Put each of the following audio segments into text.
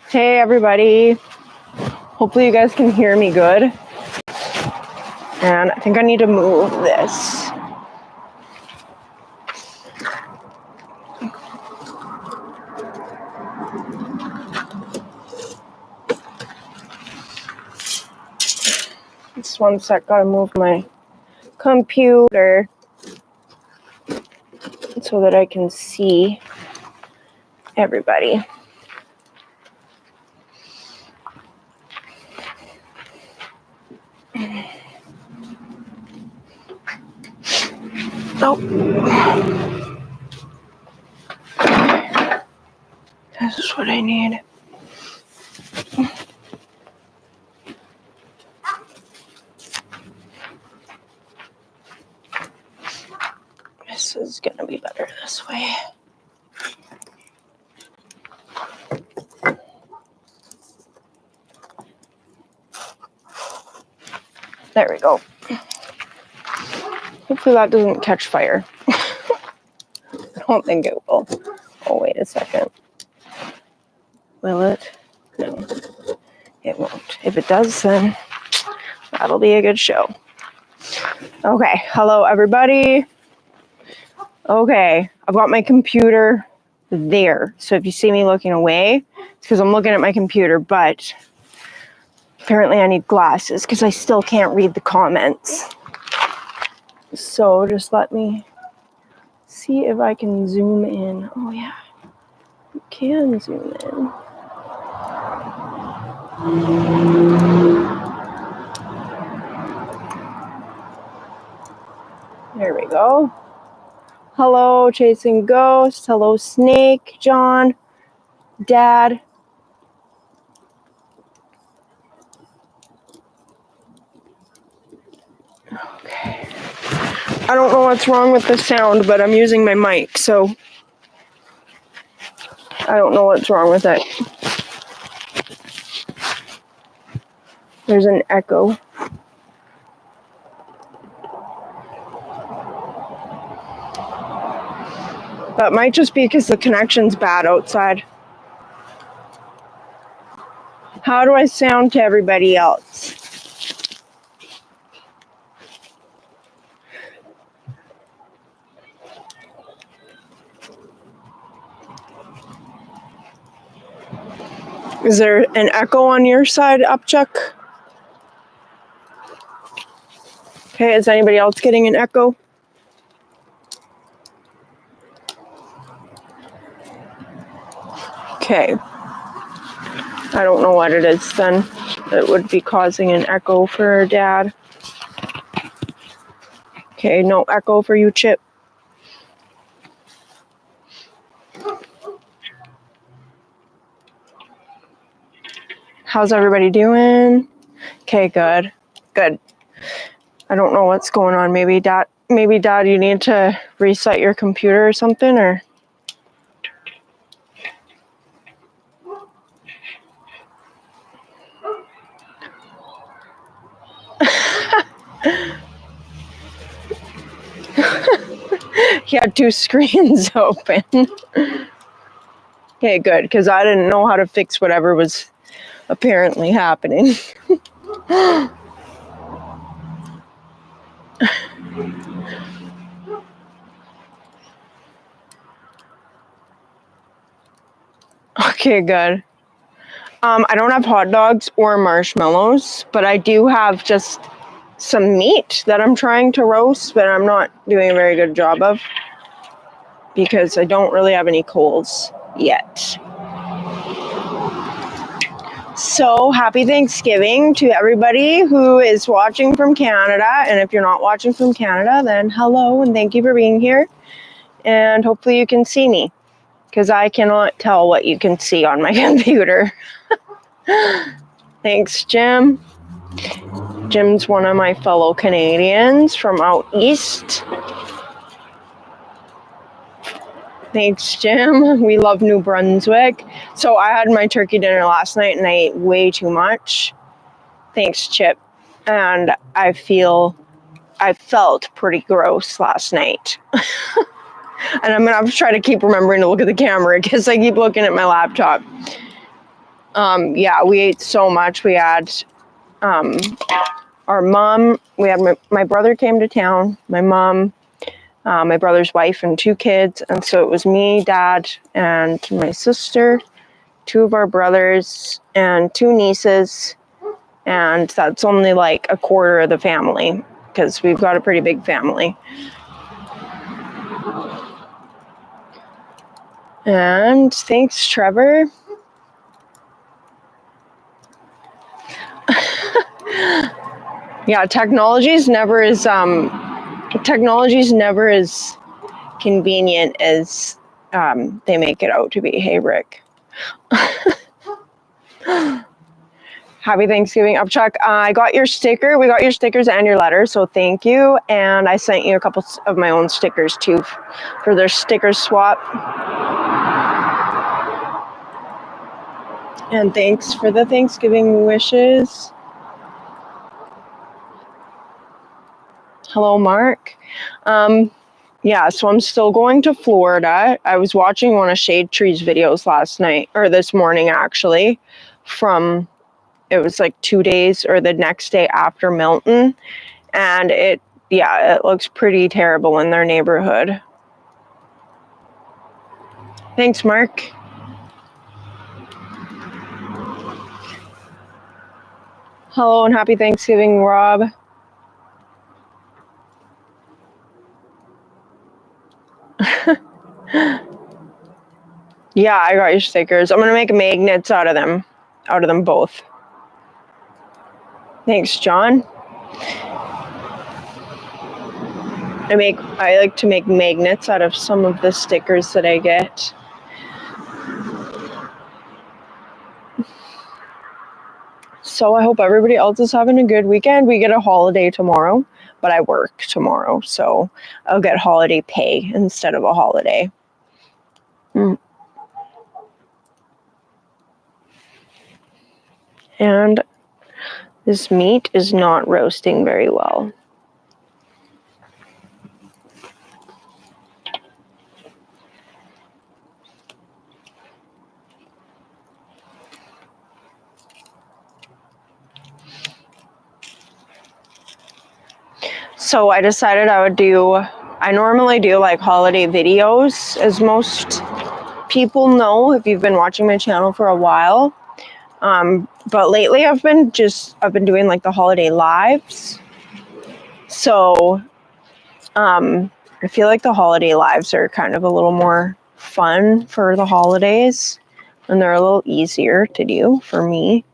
Hey everybody, hopefully you guys can hear me good. And I think I need to move this. Just one sec, gotta move my computer so that I can see everybody. Oh, this is what I need. This is gonna be better this way. There we go. Hopefully that doesn't catch fire. I don't think it will. Oh, wait a second. Will it? No, it won't. If it does, then that'll be a good show. Okay, hello everybody. Okay, I've got my computer there. So if you see me looking away, it's because I'm looking at my computer, but apparently I need glasses because I still can't read the comments. So just let me see if I can zoom in. Oh yeah, you can zoom in. There we go. Hello, Chasing Ghosts. Hello, Snake, John, Dad. Okay. I don't know what's wrong with the sound, but I'm using my mic, so I don't know what's wrong with it. There's an echo. That might just be because the connection's bad outside. How do I sound to everybody else? Is there an echo on your side, Upchuck? Okay, is anybody else getting an echo? Okay. I don't know what it is then that would be causing an echo for Dad. Okay, no echo for you, Chip. How's everybody doing? Okay, good. Good. I don't know what's going on. Maybe Dad, you need to reset your computer or something, or he had two screens open. Okay, good, because I didn't know how to fix whatever was apparently happening. Okay, good. I don't have hot dogs or marshmallows, but I do have just some meat that I'm trying to roast, but I'm not doing a very good job of because I don't really have any coals yet. So happy Thanksgiving to everybody who is watching from Canada. And if you're not watching from Canada, then hello and thank you for being here. And hopefully you can see me because I cannot tell what you can see on my computer. Thanks, Jim. Jim's one of my fellow Canadians from out east. Thanks, Jim. We love New Brunswick. So I had my turkey dinner last night and I ate way too much. Thanks, Chip. And I feel I felt pretty gross last night. And I'm gonna have to try to keep remembering to look at the camera because I keep looking at my laptop. Yeah, we ate so much. We had our mom, we had my brother came to town, my mom, my brother's wife and 2 kids. And so it was me, dad, and my sister, 2 of our brothers, and 2 nieces. And that's only like a quarter of the family because we've got a pretty big family. And thanks, Trevor. Yeah, technology's never as convenient as they make it out to be. Hey, Rick. Happy Thanksgiving, Upchuck. I got your sticker. We got your stickers and your letter, so thank you. And I sent you a couple of my own stickers too for their sticker swap. And thanks for the Thanksgiving wishes. Hello, Mark. Yeah, so I'm still going to Florida. I was watching one of Shade Tree's videos last night, or this morning actually, it was like 2 days or the next day after Milton. And it looks pretty terrible in their neighborhood. Thanks, Mark. Hello and happy Thanksgiving, Rob. Yeah, I got your stickers. I'm gonna make magnets out of them both. Thanks, John. I like to make magnets out of some of the stickers that I get. So I hope everybody else is having a good weekend. We get a holiday tomorrow, but I work tomorrow, so I'll get holiday pay instead of a holiday. And this meat is not roasting very well. So I decided I normally do like holiday videos, as most people know if you've been watching my channel for a while. But lately I've been doing like the holiday lives. So I feel like the holiday lives are kind of a little more fun for the holidays, and they're a little easier to do for me.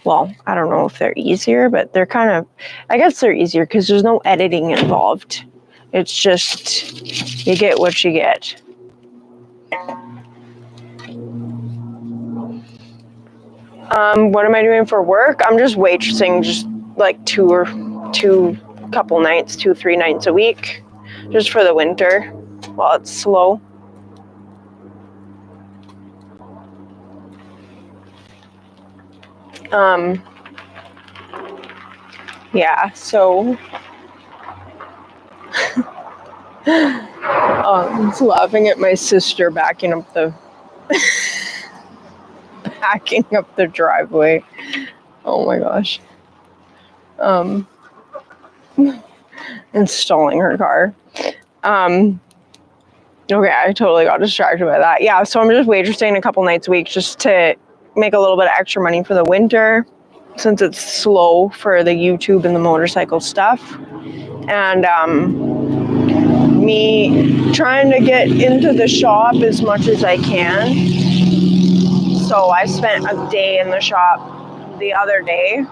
Well, I don't know if they're easier, but I guess they're easier because there's no editing involved. It's just, you get what you get. What am I doing for work? I'm just waitressing, just like 3 nights a week, just for the winter while it's slow. Yeah, so I'm just laughing at my sister backing up the driveway. Oh my gosh. Installing her car. Okay, I totally got distracted by that. Yeah, so I'm just waitressing a couple nights a week just to make a little bit of extra money for the winter, since it's slow for the YouTube and the motorcycle stuff. And me trying to get into the shop as much as I can. So I spent a day in the shop the other day,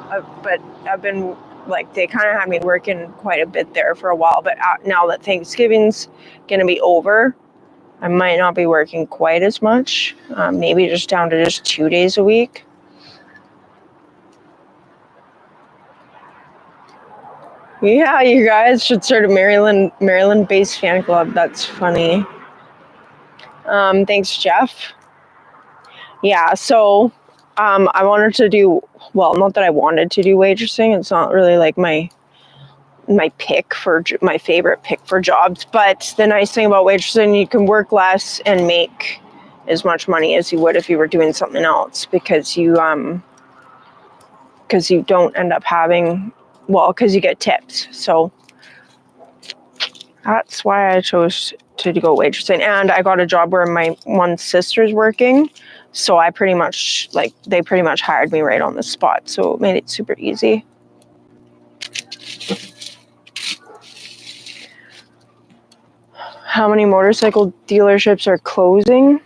but I've been like, they kind of had me working quite a bit there for a while, but now that Thanksgiving's going to be over, I might not be working quite as much, maybe just down to just 2 days a week. Yeah, you guys should start a Maryland-based fan club. That's funny. Thanks, Jeff. Yeah, so I wanted to do, well, not that I wanted to do waitressing. It's not really like my my favorite pick for jobs. But the nice thing about waitressing, you can work less and make as much money as you would if you were doing something else, because you don't end up having, because you get tips. So that's why I chose to go waitressing. And I got a job where my one sister's working, so I pretty much they pretty much hired me right on the spot, so it made it super easy. How many motorcycle dealerships are closing?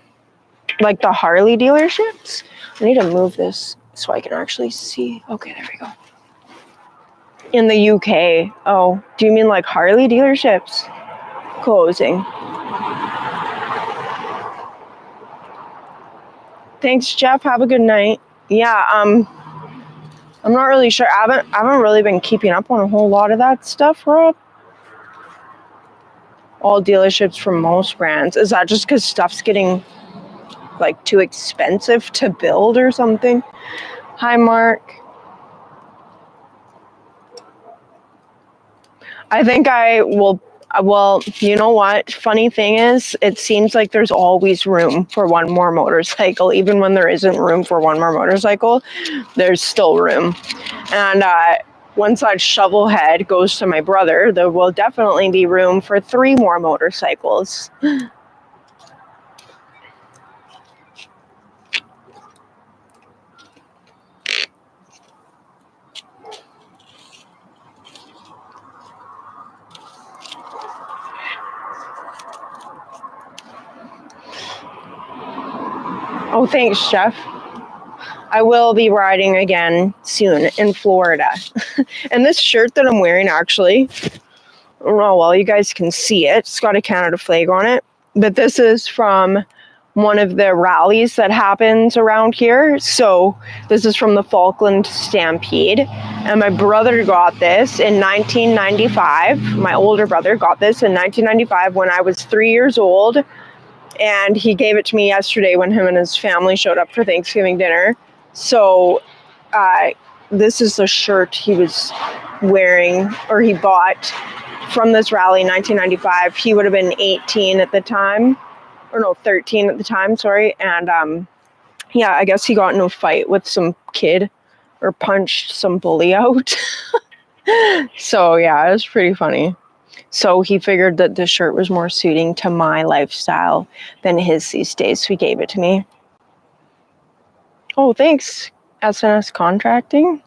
Like the Harley dealerships? I need to move this so I can actually see. Okay, there we go. In the UK. Oh, do you mean like Harley dealerships closing? Thanks, Jeff. Have a good night. Yeah, I'm not really sure. I haven't really been keeping up on a whole lot of that stuff, Rob. All dealerships for most brands. Is that just because stuff's getting like too expensive to build or something? Hi, Mark. I think I will. Well, you know what? Funny thing is, it seems like there's always room for one more motorcycle. Even when there isn't room for one more motorcycle, there's still room. And once that Shovelhead goes to my brother, there will definitely be room for 3 more motorcycles. Oh, thanks, Jeff. I will be riding again soon in Florida. And this shirt that I'm wearing, actually, I don't know, well, you guys can see it. It's got a Canada flag on it. But this is from one of the rallies that happens around here. So this is from the Falkland Stampede. And my brother got this in 1995. My older brother got this in 1995 when I was 3 years old. And he gave it to me yesterday when him and his family showed up for Thanksgiving dinner. So this is the shirt he was wearing, or he bought from this rally in 1995. He would have been 18 at the time, or no, 13 at the time, sorry. And yeah, I guess he got in a fight with some kid or punched some bully out. So yeah, it was pretty funny. So he figured that this shirt was more suiting to my lifestyle than his these days, so he gave it to me. Oh, thanks, SNS Contracting.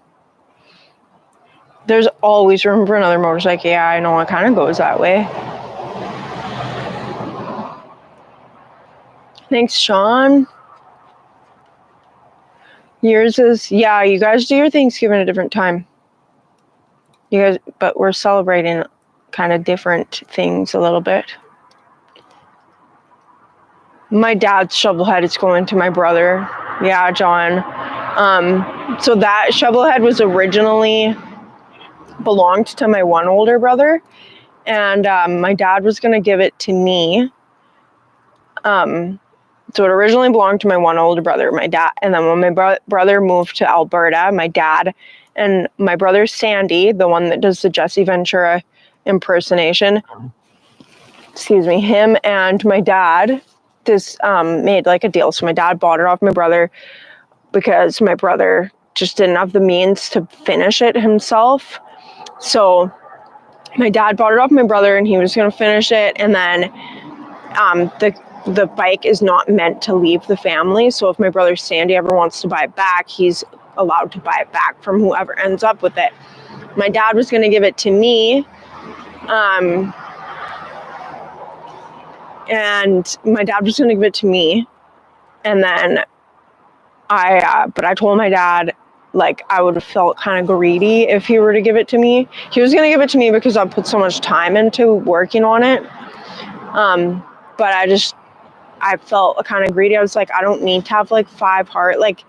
There's always room for another motorcycle. Yeah, I know, it kind of goes that way. Thanks, Sean. Yours is, yeah, you guys do your Thanksgiving at a different time. You guys, but we're celebrating kind of different things a little bit. My dad's Shovelhead is going to my brother. Yeah, John. So that Shovelhead was originally belonged to my one older brother, and my dad was going to give it to me. So it originally belonged to my one older brother, my dad, and then when my brother moved to Alberta, my dad and my brother Sandy, the one that does the Jesse Ventura impersonation, excuse me, him and my dad just made like a deal. So my dad bought it off my brother because my brother just didn't have the means to finish it himself. So my dad bought it off my brother and he was going to finish it. And then the bike is not meant to leave the family. So if my brother Sandy ever wants to buy it back, he's allowed to buy it back from whoever ends up with it. My dad was going to give it to me. And my dad was going to give it to me. And then but I told my dad, like, I would have felt kind of greedy if he were to give it to me. He was going to give it to me because I put so much time into working on it. But I felt kind of greedy. I was like, I don't need to have like 5 heart. Like,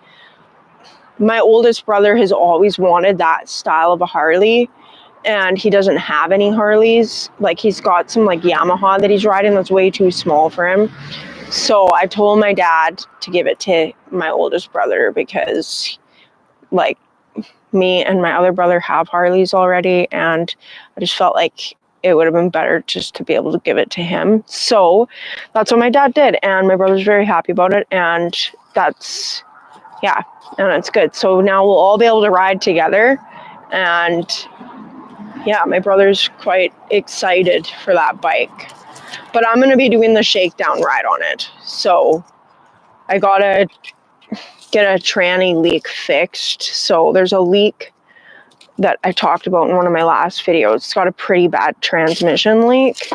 my oldest brother has always wanted that style of a Harley, and he doesn't have any Harleys. Like, he's got some like Yamaha that he's riding that's way too small for him. So I told my dad to give it to my oldest brother because, like, me and my other brother have Harleys already, and I just felt like it would have been better just to be able to give it to him. So that's what my dad did, and my brother's very happy about it, and that's, yeah, and it's good. So now we'll all be able to ride together, and yeah, my brother's quite excited for that bike. But I'm going to be doing the shakedown ride on it. So I got to get a tranny leak fixed. So there's a leak that I talked about in one of my last videos. It's got a pretty bad transmission leak.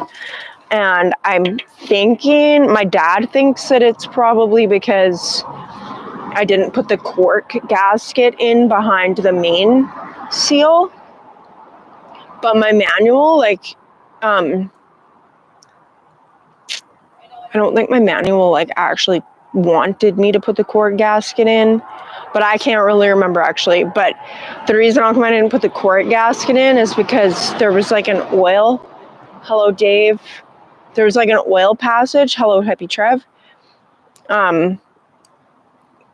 And I'm thinking, my dad thinks that it's probably because I didn't put the cork gasket in behind the main seal. But my manual, like, I don't think my manual, like, actually wanted me to put the cork gasket in. But I can't really remember, actually. But the reason how come I didn't put the cork gasket in is because there was, like, an oil. Hello, Dave. There was, like, an oil passage. Hello, Happy Trev. Yeah,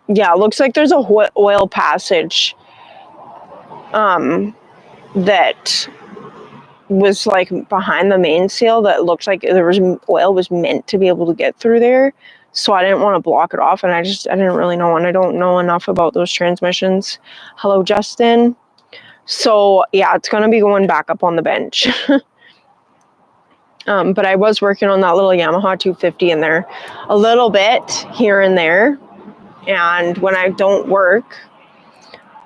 it looks like there's a oil passage that was like behind the main seal that looked like there was oil was meant to be able to get through there. So I didn't want to block it off, and I didn't really know, and I don't know enough about those transmissions. Hello, Justin. So yeah, it's gonna be going back up on the bench. But I was working on that little Yamaha 250 in there a little bit here and there, and when I don't work.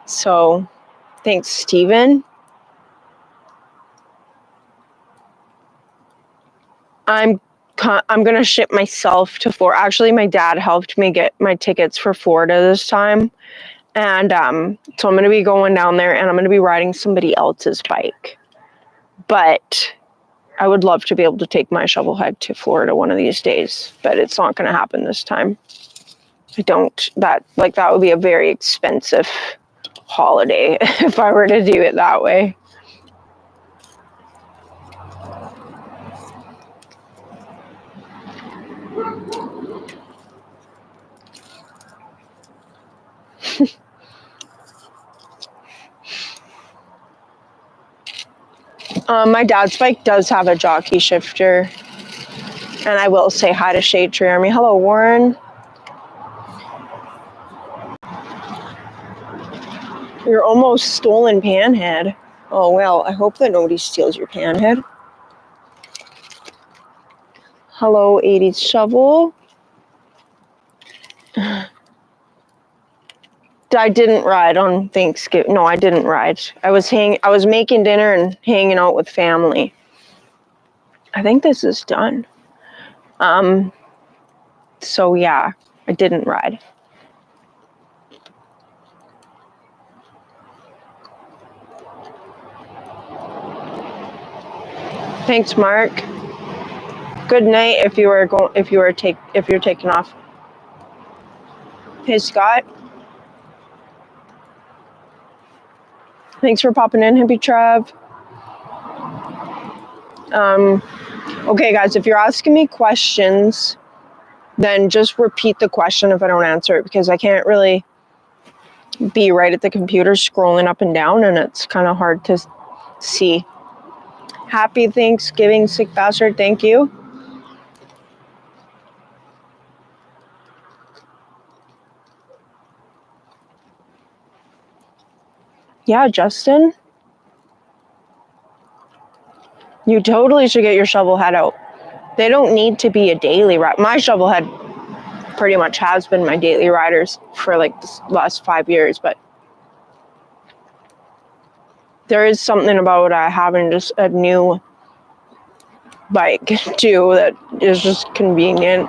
So thanks, Steven. I'm going to ship myself to Florida. Actually, my dad helped me get my tickets for Florida this time. And so I'm going to be going down there, and I'm going to be riding somebody else's bike. But I would love to be able to take my Shovelhead to Florida one of these days, but it's not going to happen this time. That would be a very expensive holiday if I were to do it that way. My dad's bike does have a jockey shifter, and I will say hi to Shade Tree Army. Hello, Warren. Your almost stolen panhead. Oh, well, I hope that nobody steals your panhead. Hello, 80s Shovel. I didn't ride on Thanksgiving. No, I didn't ride. I was making dinner and hanging out with family. I think this is done. So yeah, I didn't ride. Thanks, Mark. Good night if you're taking off. Hey, Scott. Thanks for popping in, Hippie Trev. Okay, guys, if you're asking me questions, then just repeat the question if I don't answer it, because I can't really be right at the computer scrolling up and down, and it's kind of hard to see. Happy Thanksgiving, Sick Bastard. Thank you. Yeah, Justin. You totally should get your Shovelhead out. They don't need to be a daily ride. My Shovelhead pretty much has been my daily riders for like the last 5 years, but there is something about having just a new bike too that is just convenient.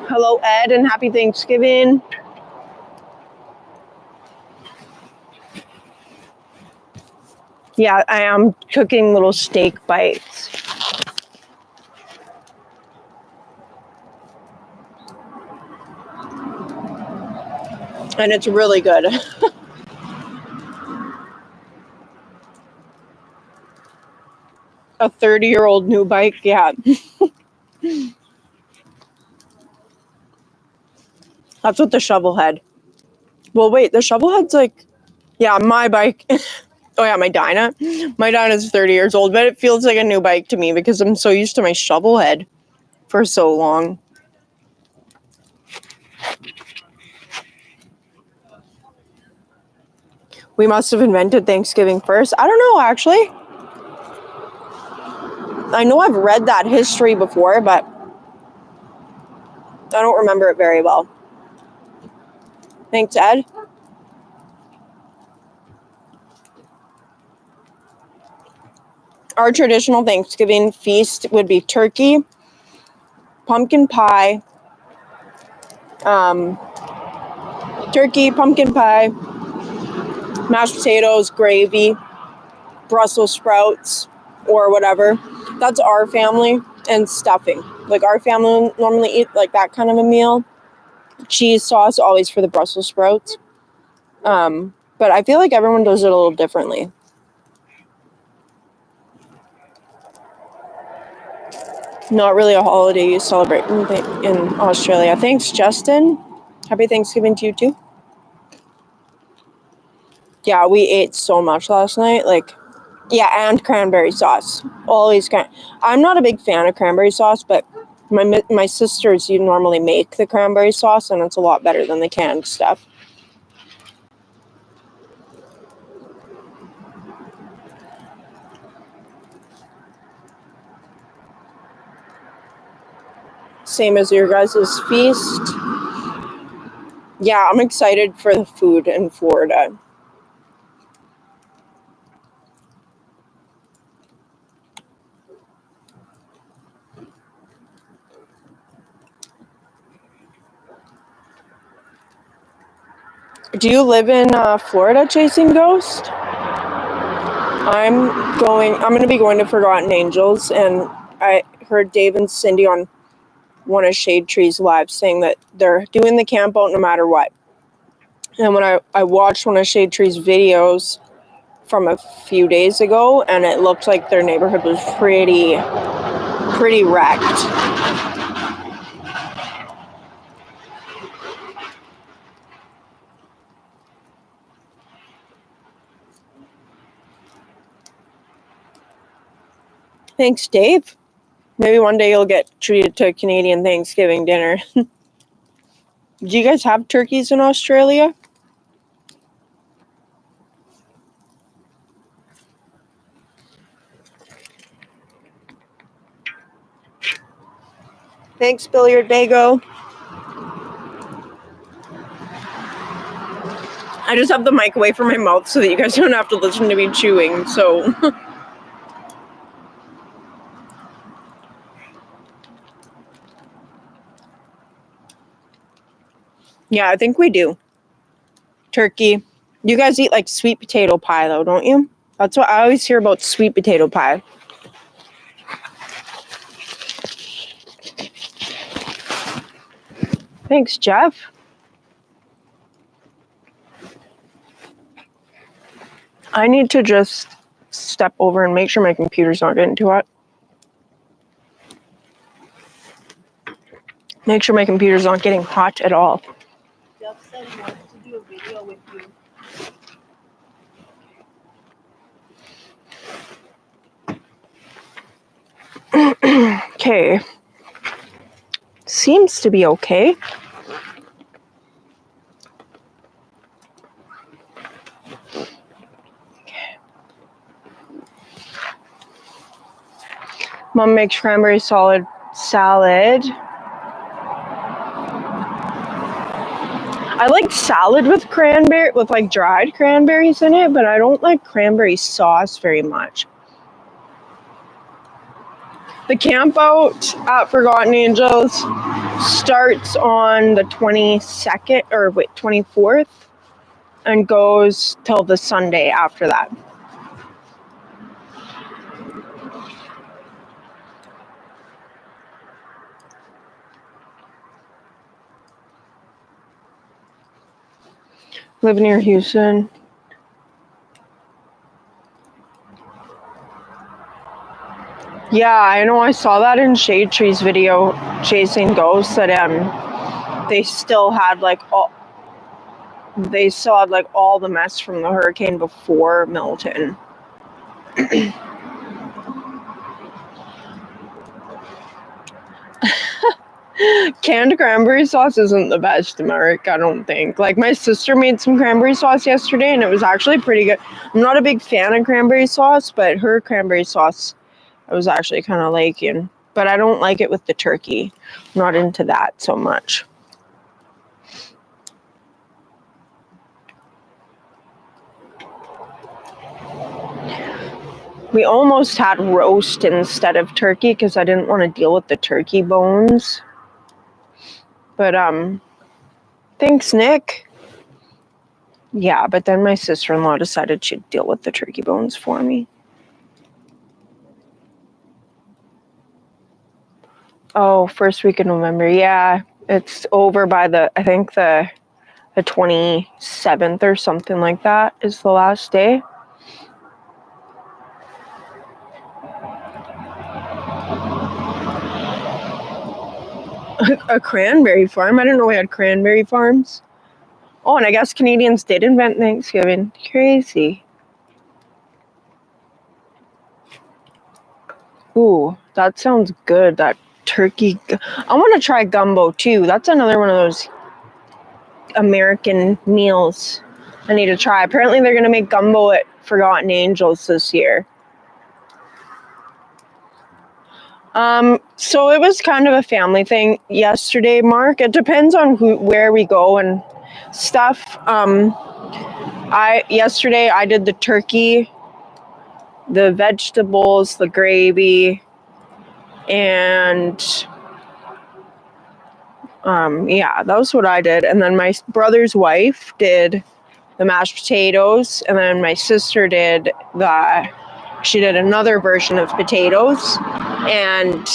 Hello, Ed, and happy Thanksgiving. Yeah, I am cooking little steak bites. And it's really good. A 30-year-old new bike, yeah. That's what the Shovelhead. Well, wait, the Shovelhead's like, yeah, my bike. Oh yeah, my Dyna. My Dyna's 30 years old, but it feels like a new bike to me because I'm so used to my Shovelhead for so long. We must have invented Thanksgiving first. I don't know, actually. I know I've read that history before, but I don't remember it very well. Thanks, Ed. Our traditional Thanksgiving feast would be turkey, pumpkin pie, mashed potatoes, gravy, Brussels sprouts, or whatever. That's our family, and stuffing. Like, our family normally eat like that kind of a meal. Cheese sauce always for the Brussels sprouts. But I feel like everyone does it a little differently. Not really a holiday you celebrate in Australia. Thanks, Justin. Happy Thanksgiving to you too. Yeah, we ate so much last night. Like, yeah, and cranberry sauce. Always I'm not a big fan of cranberry sauce, but my sisters normally make the cranberry sauce, and it's a lot better than the canned stuff. Same as your guys' feast. Yeah, I'm excited for the food in Florida. Do you live in Florida, Chasing Ghost? I'm going to be going to Forgotten Angels, and I heard Dave and Cindy on one of Shade Tree's live saying that they're doing the camp out no matter what. And when I watched one of Shade Tree's videos from a few days ago, and it looked like their neighborhood was pretty wrecked. Thanks, Dave. Maybe one day you'll get treated to Canadian Thanksgiving dinner. Do you guys have turkeys in Australia? Thanks, Billiard Bago. I just have the mic away from my mouth so that you guys don't have to listen to me chewing, so... Yeah, I think we do. Turkey. You guys eat like sweet potato pie, though, don't you? That's what I always hear about sweet potato pie. Thanks, Jeff. I need to just step over and make sure my computer's not getting too hot. Make sure my computer's not getting hot at all. Jeff said he wants to do a video with you. Okay. Seems to be okay. Mom makes cranberry salad. I like salad with like dried cranberries in it, but I don't like cranberry sauce very much. The campout at Forgotten Angels starts on the 24th and goes till the Sunday after that. Live near Houston. Yeah, I know. I saw that in Shade Tree's video, Chasing Ghosts, that they still had like all the mess from the hurricane before Milton. Canned cranberry sauce isn't the best, Mark, I don't think. Like, my sister made some cranberry sauce yesterday, and it was actually pretty good. I'm not a big fan of cranberry sauce, but her cranberry sauce I was actually kind of liking. But I don't like it with the turkey. I'm not into that so much. We almost had roast instead of turkey because I didn't want to deal with the turkey bones. But, thanks, Nick. Yeah, but then my sister-in-law decided she'd deal with the turkey bones for me. Oh, first week of November. Yeah, it's over by I think the 27th or something like that is the last day. A cranberry farm? I didn't know we had cranberry farms. Oh, and I guess Canadians did invent Thanksgiving. Crazy. Ooh, that sounds good. That turkey. I want to try gumbo too. That's another one of those American meals I need to try. Apparently they're going to make gumbo at Forgotten Angels this year. So it was kind of a family thing yesterday, Mark. It depends on where we go and stuff. Yesterday I did the turkey, the vegetables, the gravy, and yeah, that was what I did. And then my brother's wife did the mashed potatoes, and then my sister did another version of potatoes and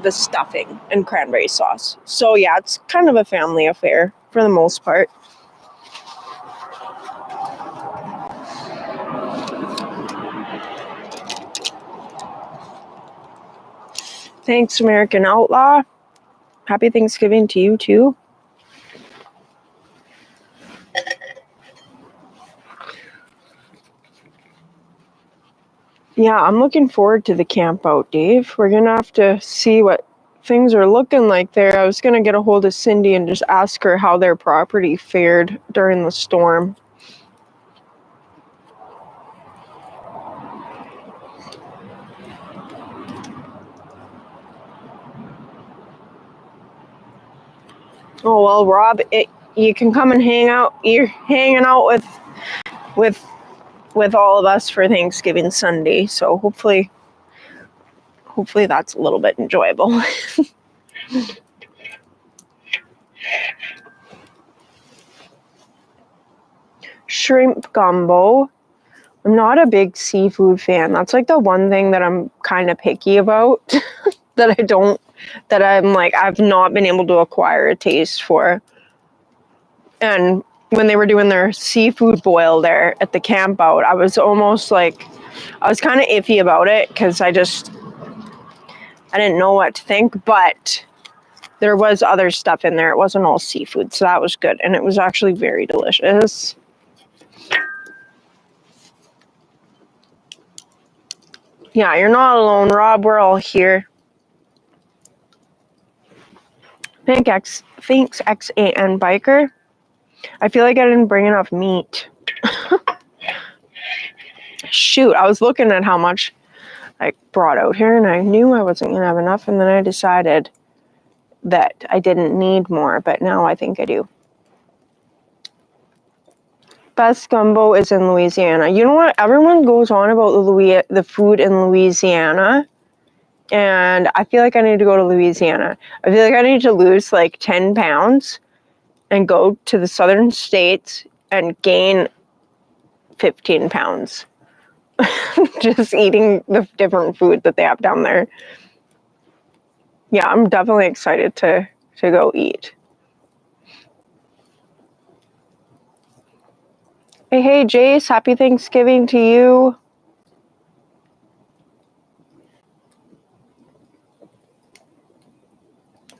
the stuffing and cranberry sauce. So yeah, it's kind of a family affair for the most part. Thanks, American Outlaw. Happy Thanksgiving to you too. Yeah, I'm looking forward to the camp out, Dave. We're gonna have to see what things are looking like there. I was gonna get a hold of Cindy and just ask her how their property fared during the storm. Oh well, Rob, you can come and hang out. You're hanging out with all of us for Thanksgiving Sunday, so hopefully that's a little bit enjoyable. Shrimp gumbo. I'm not a big seafood fan. That's like the one thing that I'm kind of picky about that I'm like, I've not been able to acquire a taste for. And when they were doing their seafood boil there at the campout, I was almost like, I was kind of iffy about it because I didn't know what to think, but there was other stuff in there. It wasn't all seafood, so that was good. And it was actually very delicious. Yeah, you're not alone, Rob. We're all here. Thanks, XAN Biker. I feel like I didn't bring enough meat. Shoot, I was looking at how much I brought out here, and I knew I wasn't going to have enough, and then I decided that I didn't need more, but now I think I do. Best gumbo is in Louisiana. You know what? Everyone goes on about the food in Louisiana, and I feel like I need to go to Louisiana. I feel like I need to lose like 10 pounds and go to the southern states and gain 15 pounds. Just eating the different food that they have down there. Yeah, I'm definitely excited to go eat. Hey, Jace, happy Thanksgiving to you.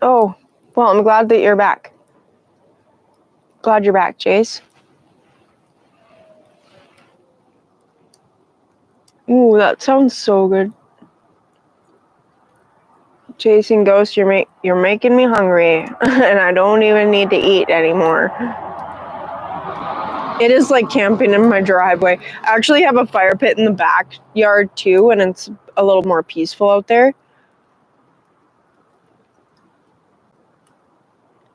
Oh, well, I'm glad that you're back. Glad you're back, Jace. Ooh, that sounds so good. Chasing ghosts, you're making me hungry, and I don't even need to eat anymore. It is like camping in my driveway. I actually have a fire pit in the backyard too, and it's a little more peaceful out there.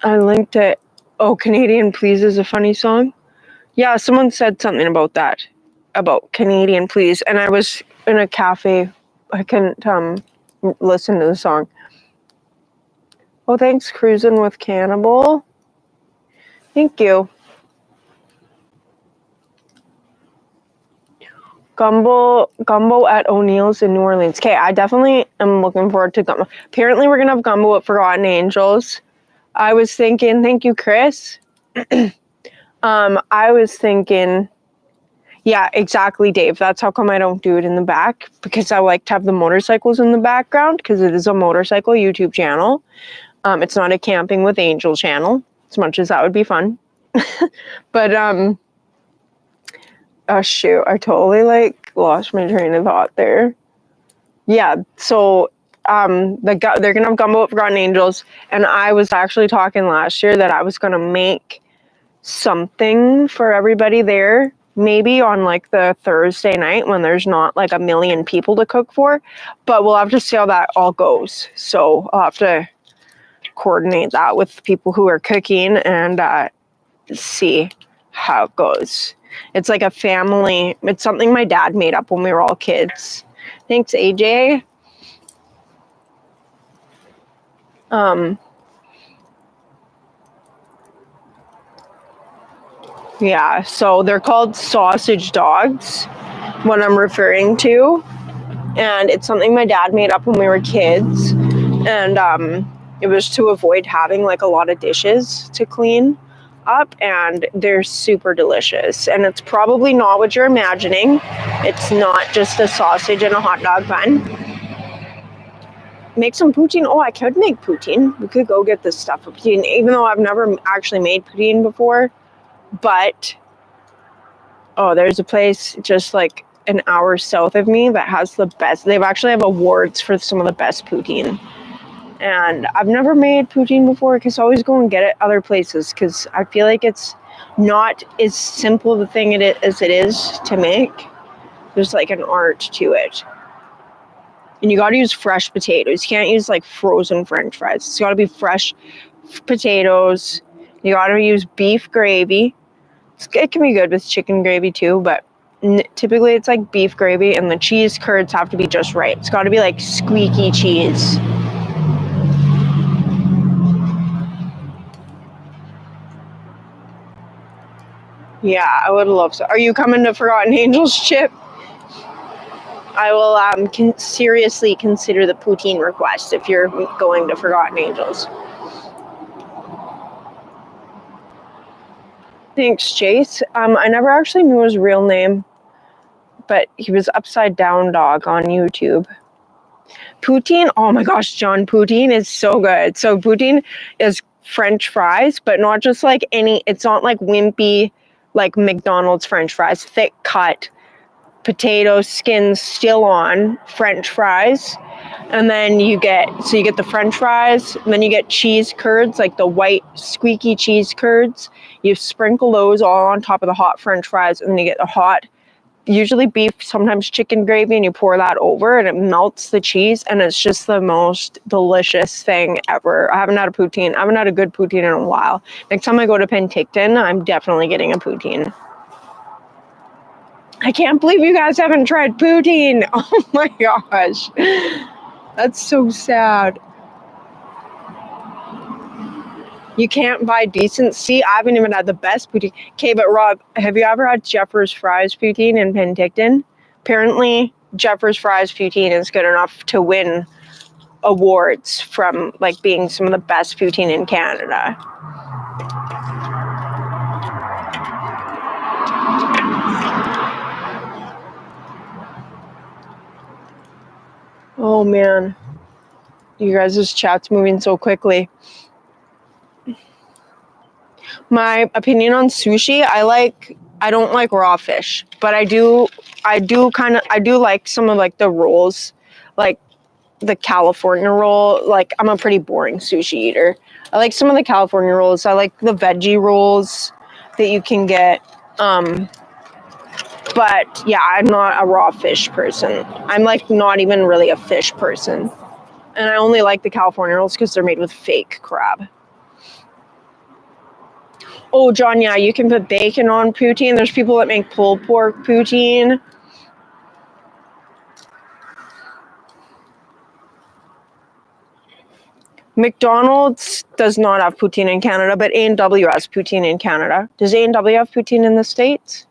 I linked it. Oh, Canadian Please is a funny song. Yeah, someone said something about that, about Canadian Please, and I was in a cafe. I couldn't listen to the song. Oh, thanks, Cruising with Cannibal. Thank you. Gumbo at O'Neill's in New Orleans. Okay, I definitely am looking forward to Gumbo. Apparently, we're gonna have Gumbo at Forgotten Angels. I was thinking, thank you, Chris. I was thinking, yeah, exactly, Dave. That's how come I don't do it in the back, because I like to have the motorcycles in the background, because it is a motorcycle YouTube channel. It's not a Camping with Angel channel, as much as that would be fun. But oh shoot, I totally lost my train of thought there. Yeah, so they're gonna have Gumbo at Forgotten Angels, and I was actually talking last year that I was gonna make something for everybody there, maybe on the Thursday night when there's not a million people to cook for, but we'll have to see how that all goes. So I'll have to coordinate that with people who are cooking and see how it goes. It's like a family, it's something my dad made up when we were all kids. Thanks, AJ. Yeah, so they're called sausage dogs, what I'm referring to, and it's something my dad made up when we were kids, and it was to avoid having a lot of dishes to clean up, and they're super delicious, and it's probably not what you're imagining. It's not just a sausage and a hot dog bun. Make some poutine. Oh, I could make poutine. We could go get this stuff for poutine, even though I've never actually made poutine before, but oh, there's a place just an hour south of me that has the best. They actually have awards for some of the best poutine. And I've never made poutine before because I always go and get it other places because I feel like it's not as simple of a thing as it is to make. There's an art to it. And you got to use fresh potatoes. You can't use frozen French fries. It's got to be fresh potatoes. You got to use beef gravy. It can be good with chicken gravy too, but typically it's beef gravy, and the cheese curds have to be just right. It's got to be squeaky cheese. Yeah, I would love so. Are you coming to Forgotten Angels, Chip? I will seriously consider the poutine request if you're going to Forgotten Angels. Thanks, Chase. I never actually knew his real name, but he was Upside Down Dog on YouTube. Poutine, oh my gosh, John, poutine is so good. So poutine is French fries, but not just it's not wimpy, McDonald's French fries, thick cut, potato skins still on French fries. And then you get the French fries, and then you get cheese curds, the white squeaky cheese curds. You sprinkle those all on top of the hot French fries, and then you get the hot, usually beef, sometimes chicken gravy, and you pour that over, and it melts the cheese, and it's just the most delicious thing ever. I haven't had a good poutine in a while. Next time I go to Penticton, I'm definitely getting a poutine. I can't believe you guys haven't tried poutine. Oh my gosh. That's so sad. You can't buy decent. See, I haven't even had the best poutine. Okay, but Rob, have you ever had Jeffers Fries poutine in Penticton? Apparently, Jeffers Fries poutine is good enough to win awards from being some of the best poutine in Canada. Oh man, you guys' chat's moving so quickly. My opinion on sushi, I don't like raw fish, but I do like some of like the rolls, like the California roll. Like I'm a pretty boring sushi eater. I like some of the California rolls. I like the veggie rolls that you can get. But yeah, I'm not a raw fish person. I'm like not even really a fish person. And I only like the California rolls because they're made with fake crab. Oh, John, yeah, you can put bacon on poutine. There's people that make pulled pork poutine. McDonald's does not have poutine in Canada, but A&W has poutine in Canada. Does A&W have poutine in the States?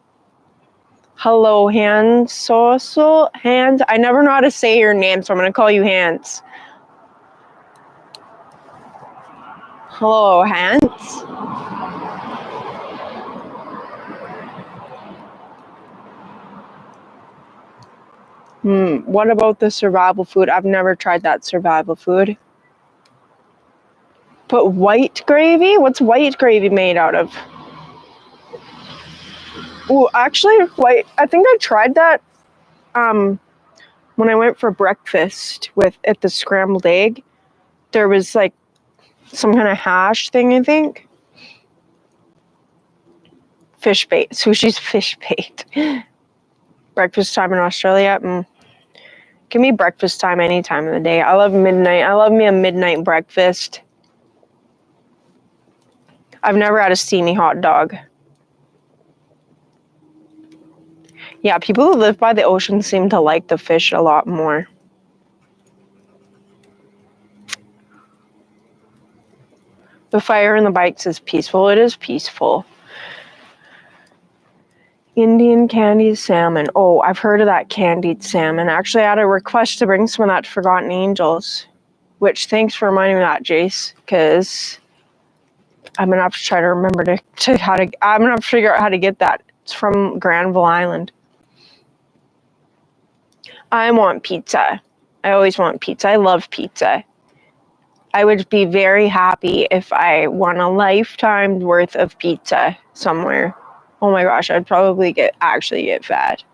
Hello, Hans. Hans. I never know how to say your name, so I'm going to call you Hans. Hello, Hans. What about the survival food? I've never tried that survival food. Put white gravy? What's white gravy made out of? Ooh, actually, I think I tried that when I went for breakfast at the scrambled egg. There was like some kind of hash thing, I think. Fish bait. Sushi's fish bait. Breakfast time in Australia. Give me breakfast time any time of the day. I love midnight. I love me a midnight breakfast. I've never had a steamy hot dog. Yeah, people who live by the ocean seem to like the fish a lot more. The fire in the bikes is peaceful. It is peaceful. Indian candied salmon. Oh, I've heard of that candied salmon. Actually, I had a request to bring some of that Forgotten Angels, which thanks for reminding me of that, Jace, because I'm going to have to try to remember I'm going to have to figure out how to get that. It's from Granville Island. I want pizza. I always want pizza. I love pizza. I would be very happy if I won a lifetime's worth of pizza somewhere. Oh my gosh, I'd probably actually get fat.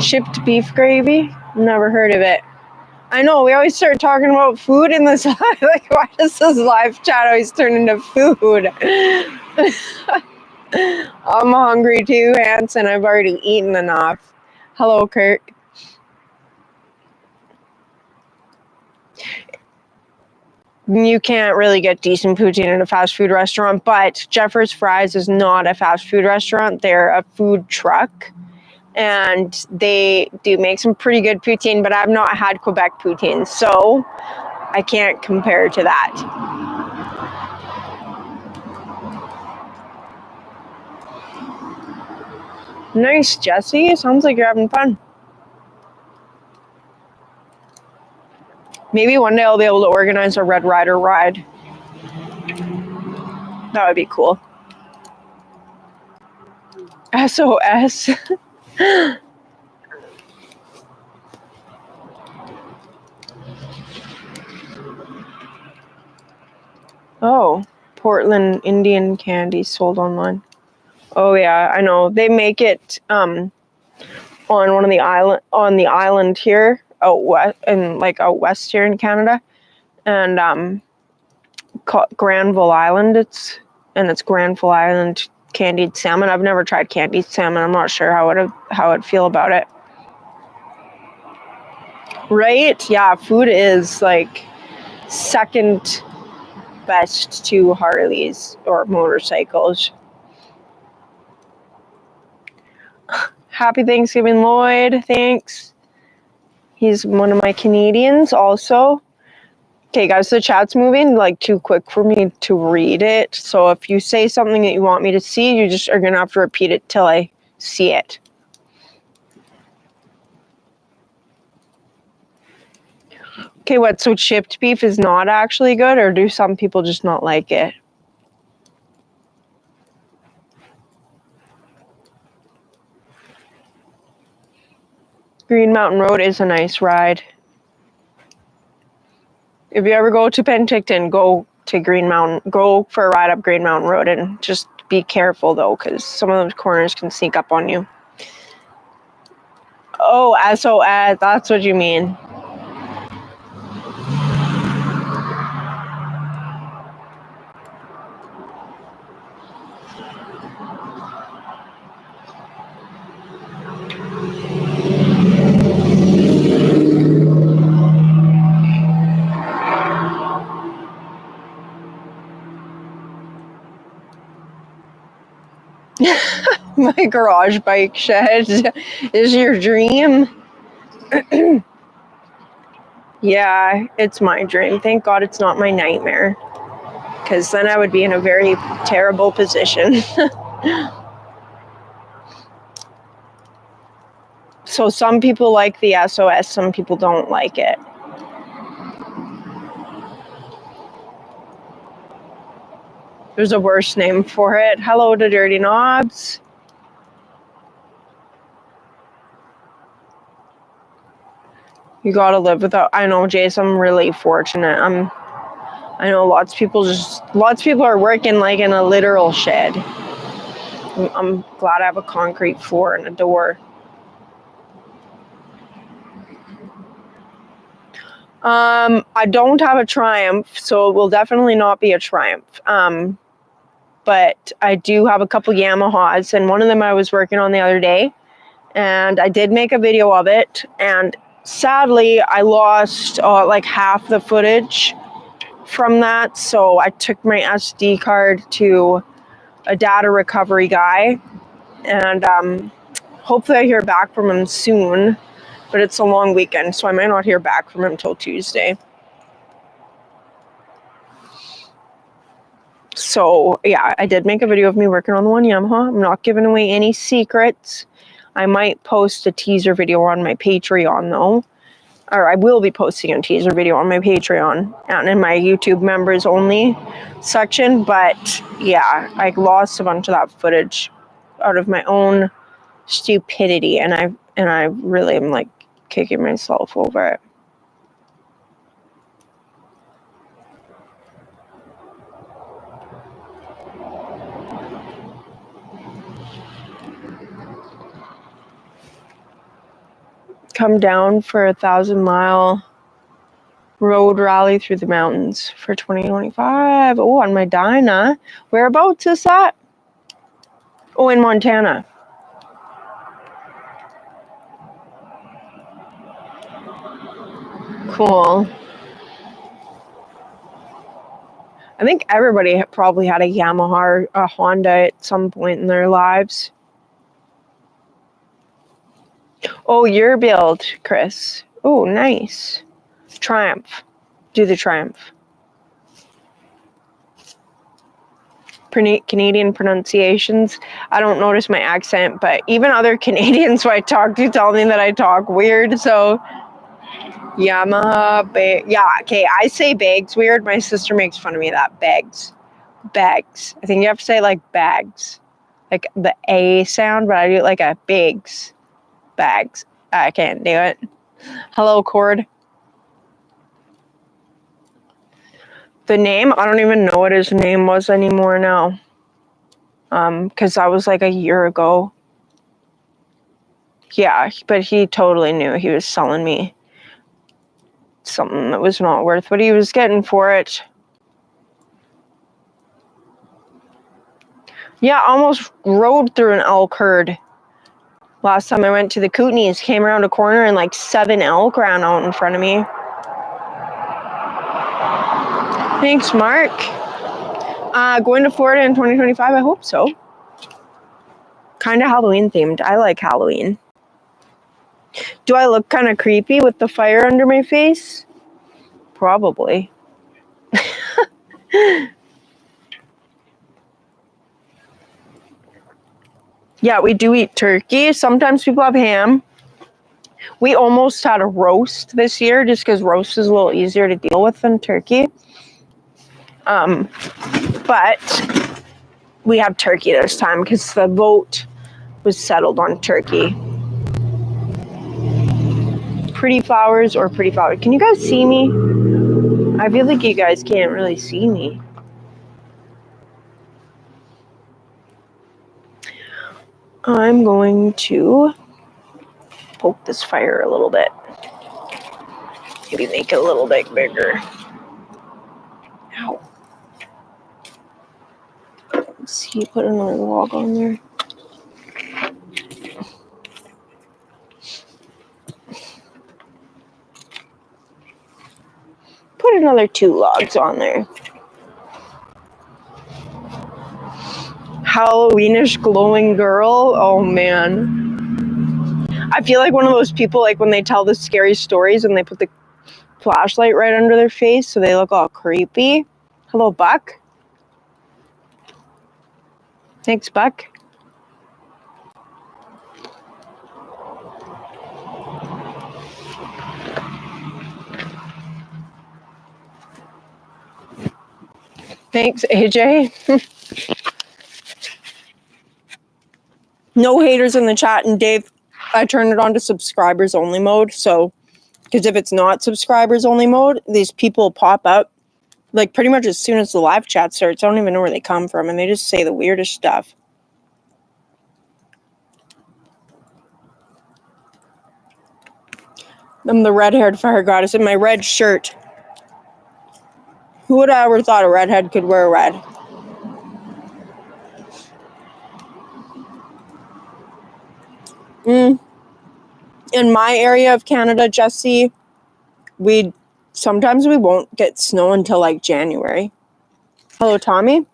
Chipped beef gravy? Never heard of it. I know, we always start talking about food in this like, why does this live chat always turn into food? I'm hungry too, Hanson. I've already eaten enough. Hello, Kirk. You can't really get decent poutine in a fast food restaurant, but Jeffers Fries is not a fast food restaurant. They're a food truck, and they do make some pretty good poutine, but I've not had Quebec poutine, so I can't compare to that. Nice, Jesse. Sounds like you're having fun. Maybe one day I'll be able to organize a Red Rider ride. That would be cool. SOS. Oh, Portland Indian candy sold online. Oh yeah, I know. They make it on the island here out west, and like out west here in Canada, and called Granville Island. It's Granville Island candied salmon. I've never tried candied salmon. I'm not sure how I'd feel about it. Right? Yeah, food is like second best to Harleys or motorcycles. Happy Thanksgiving, Lloyd. Thanks. He's one of my Canadians also. Okay, guys, the chat's moving like too quick for me to read it. So if you say something that you want me to see, you just are going to have to repeat it till I see it. Okay, what? So chipped beef is not actually good, or do some people just not like it? Green Mountain Road is a nice ride. If you ever go to Penticton, go to Green Mountain. Go for a ride up Green Mountain Road, and just be careful though, because some of those corners can sneak up on you. Oh, SOS, that's what you mean. My garage bike shed is your dream. Yeah, it's my dream. Thank God it's not my nightmare, because then I would be in a very terrible position. So some people like the SOS, some people don't like it. There's a worse name for it. Hello to Dirty Knobs. You gotta live without. I know, Jace, I'm really fortunate. I know lots of people are working like in a literal shed. I'm glad I have a concrete floor and a door. I don't have a Triumph, so it will definitely not be a Triumph. But I do have a couple Yamahas, and one of them I was working on the other day, and I did make a video of it, and sadly I lost like half the footage from that, so I took my SD card to a data recovery guy, and hopefully I hear back from him soon, but it's a long weekend, so I might not hear back from him until Tuesday. So yeah, I did make a video of me working on the one Yamaha. I'm not giving away any secrets. I might post a teaser video on my Patreon though. Or I will be posting a teaser video on my Patreon and in my YouTube members only section. But yeah, I lost a bunch of that footage out of my own stupidity, and I really am like kicking myself over it. Come down for 1,000-mile road rally through the mountains for 2025. Oh, on my Dyna. Whereabouts is that? Oh, in Montana. Cool. I think everybody probably had a Yamaha or a Honda at some point in their lives. Oh, your build, Chris. Oh, nice. Triumph. Do the Triumph. Canadian pronunciations. I don't notice my accent, but even other Canadians who I talk to tell me that I talk weird, so Yamaha, yeah, okay, I say bags weird. My sister makes fun of me of that. Bags. I think you have to say like bags. Like the A sound, but I do it like a bigs. Bags. I can't do it. Hello, Cord. The name, I don't even know what his name was anymore now. Because that was like a year ago. Yeah, but he totally knew he was selling me something that was not worth what he was getting for it. Yeah, almost rode through an elk herd. Last time I went to the Kootenays, came around a corner and like 7 elk ran out in front of me. Thanks, Mark. Going to Florida in 2025, I hope so. Kind of Halloween themed. I like Halloween. Do I look kind of creepy with the fire under my face? Probably. Yeah, we do eat turkey. Sometimes people have ham. We almost had a roast this year just because roast is a little easier to deal with than turkey. But we had turkey this time because the vote was settled on turkey. pretty flowers or pretty flowers. Can you guys see me? I feel like you guys can't really see me. I'm going to poke this fire a little bit. Maybe make it a little bit bigger. Ow. Let's see, put another log on there. Put another 2 logs on there. Halloweenish glowing girl. Oh man. I feel like one of those people, like when they tell the scary stories and they put the flashlight right under their face so they look all creepy. Hello, Buck. Thanks, Buck. Thanks, AJ. No haters in the chat. And Dave, I turned it on to subscribers only mode. So, because if it's not subscribers only mode, these people pop up like pretty much as soon as the live chat starts. I don't even know where they come from. And they just say the weirdest stuff. I'm the red-haired fire goddess in my red shirt. Who would have ever thought a redhead could wear red? In my area of Canada, Jesse, sometimes we won't get snow until like January. Hello, Tommy.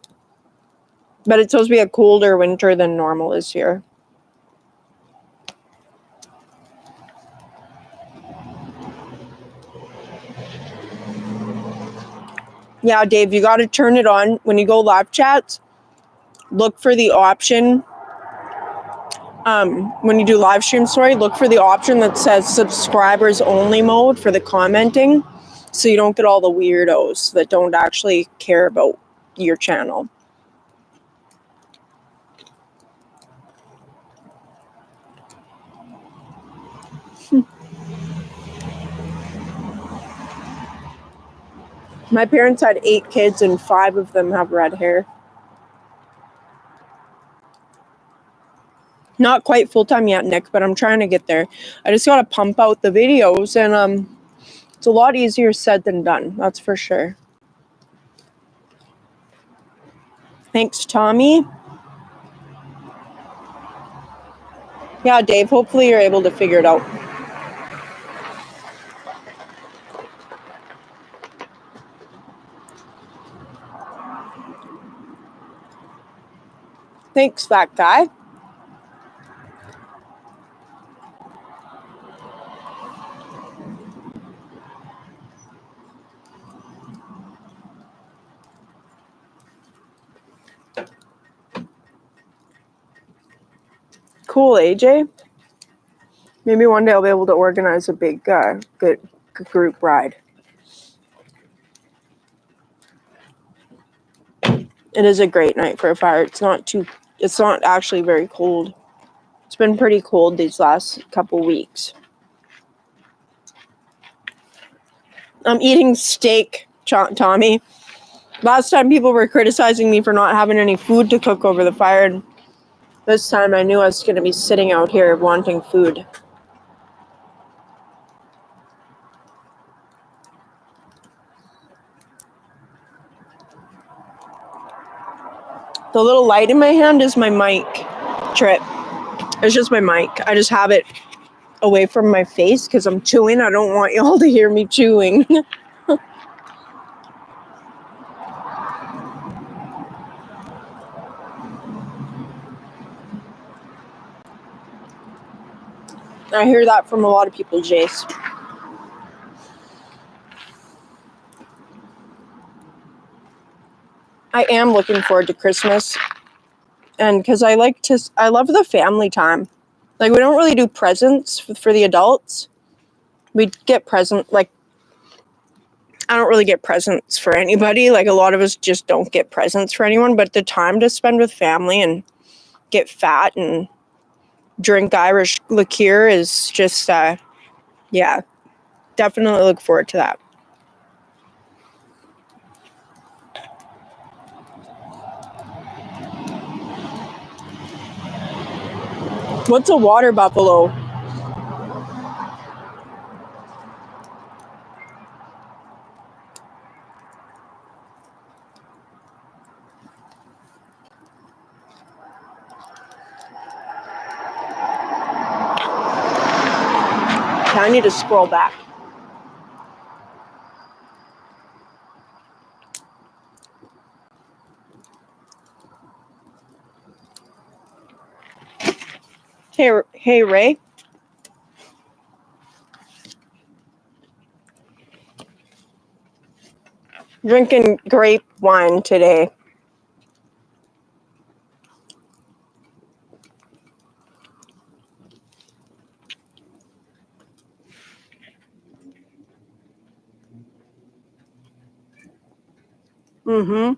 But it's supposed to be a colder winter than normal this year. Yeah, Dave, you got to turn it on when you go live chats. Look for the option. When you do live stream story, look for the option that says subscribers only mode for the commenting, so you don't get all the weirdos that don't actually care about your channel. My parents had 8 kids and 5 of them have red hair. Not quite full-time yet, Nick, but I'm trying to get there. I just got to pump out the videos, and it's a lot easier said than done. That's for sure. Thanks, Tommy. Yeah, Dave, hopefully you're able to figure it out. Thanks, that guy. Cool, AJ. Maybe one day I'll be able to organize a big good group ride. It is a great night for a fire. It's not actually very cold. It's been pretty cold these last couple weeks. I'm eating steak, Tommy. Last time people were criticizing me for not having any food to cook over the fire, and this time I knew I was going to be sitting out here wanting food. The little light in my hand is my mic, Trip. It's just my mic. I just have it away from my face because I'm chewing. I don't want y'all to hear me chewing. I hear that from a lot of people, Jace. I am looking forward to Christmas. And because I love the family time. Like, we don't really do presents for the adults. We get I don't really get presents for anybody. Like, a lot of us just don't get presents for anyone. But the time to spend with family and get fat and drink Irish liqueur is just, yeah. definitely look forward to that. What's a water buffalo? I need to scroll back. Hey, Ray. Drinking grape wine today. Mm-hmm.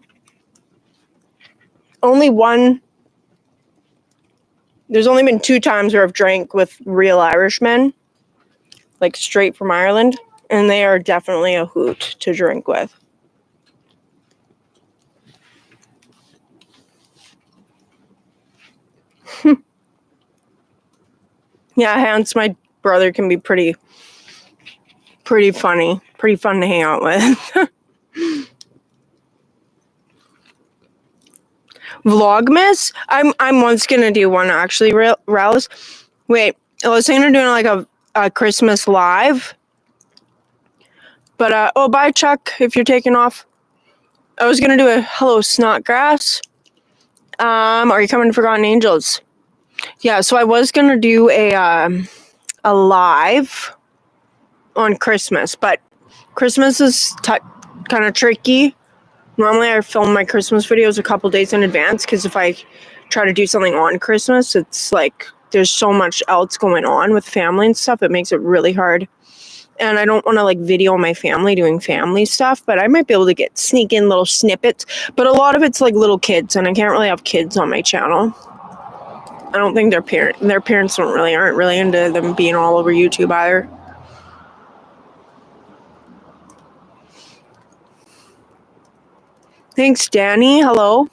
There's only been 2 times where I've drank with real Irishmen, like straight from Ireland, and they are definitely a hoot to drink with. Yeah, hence my brother can be pretty funny, pretty fun to hang out with. Vlogmas? I'm once gonna do one actually, Rallis. Wait, I was thinking of doing like a Christmas live. But oh, bye Chuck, if you're taking off. I was gonna do a hello Snotgrass. Are you coming to Forgotten Angels? Yeah, so I was gonna do a live on Christmas, but Christmas is kind of tricky. Normally I film my Christmas videos a couple days in advance, because if I try to do something on Christmas, it's like there's so much else going on with family and stuff. It makes it really hard. And I don't want to like video my family doing family stuff, but I might be able to sneak in little snippets. But a lot of it's like little kids, and I can't really have kids on my channel. I don't think their parents aren't really into them being all over YouTube either. Thanks, Danny. Hello.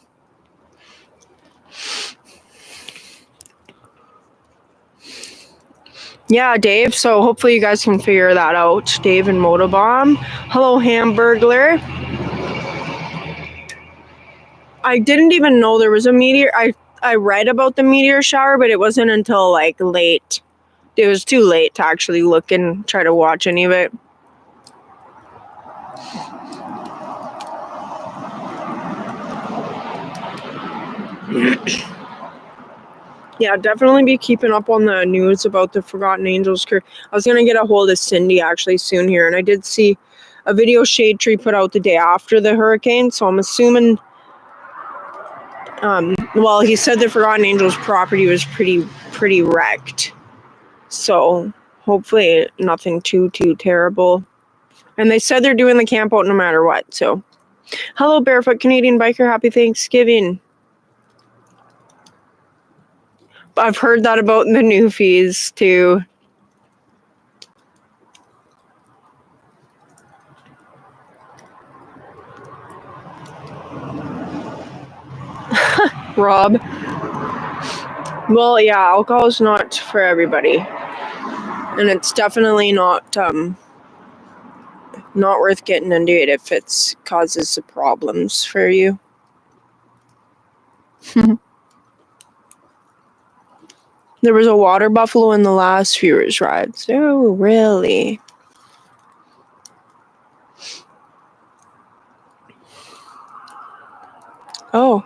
Yeah, Dave. So hopefully you guys can figure that out. Dave and Motobomb. Hello, Hamburglar. I didn't even know there was a meteor. I read about the meteor shower, but it wasn't until like late. It was too late to actually look and try to watch any of it. Yeah, definitely be keeping up on the news about the Forgotten Angels crew. I was going to get a hold of Cindy actually soon here, and I did see a video Shade Tree put out the day after the hurricane, so I'm assuming, well, he said the Forgotten Angels property was pretty wrecked, so hopefully nothing too terrible. And they said they're doing the campout no matter what, so. Hello, Barefoot Canadian Biker, happy Thanksgiving. I've heard that about the Newfies too. Rob. Well, yeah, alcohol is not for everybody. And it's definitely not worth getting into it if it causes problems for you. There was a water buffalo in the last viewers' rides. Oh, really? Oh.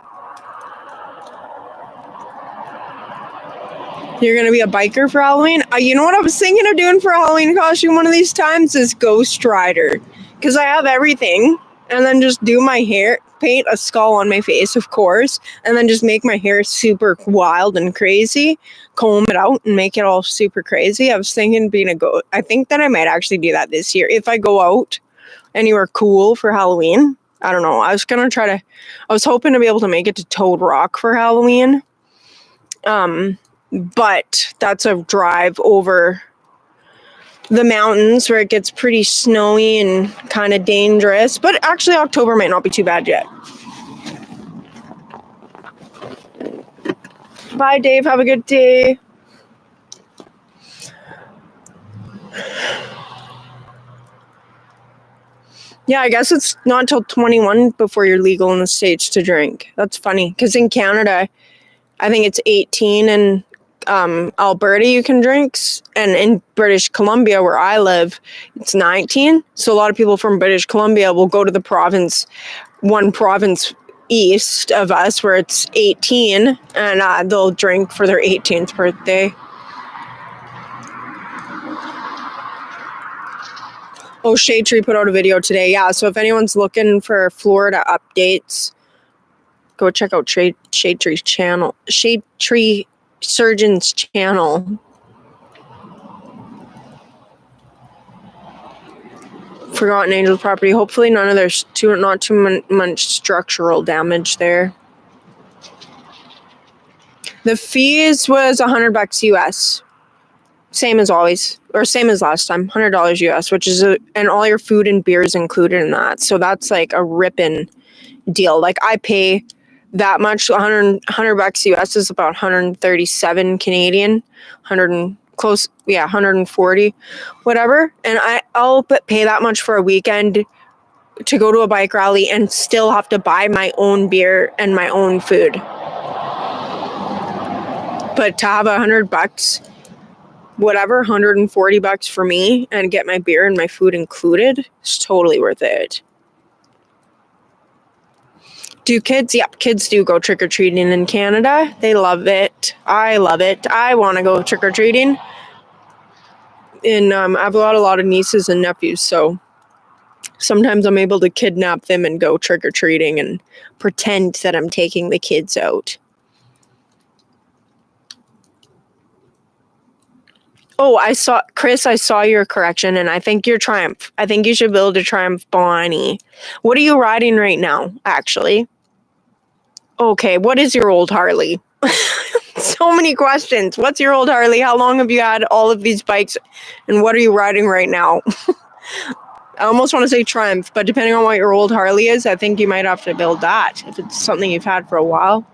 You're going to be a biker for Halloween? You know what I was thinking of doing for a Halloween costume one of these times is Ghost Rider. Because I have everything. And then just do my hair, paint a skull on my face, of course, and then just make my hair super wild and crazy, comb it out and make it all super crazy. I was thinking I think that I might actually do that this year. If I go out anywhere cool for Halloween, I don't know. I was hoping to be able to make it to Toad Rock for Halloween. But that's a drive over the mountains where it gets pretty snowy and kind of dangerous. But actually, October might not be too bad yet. Bye, Dave. Have a good day. Yeah, I guess it's not until 21 before you're legal in the States to drink. That's funny. Because in Canada, I think it's 18 and Alberta you can drink, and in British Columbia where I live it's 19. So a lot of people from British Columbia will go to the one province east of us where it's 18, and they'll drink for their 18th birthday. Oh, Shade Tree put out a video today. Yeah, so if anyone's looking for Florida updates, go check out Shade Tree's channel, Shade Tree Surgeon's channel. Forgotten Angels property. Hopefully none of there's not too much structural damage there. The fees was $100 US. Same as always, or same as last time, $100 US, which is and all your food and beer is included in that. So that's like a ripping deal. Like I pay that much, $100 US is about 137 Canadian, 140, whatever. And I'll pay that much for a weekend to go to a bike rally and still have to buy my own beer and my own food. But to have $100, whatever, $140 for me and get my beer and my food included, it's totally worth it. Do kids? Yep, kids do go trick-or-treating in Canada. They love it. I love it. I want to go trick-or-treating. And I've got a lot of nieces and nephews, so sometimes I'm able to kidnap them and go trick-or-treating and pretend that I'm taking the kids out. Oh, Chris, I saw your correction, and I think your Triumph. I think you should build a Triumph Bonnie. What are you riding right now, actually? Okay, what is your old Harley? So many questions. What's your old Harley? How long have you had all of these bikes? And what are you riding right now? I almost want to say Triumph, but depending on what your old Harley is, I think you might have to build that if it's something you've had for a while.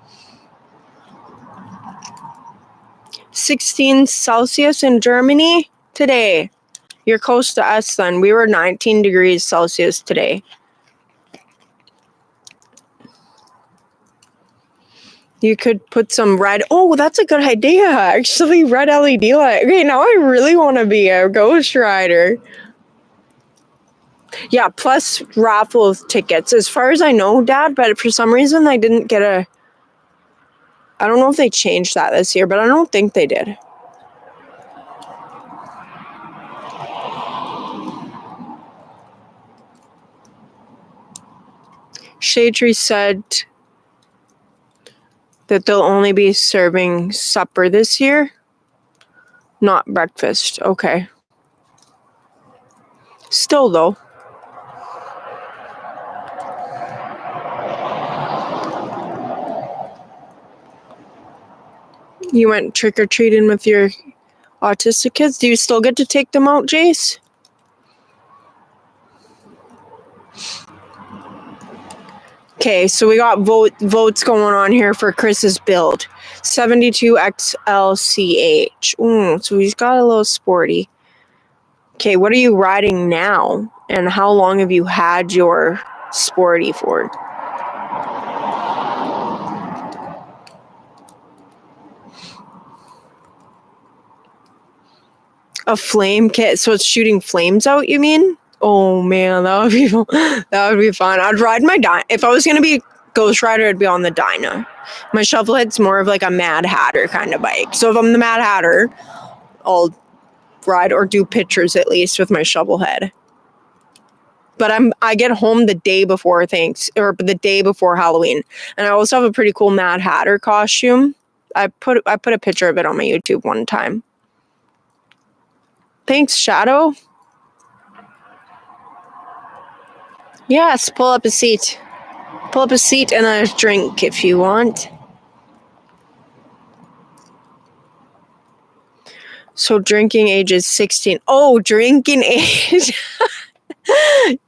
16 Celsius in Germany today. You're close to us then. We were 19 degrees Celsius today. You could put some red. Oh, that's a good idea. Actually, red LED light. Okay, now I really want to be a Ghost Rider. Yeah, plus raffle tickets. As far as I know, Dad, but for some reason I didn't get a... I don't know if they changed that this year, but I don't think they did. Shade Tree said that they'll only be serving supper this year, not breakfast. Okay. Still, though. You went trick-or-treating with your autistic kids? Do you still get to take them out, Jace? Okay, so we got votes going on here for Chris's build. 72XLCH. So he's got a little sporty. Okay, what are you riding now? And how long have you had your sporty for? A flame kit. So it's shooting flames out, you mean? Oh man, that would be fun. I'd ride my Dyna. If I was gonna be Ghost Rider, I'd be on the Dyna. My Shovelhead's more of like a Mad Hatter kind of bike. So if I'm the Mad Hatter, I'll ride or do pictures at least with my Shovelhead. But I get home the day before the day before Halloween, and I also have a pretty cool Mad Hatter costume. I put a picture of it on my YouTube one time. Thanks, Shadow. Yes, pull up a seat. Pull up a seat and a drink if you want. So drinking age is 16. Oh, drinking age.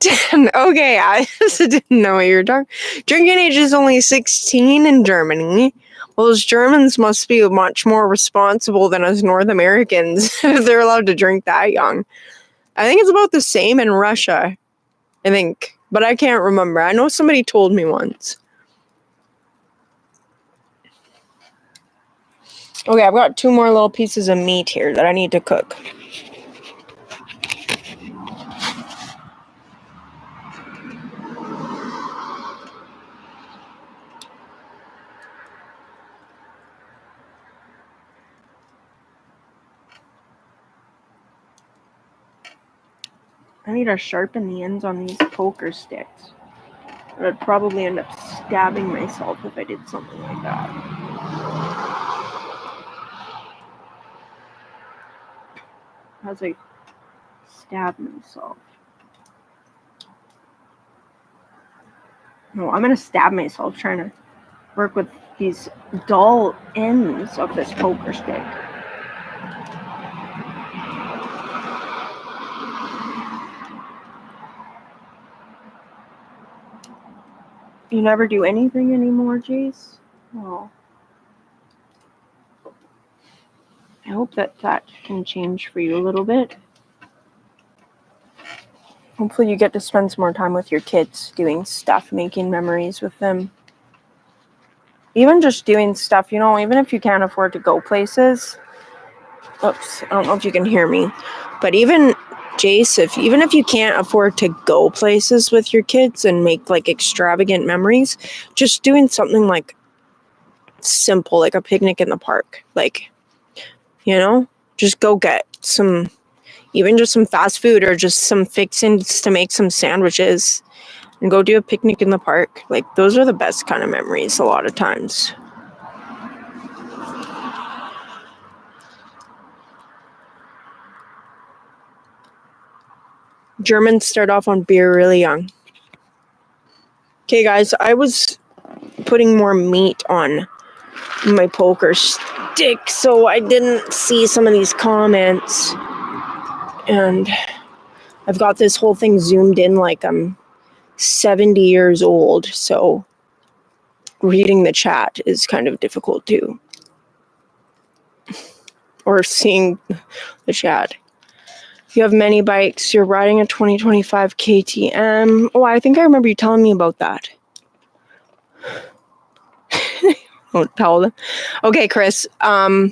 10. Okay, I just didn't know what you were talking. Drinking age is only 16 in Germany. Well, those Germans must be much more responsible than us North Americans if they're allowed to drink that young. I think it's about the same in Russia. I think. But I can't remember. I know somebody told me once. Okay, I've got 2 more little pieces of meat here that I need to cook. I need to sharpen the ends on these poker sticks. I'd probably end up stabbing myself if I did something like that. As I stab myself. No, I'm gonna stab myself trying to work with these dull ends of this poker stick. You never do anything anymore, Jace? Oh. I hope that can change for you a little bit. Hopefully you get to spend some more time with your kids doing stuff, making memories with them. Even just doing stuff, even if you can't afford to go places. Oops, I don't know if you can hear me. But even, Jace, even if you can't afford to go places with your kids and make like extravagant memories, just doing something like simple, like a picnic in the park. Like, just go get some, even just some fast food or just some fixings to make some sandwiches and go do a picnic in the park. Like, those are the best kind of memories a lot of times. Germans start off on beer really young. Okay, guys, I was putting more meat on my poker stick, so I didn't see some of these comments. And I've got this whole thing zoomed in like I'm 70 years old, so reading the chat is kind of difficult too. Or seeing the chat. You have many bikes. You're riding a 2025 KTM. Oh, I think I remember you telling me about that. Don't tell them. Okay, Chris. I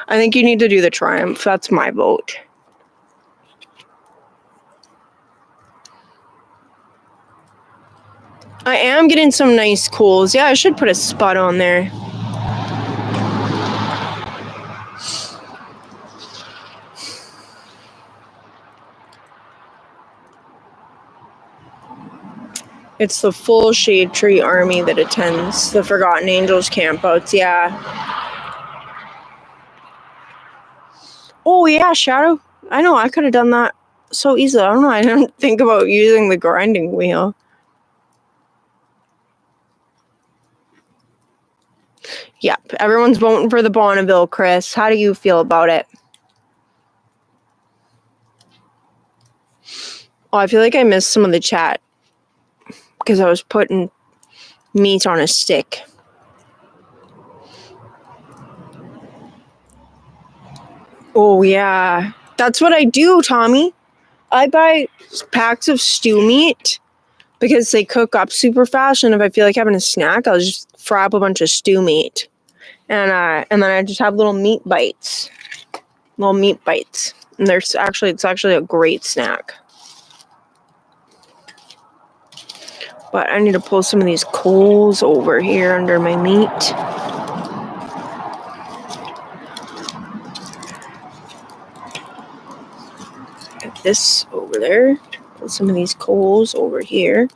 think you need to do the Triumph. That's my vote. I am getting some nice cools. Yeah, I should put a spot on there. It's the full Shade Tree Army that attends the Forgotten Angels campouts, yeah. Oh, yeah, Shadow. I know, I could have done that so easily. I don't know, I didn't think about using the grinding wheel. Yep, everyone's voting for the Bonneville, Chris. How do you feel about it? Oh, I feel like I missed some of the chat because I was putting meat on a stick. Oh, yeah. That's what I do, Tommy. I buy packs of stew meat because they cook up super fast, and if I feel like having a snack, I'll just fry up a bunch of stew meat. And then I just have little meat bites. And it's actually a great snack. But I need to pull some of these coals over here under my meat. Get this over there. Pull some of these coals over here.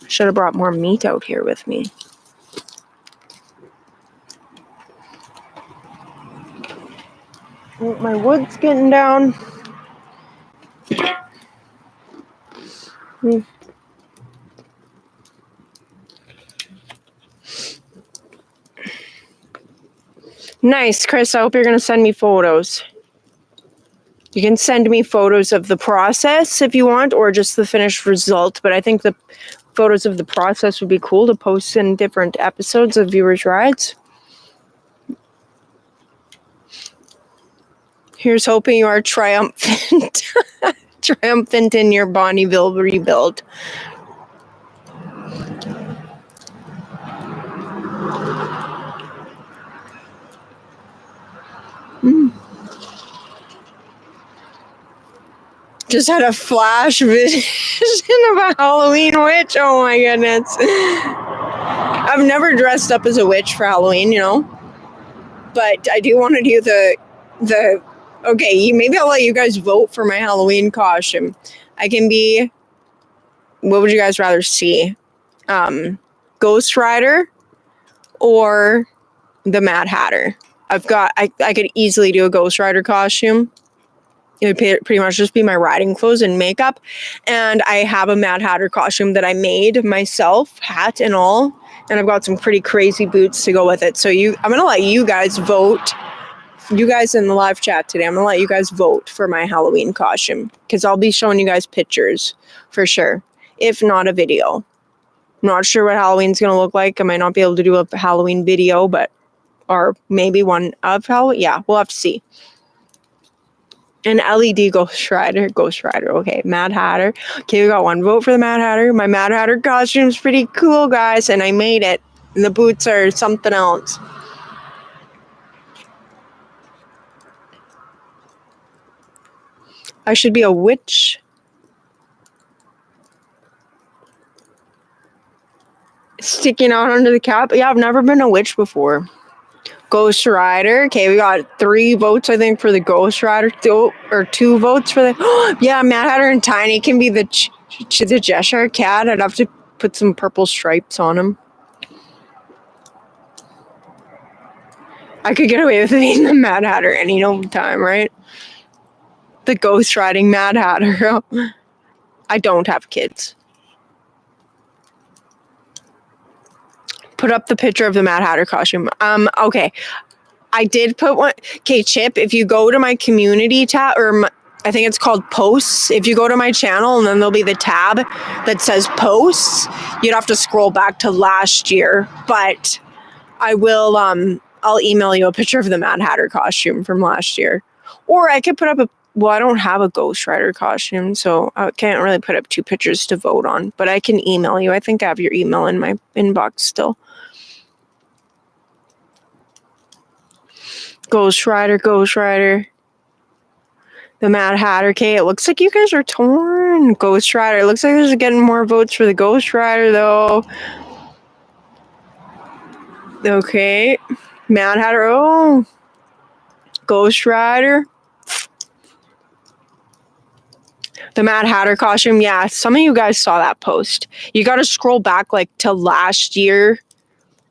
I should have brought more meat out here with me. Oh, my wood's getting down. Nice, Chris. I hope you're going to send me photos. You can send me photos of the process if you want, or just the finished result. But I think the photos of the process would be cool to post in different episodes of Viewers Rides. Here's hoping you are triumphant. Triumphant in your Bonneville rebuild. Just had a flash vision of a Halloween witch. Oh my goodness. I've never dressed up as a witch for Halloween, you know. But I do want to do the okay, maybe I'll let you guys vote for my Halloween costume. I can be, what would you guys rather see? Ghost Rider or the Mad Hatter? I could easily do a Ghost Rider costume. It would pretty much just be my riding clothes and makeup. And I have a Mad Hatter costume that I made myself, hat and all. And I've got some pretty crazy boots to go with it. So I'm going to let you guys vote. You guys in the live chat today, I'm going to let you guys vote for my Halloween costume. Because I'll be showing you guys pictures for sure. If not a video. I'm not sure what Halloween's going to look like. I might not be able to do a Halloween video, or maybe one of Halloween. Yeah, we'll have to see. An LED Ghost Rider. Okay, Mad Hatter. Okay, we got one vote for the Mad Hatter. My Mad Hatter costume's pretty cool, guys, and I made it. And the boots are something else. I should be a witch. Sticking out under the cap. Yeah, I've never been a witch before. Ghost Rider. Okay, we got 3 votes, I think, for the Ghost Rider. 2 votes for the... yeah, Mad Hatter and Tiny can be the Cheshire Cat. I'd have to put some purple stripes on him. I could get away with being the Mad Hatter any time, right? The Ghost Riding Mad Hatter. I don't have kids. Put up the picture of the Mad Hatter costume. Okay. I did put one. Okay, Chip, if you go to my community tab, I think it's called posts. If you go to my channel and then there'll be the tab that says posts, you'd have to scroll back to last year. But I will, I'll email you a picture of the Mad Hatter costume from last year. Or I could put up I don't have a Ghost Rider costume, so I can't really put up 2 pictures to vote on. But I can email you. I think I have your email in my inbox still. Ghost Rider. The Mad Hatter. Okay, it looks like you guys are torn. Ghost Rider. It looks like there's getting more votes for the Ghost Rider, though. Okay. Mad Hatter. Oh. Ghost Rider. The Mad Hatter costume. Yeah, some of you guys saw that post. You got to scroll back to last year.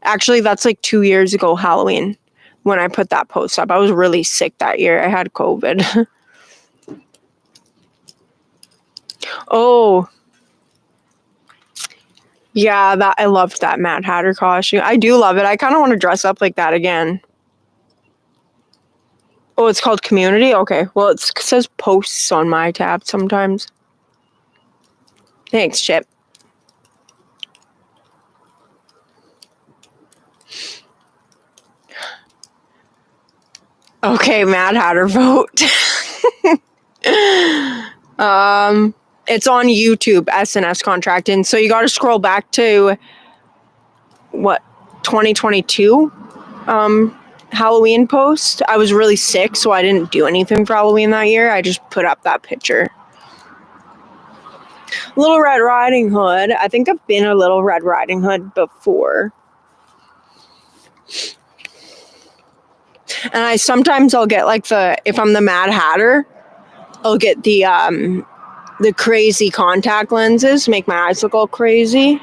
Actually, that's 2 years ago, Halloween, when I put that post up. I was really sick that year. I had COVID. Oh. Yeah, I loved that Mad Hatter costume. I do love it. I kind of want to dress up like that again. Oh, it's called Community? Okay. Well, it says posts on my tab sometimes. Thanks, Chip. Okay, Mad Hatter vote. It's on YouTube, SNS contract. And so you got to scroll back to, 2022? Halloween post. I was really sick, so I didn't do anything for Halloween that year. I just put up that picture. Little Red Riding Hood. I think I've been a Little Red Riding Hood before. And I'll get if I'm the Mad Hatter, I'll get the crazy contact lenses, make my eyes look all crazy.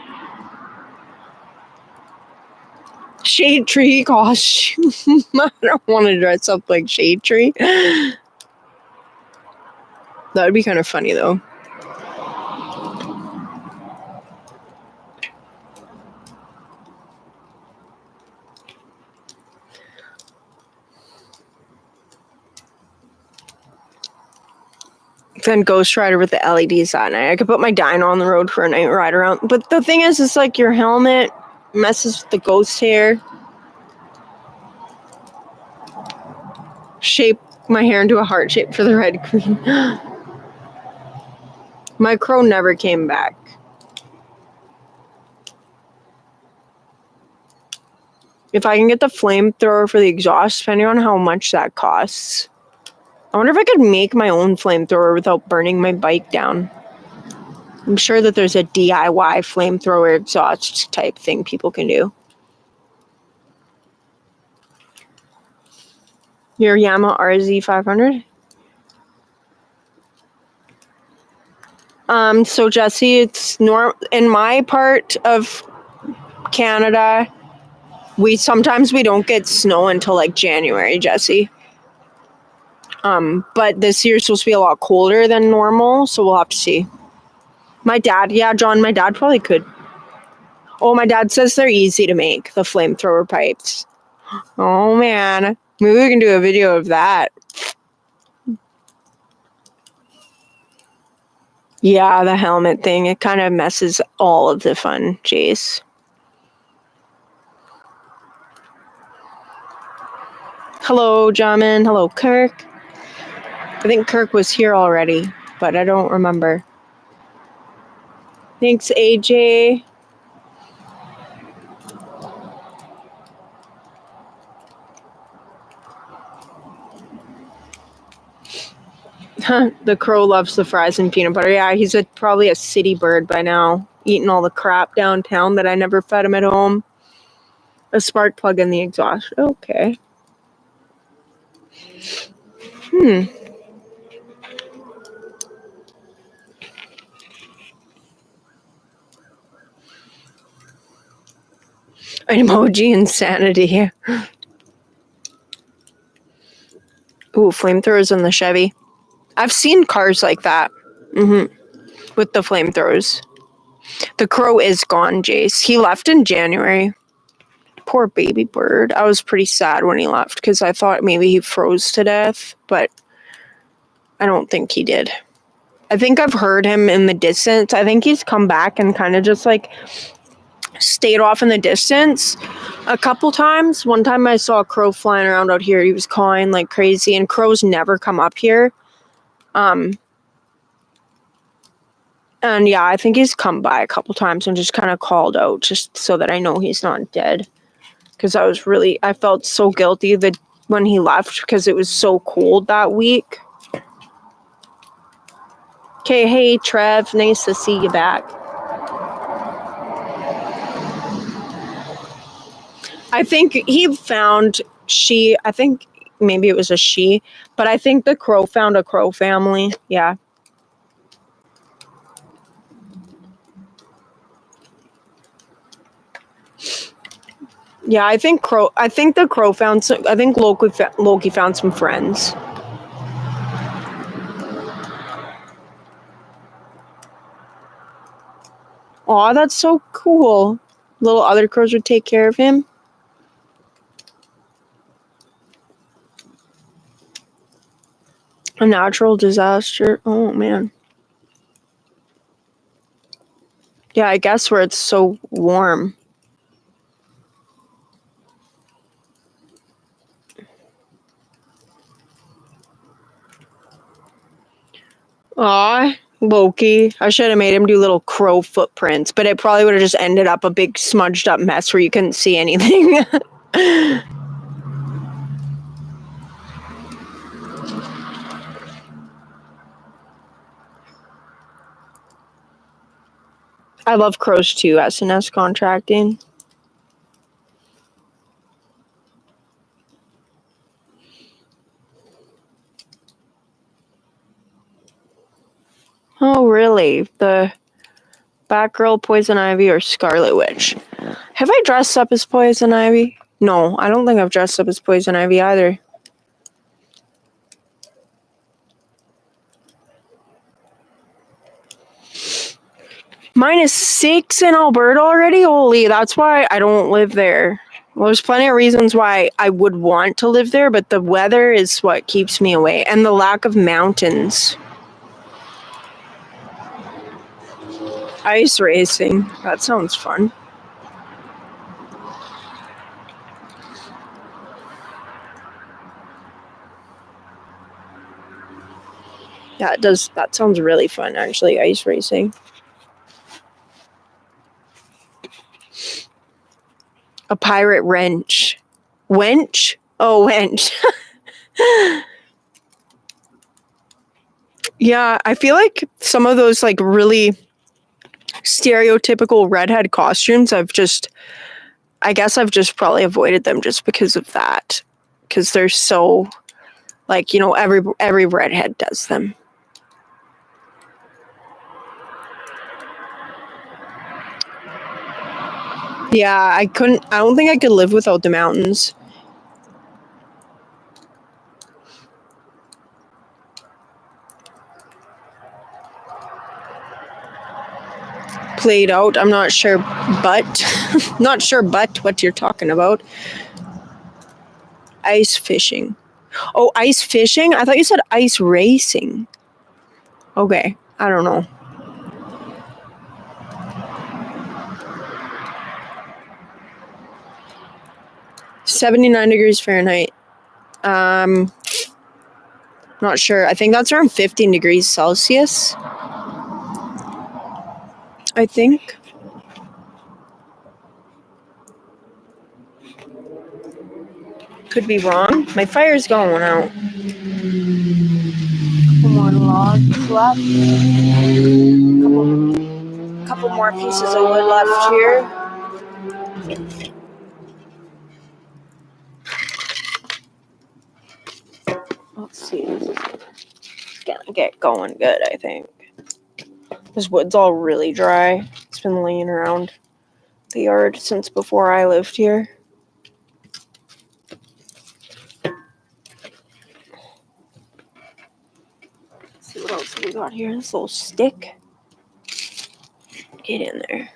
Shade Tree costume. I don't want to dress up like Shade Tree. That would be kind of funny, though. Then Ghost Rider with the LEDs that night. I could put my dyno on the road for a night ride around. But the thing is, it's like your helmet messes with the ghost hair. Shape my hair into a heart shape for the Red Queen. My crow never came back. If I can get the flamethrower for the exhaust, depending on how much that costs. I wonder if I could make my own flamethrower without burning my bike down. I'm sure that there's a DIY flamethrower exhaust type thing people can do. Your Yamaha RZ 500? So Jesse, it's in my part of Canada, sometimes we don't get snow until like January, Jesse. But this year's supposed to be a lot colder than normal, so we'll have to see. My dad probably could. Oh, my dad says they're easy to make, the flamethrower pipes. Oh man, maybe we can do a video of that. Yeah, the helmet thing, it kind of messes all of the fun, Jace. Hello, Jamin. Hello, Kirk. I think Kirk was here already, but I don't remember. Thanks, AJ. The crow loves the fries and peanut butter. Yeah, he's probably a city bird by now, eating all the crap downtown that I never fed him at home. A spark plug in the exhaust. Okay. An emoji insanity. Ooh, flamethrowers in the Chevy. I've seen cars like that. With the flamethrowers. The crow is gone, Jace. He left in January. Poor baby bird. I was pretty sad when he left because I thought maybe he froze to death, but I don't think he did. I think I've heard him in the distance. I think he's come back and kind of just like stayed off in the distance a couple times. One time I saw a crow flying around out here. He was cawing like crazy, and crows never come up here. And yeah, I think he's come by a couple times and just kind of called out just so that I know he's not dead. Because I felt so guilty that when he left because it was so cold that week. Okay, hey Trev, nice to see you back. I think I think maybe it was a she, but I think the crow found a crow family. Yeah. Yeah, I think the crow found some, I think Loki found some friends. Aw, that's so cool. Little other crows would take care of him. A natural disaster. Oh, man. Yeah, I guess where it's so warm. Aw, Loki. I should have made him do little crow footprints, but it probably would have just ended up a big smudged up mess where you couldn't see anything. I love crows too, SNS contracting. Oh, really? The Batgirl, Poison Ivy, or Scarlet Witch? Have I dressed up as Poison Ivy? No, I don't think I've dressed up as Poison Ivy either. -6 in Alberta already? Holy, that's why I don't live there. Well, there's plenty of reasons why I would want to live there, but the weather is what keeps me away, and the lack of mountains. Ice racing. That sounds fun. Yeah, it does. That sounds really fun, actually, ice racing. A pirate wrench. Wench? Oh, wench. Yeah, I feel like some of those like really stereotypical redhead costumes, I guess I've just probably avoided them just because of that. Because they're so, like, you know, every redhead does them. Yeah, I don't think I could live without the mountains. Played out, I'm not sure, but what you're talking about. Ice fishing. Oh, ice fishing? I thought you said ice racing. Okay, I don't know. (79°F). Not sure. I think that's around 15 degrees Celsius. I think. Could be wrong. My fire's going out. Couple more logs left. Couple more pieces of wood left here. Let's see. This is gonna get going good, I think. This wood's all really dry. It's been laying around the yard since before I lived here. Let's see what else we got here. This little stick. Get in there.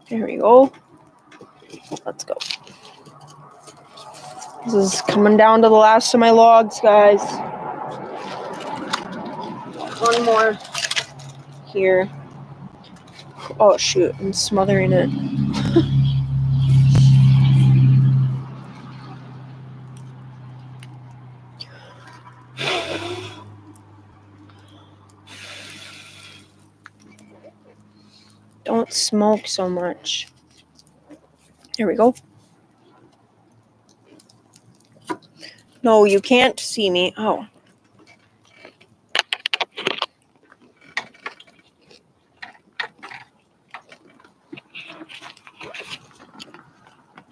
There we go. Let's go. This is coming down to the last of my logs, guys. One more here. Oh, shoot. I'm smothering it. Don't smoke so much. There we go. No, you can't see me. Oh.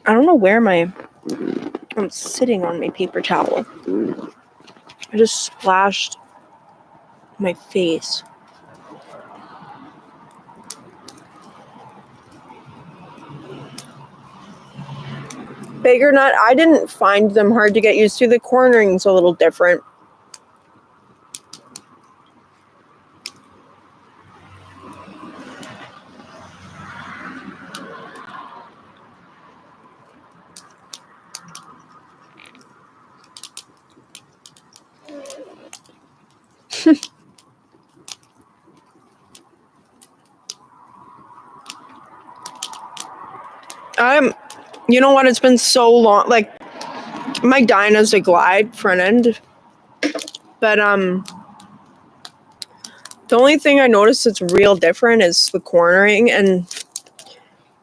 I don't know where I'm sitting on my paper towel. I just splashed my face. Bigger nut, I didn't find them hard to get used to. The cornering's a little different. You know what? It's been so long. Like, my Dyna's a glide front end, but the only thing I noticed that's real different is the cornering, and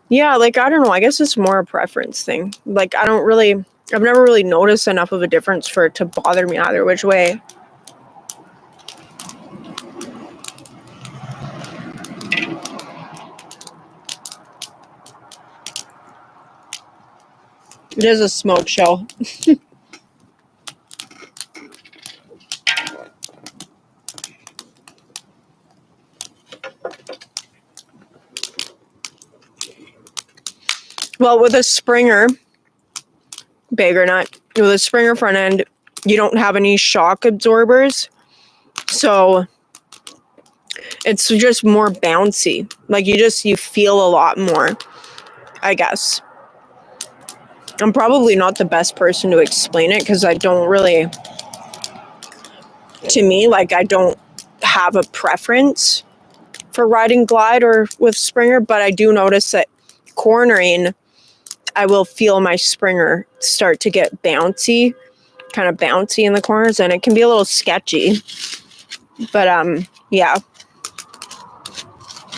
yeah, like I don't know. I guess it's more a preference thing. Like I've never really noticed enough of a difference for it to bother me either which way. It is a smoke shell. Well, with a Springer, bigger nut, with a Springer front end, you don't have any shock absorbers. So it's just more bouncy. Like you feel a lot more, I guess. I'm probably not the best person to explain it because I don't really, to me, like I don't have a preference. for riding glide or with Springer, but I do notice that cornering, I will feel my Springer start to get bouncy, kind of bouncy in the corners, and it can be a little sketchy. But yeah,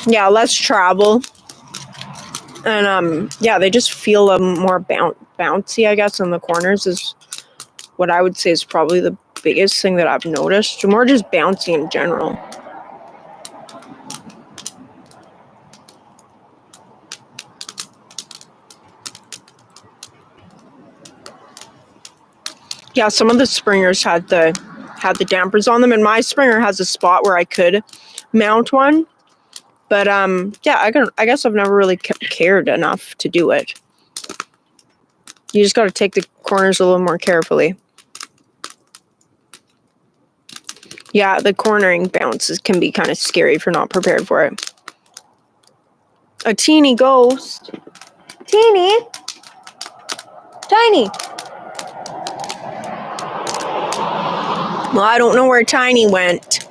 less travel, and yeah, they just feel more bouncy, I guess, in the corners is what I would say is probably the biggest thing that I've noticed. More just bouncy in general. Yeah, some of the Springers had the dampers on them, and my Springer has a spot where I could mount one. But yeah, I guess I've never really cared enough to do it. You just got to take the corners a little more carefully. Yeah, the cornering bounces can be kind of scary if you're not prepared for it. A teeny ghost. Teeny. Tiny. Well, I don't know where Tiny went.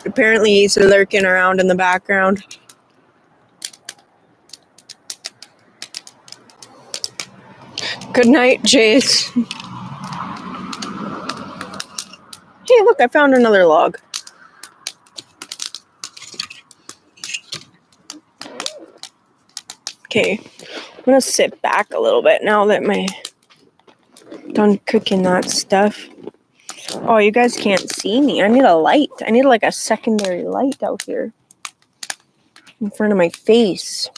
Apparently he's lurking around in the background. Good night, Jace. Hey, look, I found another log. Okay, I'm gonna sit back a little bit now that I'm done cooking that stuff. Oh, you guys can't see me. I need a light. I need like a secondary light out here in front of my face.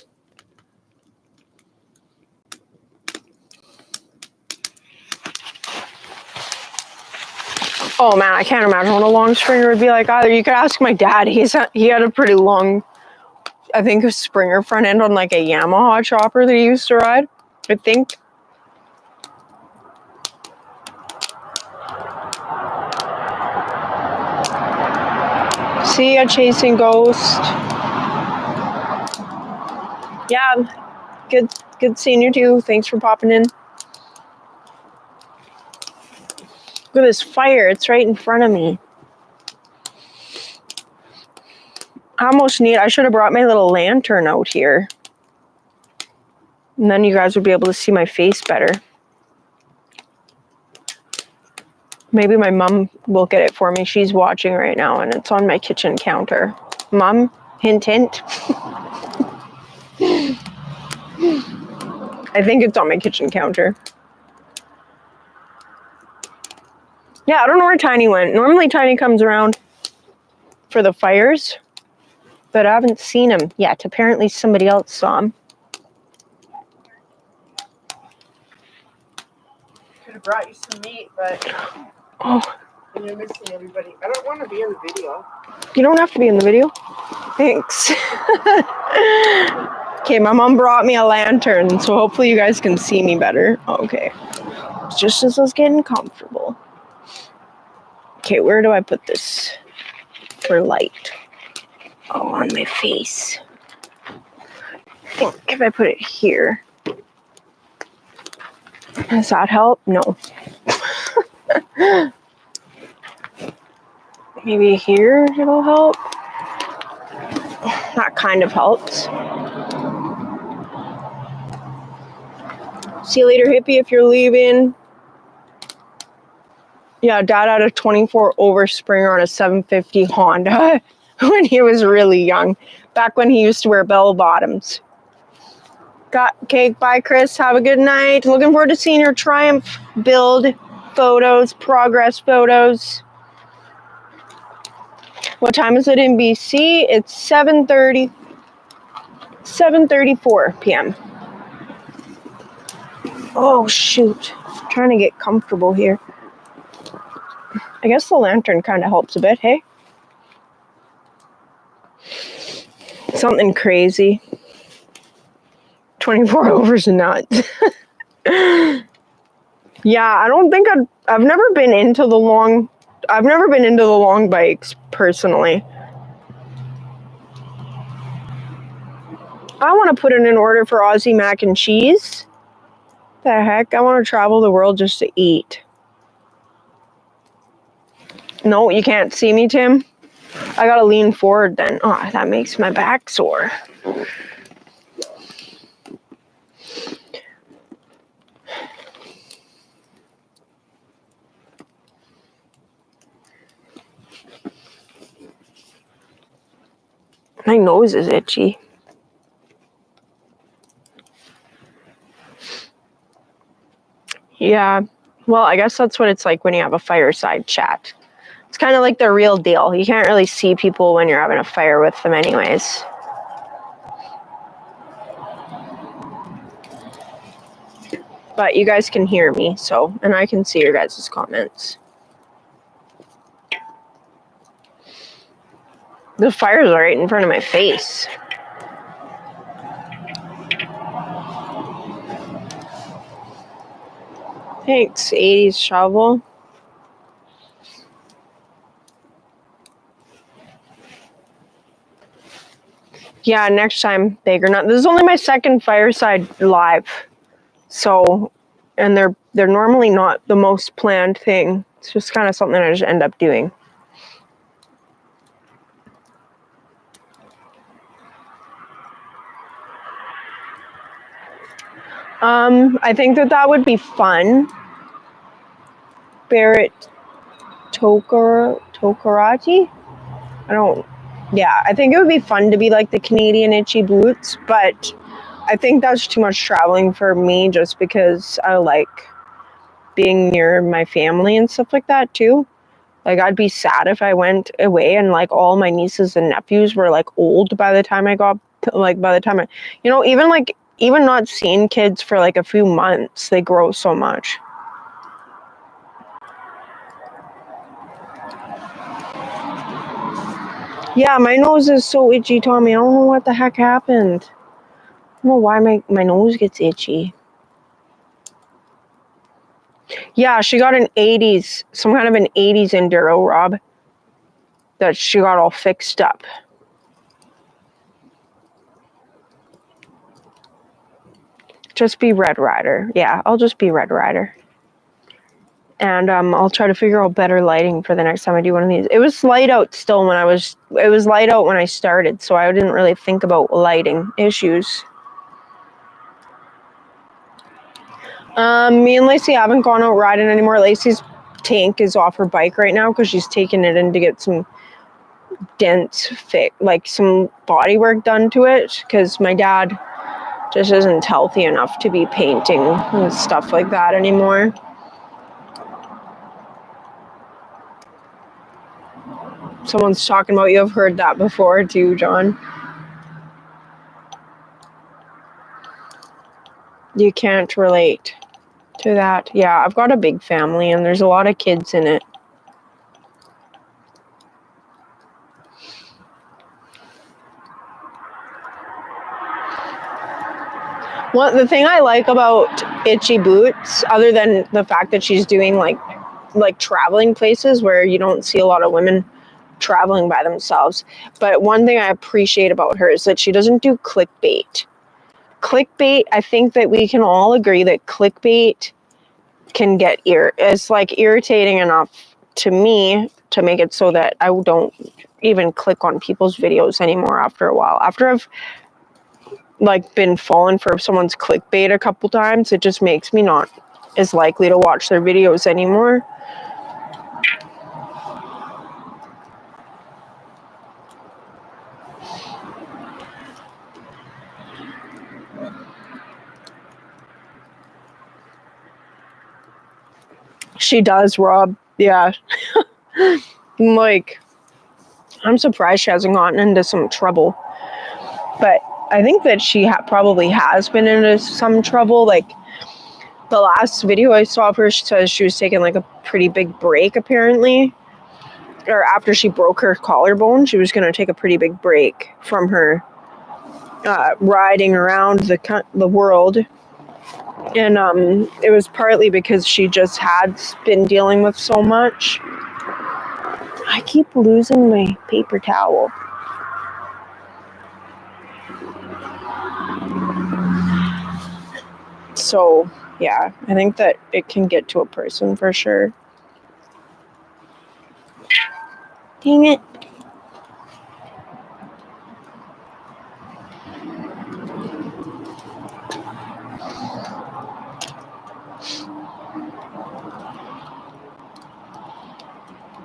Oh man, I can't imagine what a long Springer would be like either. You could ask my dad. He had a pretty long, I think, a Springer front end on like a Yamaha chopper that he used to ride, I think. See ya, Chasing Ghost. Yeah, good seeing you too. Thanks for popping in. Look at this fire. It's right in front of me. I should have brought my little lantern out here. And then you guys would be able to see my face better. Maybe my mom will get it for me. She's watching right now and it's on my kitchen counter. Mom, hint, hint. I think it's on my kitchen counter. Yeah, I don't know where Tiny went. Normally Tiny comes around for the fires, but I haven't seen him yet. Apparently somebody else saw him. Could have brought you some meat, but you're missing everybody. I don't want to be in the video. You don't have to be in the video. Thanks. Okay, my mom brought me a lantern, so hopefully you guys can see me better. Okay. Just as I was getting comfortable. Okay, where do I put this for light? Oh, on my face. I think if I put it here. Does that help? No. Maybe here it'll help. That kind of helps. See you later, hippie, if you're leaving. Yeah, Dad had a 24 over Springer on a 750 Honda when he was really young. Back when he used to wear bell bottoms. Got cake. Bye, Chris. Have a good night. Looking forward to seeing your Triumph build photos, progress photos. What time is it in BC? It's 7:34 p.m. Oh, shoot. I'm trying to get comfortable here. I guess the lantern kind of helps a bit, hey? Something crazy. 24 over's nuts. Yeah, I don't think I've never been into the long bikes personally. I want to put in an order for Aussie mac and cheese. The heck? I want to travel the world just to eat. No, you can't see me, Tim? I gotta lean forward then. Oh, that makes my back sore. My nose is itchy. Yeah, well, I guess that's what it's like when you have a fireside chat. It's kind of like the real deal. You can't really see people when you're having a fire with them anyways. But you guys can hear me, so, and I can see your guys' comments. The fire's right in front of my face. Thanks, 80s shovel. Yeah, next time, big or not. This is only my second Fireside live. So, and they're normally not the most planned thing. It's just kind of something I just end up doing. I think that would be fun. Barrett Tokarati? I think it would be fun to be like the Canadian Itchy Boots, but I think that's too much traveling for me just because I like being near my family and stuff like that too. Like, I'd be sad if I went away and like all my nieces and nephews were like old by the time I got, like by the time I, even not seeing kids for like a few months, they grow so much. Yeah, my nose is so itchy, Tommy. I don't know what the heck happened. I don't know why my nose gets itchy. Yeah, she got an 80s, some kind of an 80s Enduro, Rob, that she got all fixed up. Just be Red Rider. Yeah, I'll just be Red Rider. And I'll try to figure out better lighting for the next time I do one of these. It was light out still it was light out when I started, so I didn't really think about lighting issues. Me and Lacey haven't gone out riding anymore. Lacey's tank is off her bike right now because she's taking it in to get some dents fixed, like some body work done to it, because my dad just isn't healthy enough to be painting and stuff like that anymore. Someone's talking about you. I've heard that before too, John. You can't relate to that. Yeah, I've got a big family and there's a lot of kids in it. Well, the thing I like about Itchy Boots, other than the fact that she's doing like traveling places where you don't see a lot of women traveling by themselves, but one thing I appreciate about her is that she doesn't do clickbait. Clickbait, I think that we can all agree that clickbait can get is like irritating enough to me to make it so that I don't even click on people's videos anymore after a while. After I've like been fallen for someone's clickbait a couple times, it just makes me not as likely to watch their videos anymore. She does, Rob. Yeah. I'm surprised she hasn't gotten into some trouble. But I think that she probably has been into some trouble. Like, the last video I saw of her, she says she was taking like a pretty big break, apparently. Or after she broke her collarbone, she was going to take a pretty big break from her riding around the world. And it was partly because she just had been dealing with so much. I keep losing my paper towel. So, yeah, I think that it can get to a person for sure. Dang it.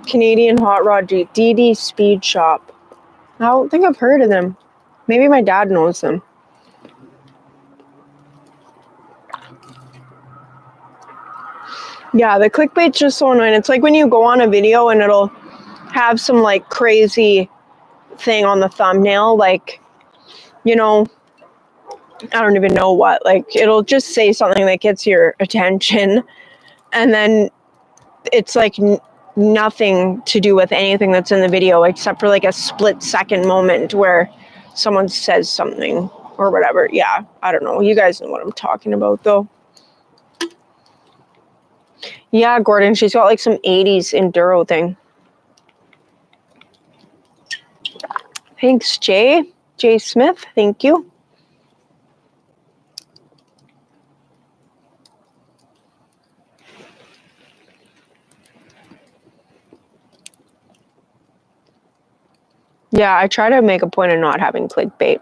Canadian Hot Rod DD Speed Shop. I don't think I've heard of them. Maybe my dad knows them. Yeah, the clickbait's just so annoying. It's like when you go on a video and it'll have some like crazy thing on the thumbnail, like, you know, I don't even know what, like it'll just say something that gets your attention, and then it's like nothing to do with anything that's in the video except for like a split second moment where someone says something or whatever. Yeah, I don't know. You guys know what I'm talking about though. Yeah, Gordon, she's got like some 80s enduro thing. Thanks, Jay Smith. Thank you. Yeah, I try to make a point of not having clickbait.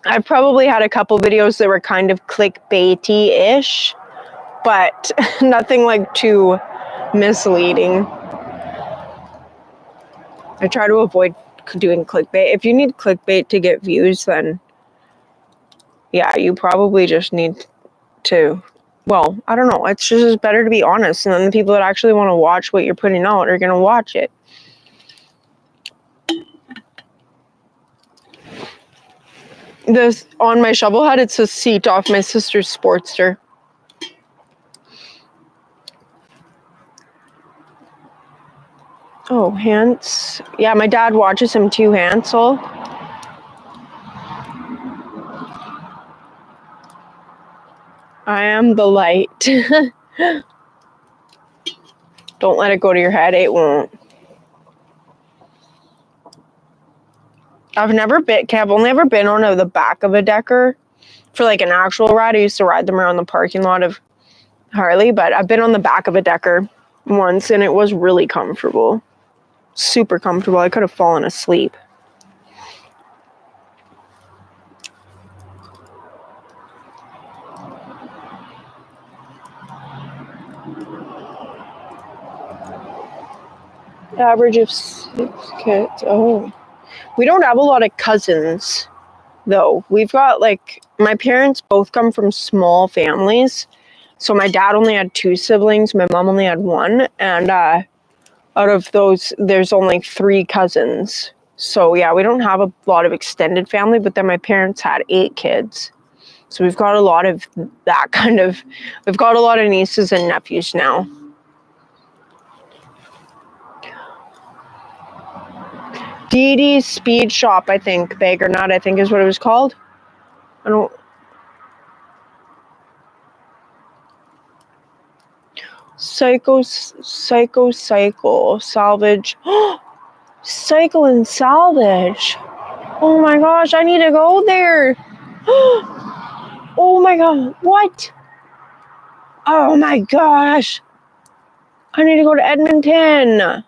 I've probably had a couple videos that were kind of clickbaity-ish, but nothing like too misleading. I try to avoid doing clickbait. If you need clickbait to get views, then yeah, you probably just need to, well, I don't know. It's just better to be honest, and then the people that actually want to watch what you're putting out are going to watch it. This on my Shovelhead, it's a seat off my sister's Sportster. Oh, Hans. Yeah, my dad watches him too, Hansel. I am the light. Don't let it go to your head. It won't. I've only ever been on the back of a Decker for like an actual ride. I used to ride them around the parking lot of Harley, but I've been on the back of a Decker once and it was really comfortable. Super comfortable. I could have fallen asleep. Average of 6 kids. Oh. We don't have a lot of cousins, though. We've got, like, my parents both come from small families. So my dad only had 2 siblings. My mom only had 1. And out of those, there's only 3 cousins. So, yeah, we don't have a lot of extended family. But then my parents had 8 kids. So we've got a lot of that kind of... We've got a lot of nieces and nephews now. DD's Speed Shop, I think. Bag or Not, I think is what it was called. I don't... Cycle, Salvage. Cycle and Salvage. Oh my gosh, I need to go there. Oh my god, what? Oh my gosh. I need to go to Edmonton.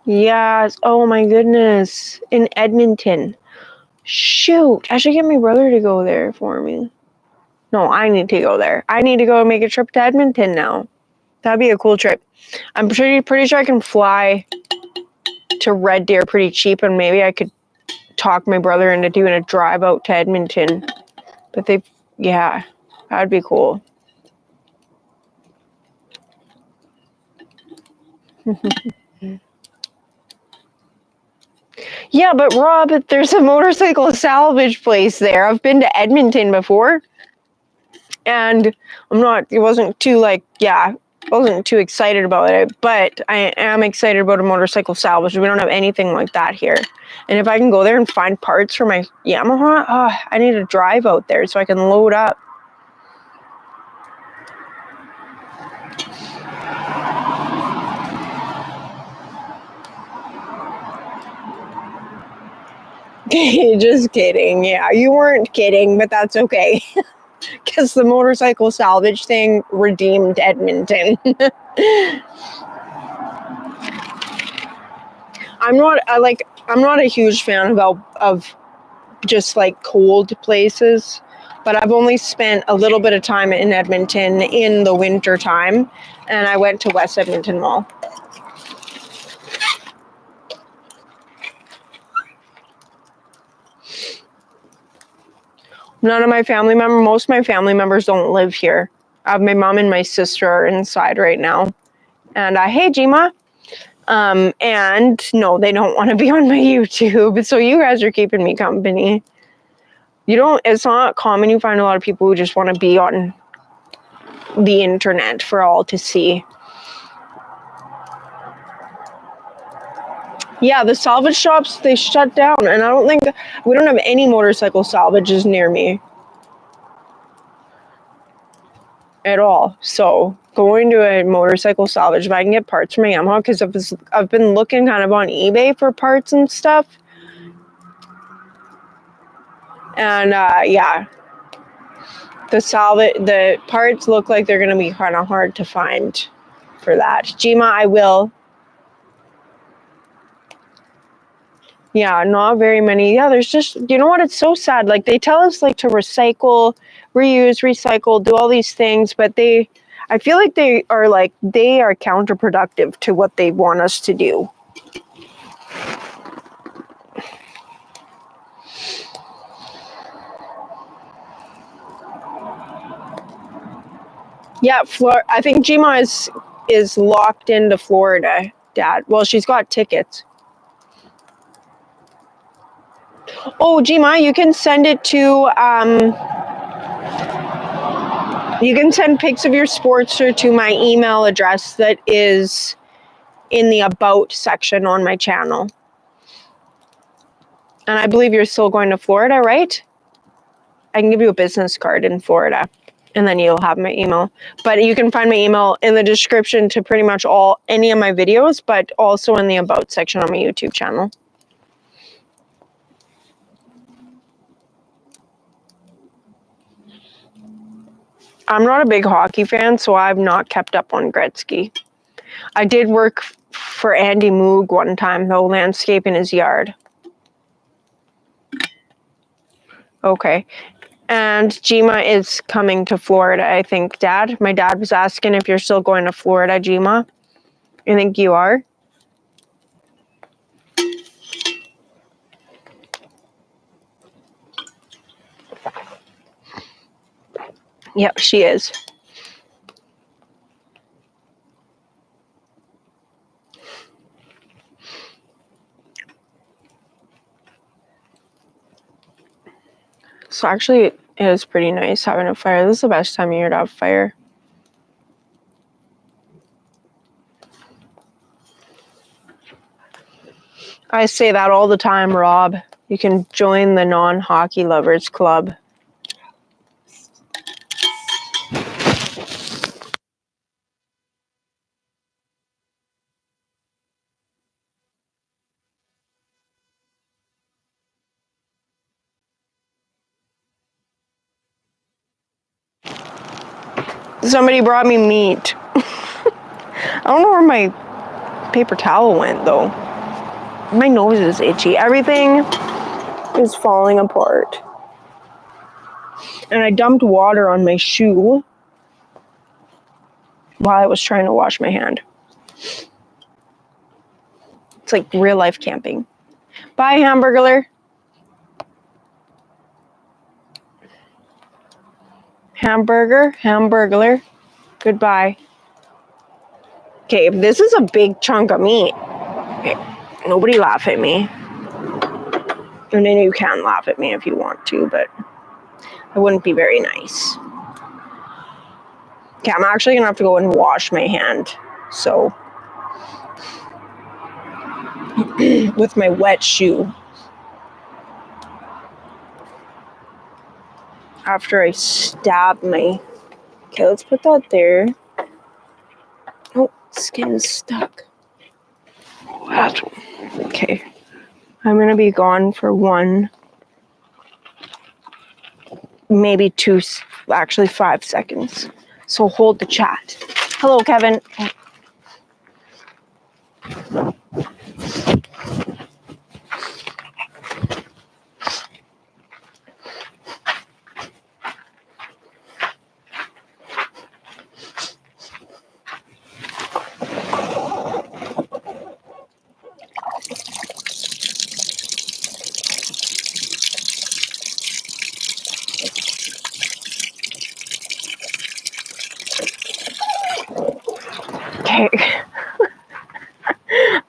Yes, oh my goodness. In Edmonton. Shoot, I should get my brother to go there for me. No, I need to go there. I need to go make a trip to Edmonton now. That'd be a cool trip. I'm pretty sure I can fly to Red Deer pretty cheap, and maybe I could talk my brother into doing a drive out to Edmonton. But yeah, that'd be cool. Yeah, but Rob, there's a motorcycle salvage place there. I've been to Edmonton before, and it wasn't too excited about it, but I am excited about a motorcycle salvage. We don't have anything like that here. And if I can go there and find parts for my Yamaha, I need to drive out there so I can load up. Just kidding. Yeah, you weren't kidding, but that's okay. Because the motorcycle salvage thing redeemed Edmonton. I'm not a huge fan of just like cold places. but I've only spent a little bit of time in Edmonton in the winter time, and I went to West Edmonton Mall. Most of my family members don't live here. My mom and my sister are inside right now. And hey, Jima. And no, they don't want to be on my YouTube. So you guys are keeping me company. It's not common. You find a lot of people who just want to be on the internet for all to see. Yeah, the salvage shops, they shut down. And we don't have any motorcycle salvages near me. At all. So going to a motorcycle salvage, if I can get parts for my Yamaha, because I've been looking kind of on eBay for parts and stuff. And yeah, the parts look like they're going to be kind of hard to find for that. Jima, I will. Yeah, not very many. Yeah, there's just, you know what? It's so sad. Like they tell us like to recycle, reuse, recycle, do all these things, but I feel like they are counterproductive to what they want us to do. Yeah, I think Jima is locked into Florida, Dad. Well, she's got tickets. Oh, Jima, you can send it to you can send pics of your Sportster to my email address that is in the About section on my channel. And I believe you're still going to Florida, right? I can give you a business card in Florida, and then you'll have my email. But you can find my email in the description to pretty much any of my videos, but also in the About section on my YouTube channel. I'm not a big hockey fan, so I've not kept up on Gretzky. I did work for Andy Moog one time, though, landscaping his yard. Okay. And Jima is coming to Florida, I think, Dad. My dad was asking if you're still going to Florida, Jima. I think you are. Yep, she is. So actually, it is pretty nice having a fire. This is the best time of year to have fire. I say that all the time, Rob. You can join the non-hockey lovers club. Somebody brought me meat. I don't know where my paper towel went, though. My nose is itchy. Everything is falling apart. And I dumped water on my shoe while I was trying to wash my hand. It's like real life camping. Bye, Hamburglar. Hamburglar. Goodbye. Okay, this is a big chunk of meat. Okay, nobody laugh at me. And then you can laugh at me if you want to, but it wouldn't be very nice. Okay, I'm actually gonna have to go and wash my hand. So, with my wet shoe. After I stab my... Okay, let's put that there. Oh, skin's stuck. Okay. I'm gonna be gone for 1, maybe 2, actually 5 seconds. So hold the chat. Hello, Kevin.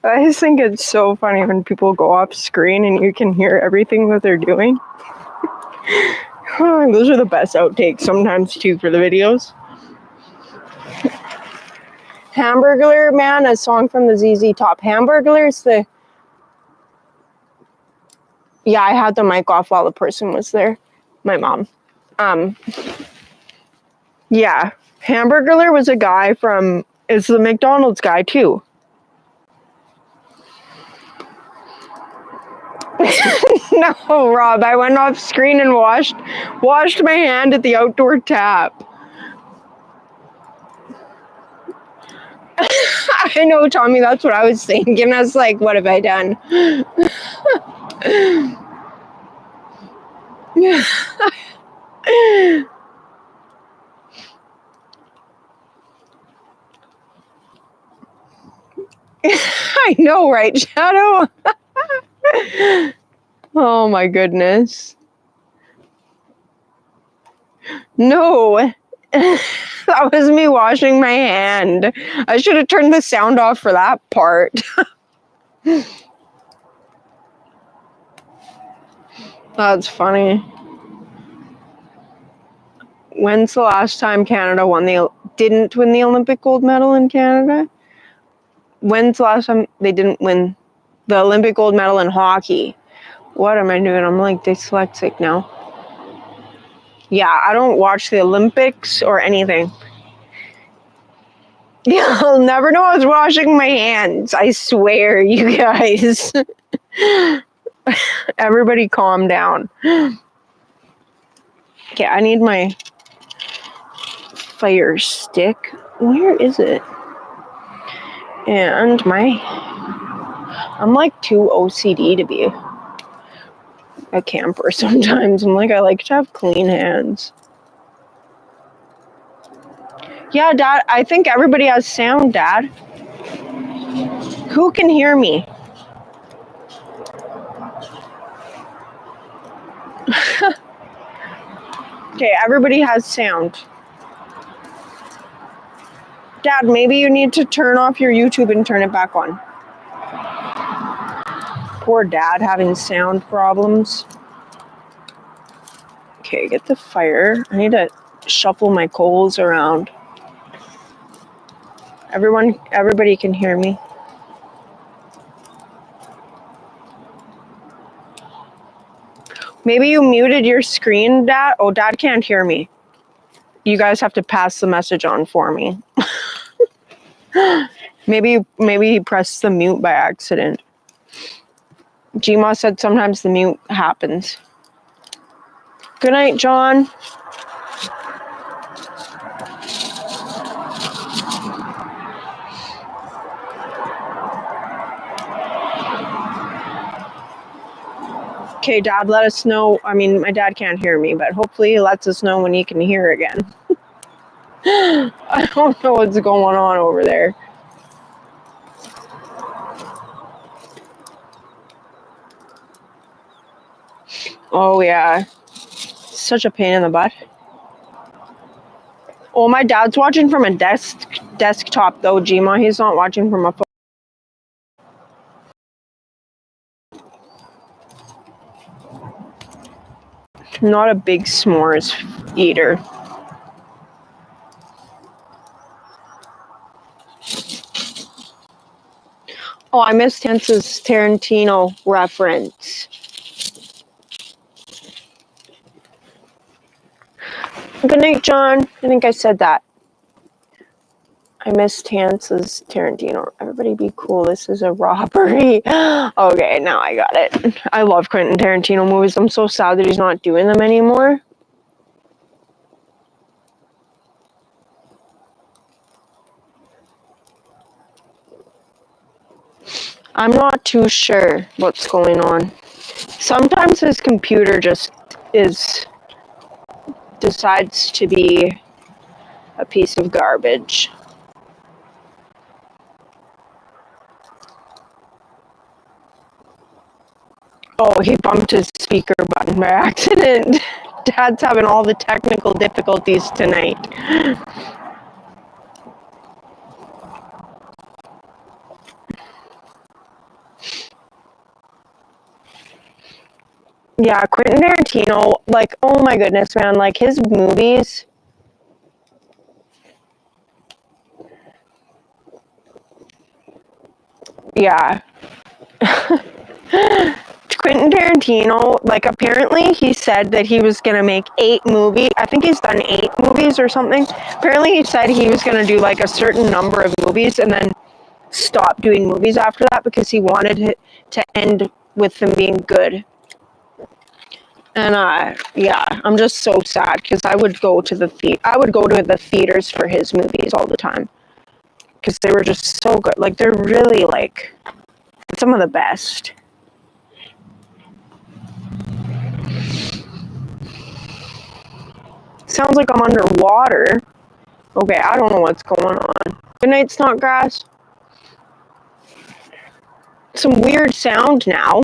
I just think it's so funny when people go off screen and you can hear everything that they're doing. Those are the best outtakes sometimes too for the videos. Hamburglar Man, a song from the ZZ Top. Hamburglar's the... Yeah, I had the mic off while the person was there. My mom. Yeah. Hamburglar was a guy from... It's the McDonald's guy too. No, Rob, I went off screen and washed my hand at the outdoor tap. I know, Tommy, that's what I was thinking. I was like, what have I done? I know, right, Shadow? Oh my goodness. No. That was me washing my hand. I should have turned the sound off for that part. That's funny. When's the last time Canada didn't win the Olympic gold medal in Canada? When's the last time they didn't win the Olympic gold medal in hockey? What am I doing? I'm like dyslexic now. Yeah, I don't watch the Olympics or anything. Yeah, I'll never know I was washing my hands. I swear, you guys. Everybody calm down. Okay, I need my fire stick. Where is it? And I'm like too OCD to be a camper sometimes. I'm like, I like to have clean hands. Yeah, Dad, I think everybody has sound, Dad. Who can hear me? Okay, everybody has sound. Dad, maybe you need to turn off your YouTube and turn it back on. Poor Dad having sound problems. Okay, get the fire. I need to shuffle my coals around. Everybody can hear me. Maybe you muted your screen, Dad. Oh, Dad can't hear me. You guys have to pass the message on for me. Maybe he pressed the mute by accident. Gma said sometimes the mute happens. Good night, John. Okay, Dad, let us know. I mean, my dad can't hear me, but hopefully he lets us know when he can hear again. I don't know what's going on over there. Oh, yeah. Such a pain in the butt. Oh, my dad's watching from a desktop, though, Gma. He's not watching from a phone. Not a big s'mores eater. Oh, I missed Tense's Tarantino reference. Good night, John. I think I said that. I missed Tense's Tarantino. Everybody be cool. This is a robbery. Okay, now I got it. I love Quentin Tarantino movies. I'm so sad that he's not doing them anymore. I'm not too sure what's going on. Sometimes his computer just decides to be a piece of garbage. Oh, he bumped his speaker button by accident. Dad's having all the technical difficulties tonight. Yeah, Quentin Tarantino, like, oh my goodness, man, like, his movies. Yeah. Quentin Tarantino, like, apparently he said that he was gonna make 8 movies. I think he's done 8 movies or something. Apparently he said he was gonna do, like, a certain number of movies and then stop doing movies after that because he wanted it to end with them being good. And yeah, I'm just so sad because I would go to the theaters for his movies all the time because they were just so good. Like, they're really, like, some of the best. Sounds like I'm underwater. Okay, I don't know what's going on. Good night, Snodgrass. Some weird sound now.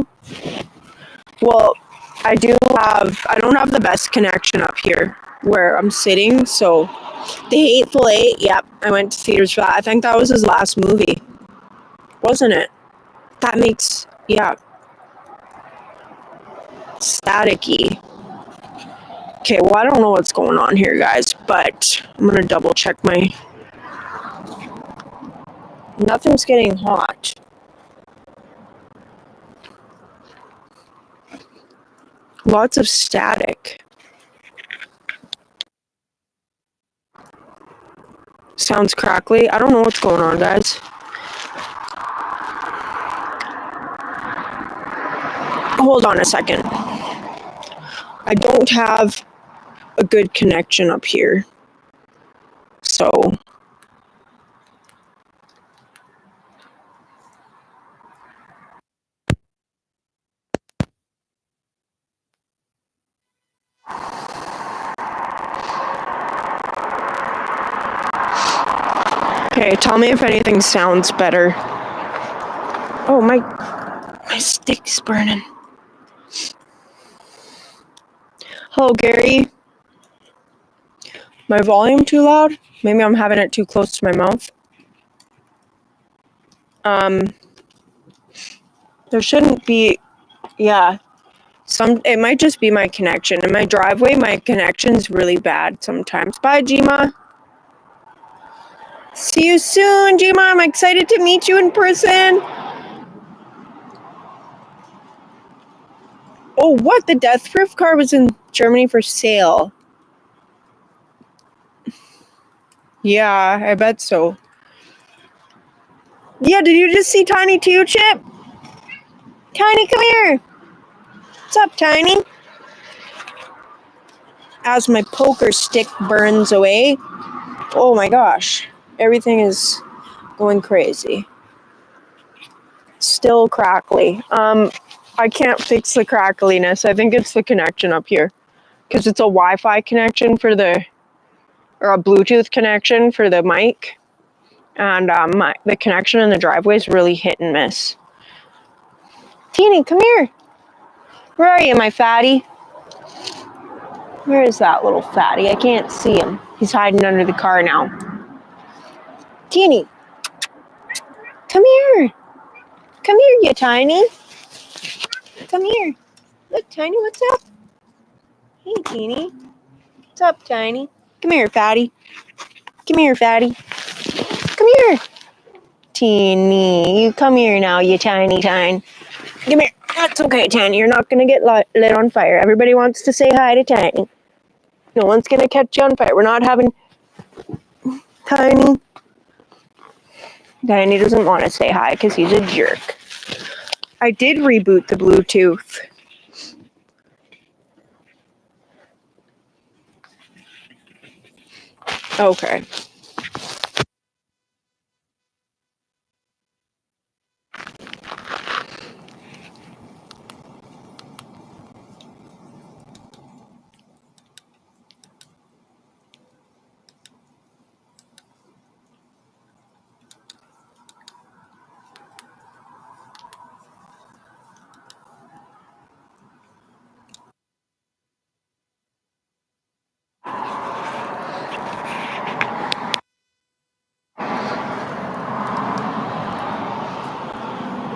Well, I don't have the best connection up here where I'm sitting, so The Hateful Eight, yep, I went to theaters for that. I think that was his last movie, wasn't it? That makes, yeah, staticky. Okay, well, I don't know what's going on here, guys, but I'm gonna double check nothing's getting hot. Lots of static. Sounds crackly. I don't know what's going on, guys. Hold on a second. I don't have a good connection up here. So okay, tell me if anything sounds better. Oh, my stick's burning. Hello, Gary. My volume too loud? Maybe I'm having it too close to my mouth. There shouldn't be, yeah. It might just be my connection. In my driveway, my connection's really bad sometimes. Bye, Jima. See you soon, Jima. I'm excited to meet you in person. Oh, what? The Death Proof car was in Germany for sale. Yeah, I bet so. Yeah, did you just see Tiny too, Chip? Tiny, come here. What's up, Tiny? As my poker stick burns away. Oh my gosh. Everything is going crazy. Still crackly. I can't fix the crackliness. I think it's the connection up here. Because it's a Wi-Fi connection or a Bluetooth connection for the mic. And the connection in the driveway is really hit and miss. Teeny, come here. Where are you, my fatty? Where is that little fatty? I can't see him. He's hiding under the car now. Teeny, come here. Come here, you tiny. Come here. Look, Tiny, what's up? Hey, Teeny. What's up, Tiny? Come here, fatty. Come here, fatty. Come here. Teeny, you come here now, you tiny tine. Come here. That's okay, Tiny. You're not going to get lit on fire. Everybody wants to say hi to Tiny. No one's going to catch you on fire. We're not having Tiny. Tiny doesn't want to say hi because he's a jerk. I did reboot the Bluetooth. Okay.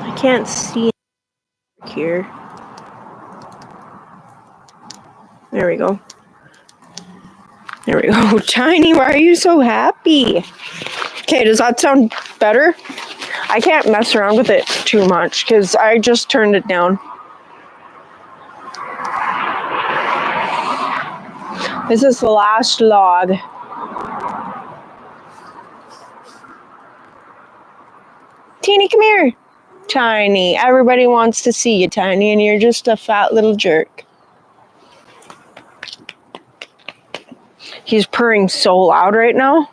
I can't see here. There we go. There we go. Tiny, why are you so happy? Okay, does that sound better? I can't mess around with it too much because I just turned it down. This is the last log. Tiny, come here. Tiny, everybody wants to see you, Tiny, and you're just a fat little jerk. He's purring so loud right now.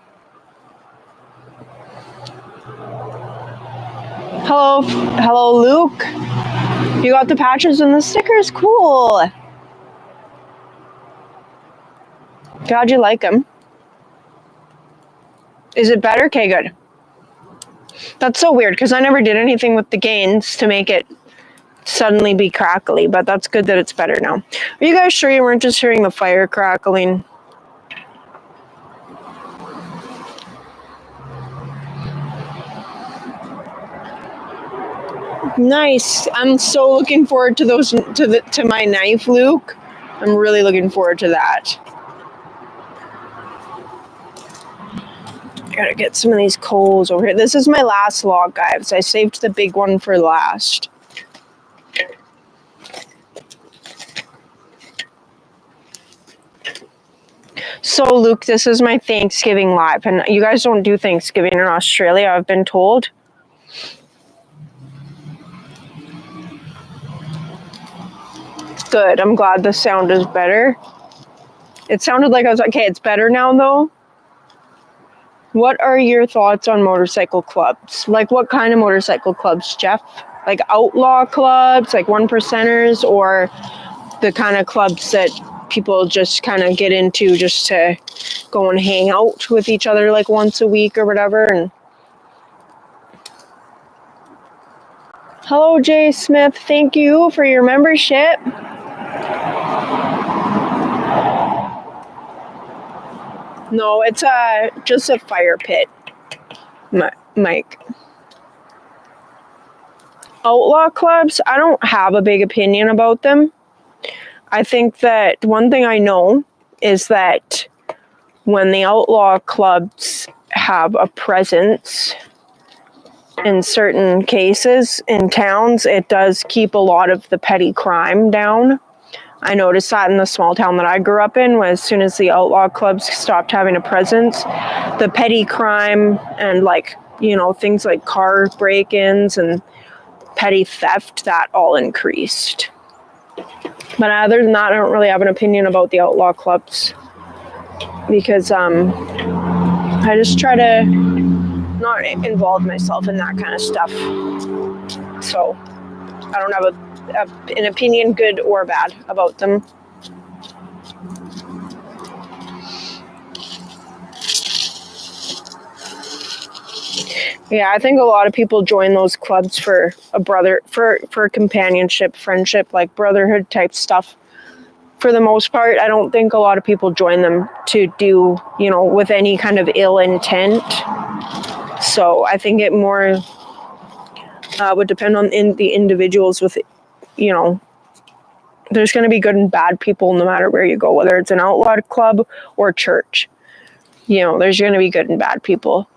Hello, Luke. You got the patches and the stickers? Cool. Glad you like them. Is it better? Okay, good. That's so weird because I never did anything with the gains to make it suddenly be crackly, but that's good that it's better now. Are you guys sure you weren't just hearing the fire crackling? Nice. I'm so looking forward to those to my knife, Luke. I'm really looking forward to that. I gotta get some of these coals over here. This is my last log, guys. I saved the big one for last. So, Luke, this is my Thanksgiving live, and you guys don't do Thanksgiving in Australia, I've been told. Good. I'm glad the sound is better. It sounded like I was okay. It's better now, though. What are your thoughts on motorcycle clubs? Like, what kind of motorcycle clubs, Jeff? Like outlaw clubs, like one percenters, or the kind of clubs that people just kind of get into just to go and hang out with each other like once a week or whatever. And hello, Jay Smith. Thank you for your membership. No, it's just a fire pit, Mike. Outlaw clubs, I don't have a big opinion about them. I think that one thing I know is that when the outlaw clubs have a presence in certain cases in towns, it does keep a lot of the petty crime down. I noticed that in the small town that I grew up in, as soon as the outlaw clubs stopped having a presence, the petty crime and things like car break-ins and petty theft, that all increased. But other than that, I don't really have an opinion about the outlaw clubs because I just try to not involve myself in that kind of stuff. So I don't have an opinion, good or bad, about them. Yeah, I think a lot of people join those clubs for for companionship, friendship, like brotherhood type stuff. For the most part, I don't think a lot of people join them to do, with any kind of ill intent. So I think it more would depend on the individuals with, there's going to be good and bad people no matter where you go, whether it's an outlaw club or church. There's going to be good and bad people.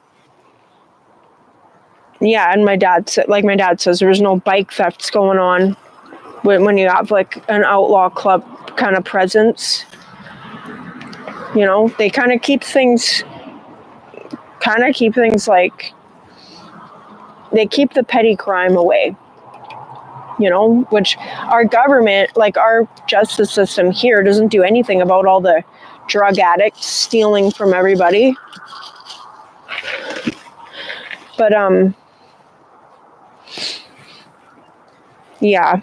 Yeah, and my dad says, there's no bike thefts going on when you have like an outlaw club kind of presence. They kind of keep things like, they keep the petty crime away. Which our government, like our justice system here, doesn't do anything about all the drug addicts stealing from everybody. But yeah.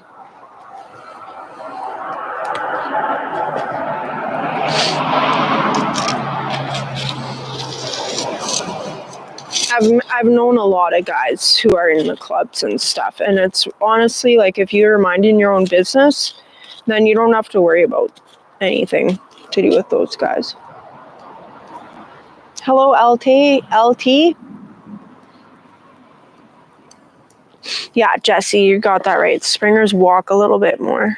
I've known a lot of guys who are in the clubs and stuff, and it's honestly like, if you're minding your own business, then you don't have to worry about anything to do with those guys. Hello, LT. Yeah, Jesse, you got that right. Springers walk a little bit more.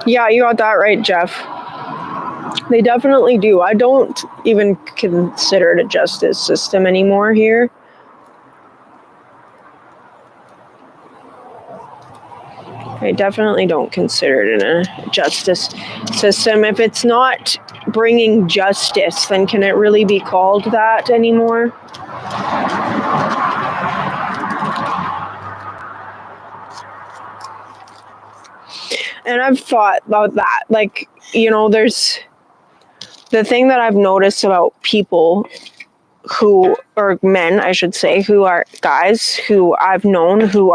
Yeah, you got that right, Jeff. They definitely do. I don't even consider it a justice system anymore here. I definitely don't consider it a justice system. If it's not bringing justice, then can it really be called that anymore? And I've thought about that. Like, you know, there's the thing that I've noticed about people who, or men, I should say, who are guys who I've known who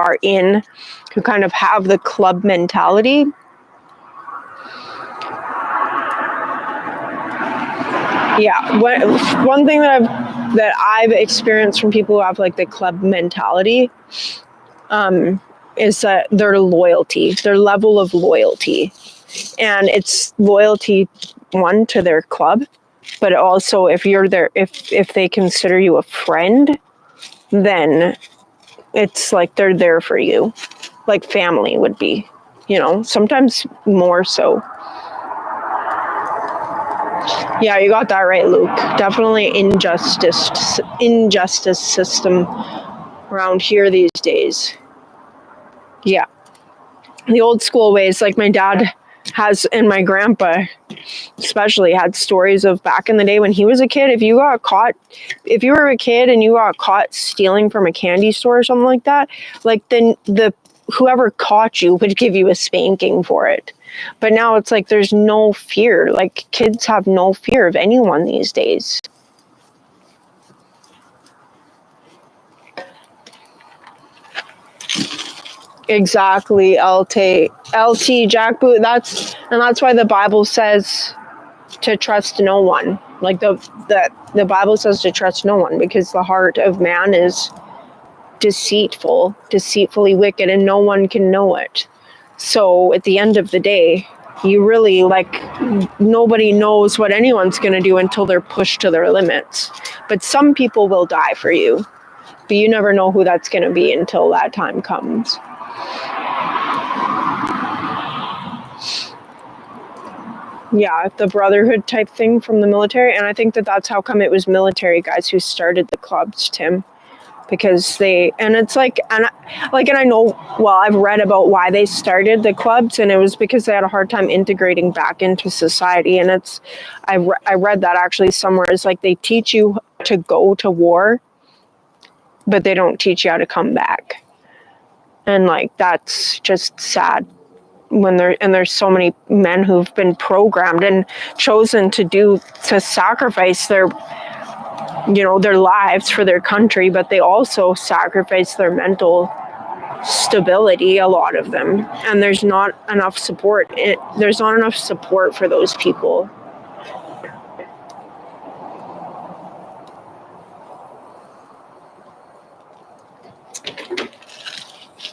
kind of have the club mentality. Yeah, one thing that I've experienced from people who have like the club mentality, is that their loyalty, their level of loyalty, and it's loyalty one to their club, but also if you're there, if they consider you a friend, then it's like they're there for you, like family would be, you know, sometimes more so. Yeah, you got that right, Luke. Definitely injustice system around here these days. Yeah. The old school ways, like my dad has, and my grandpa especially had stories of back in the day when he was a kid. If you were a kid and you got caught stealing from a candy store or something like that, like then whoever caught you would give you a spanking for it. But now it's like there's no fear. Like kids have no fear of anyone these days. Exactly, LT jackboot. That's why the Bible says to trust no one. Like the Bible says to trust no one, because the heart of man is deceitfully wicked, and no one can know it. So at the end of the day, you really, like, nobody knows what anyone's going to do until they're pushed to their limits. But some people will die for you, but you never know who that's going to be until that time comes. Yeah, the brotherhood type thing from the military. And I think that's how come it was military guys who started the clubs, Tim. Because it's like, and I know, well, I've read about why they started the clubs, and it was because they had a hard time integrating back into society. And I read that actually somewhere. It's like they teach you to go to war, but they don't teach you how to come back. And like, that's just sad. There's so many men who've been programmed and chosen to sacrifice their lives for their country, but they also sacrifice their mental stability, a lot of them, and there's not enough support. There's not enough support for those people.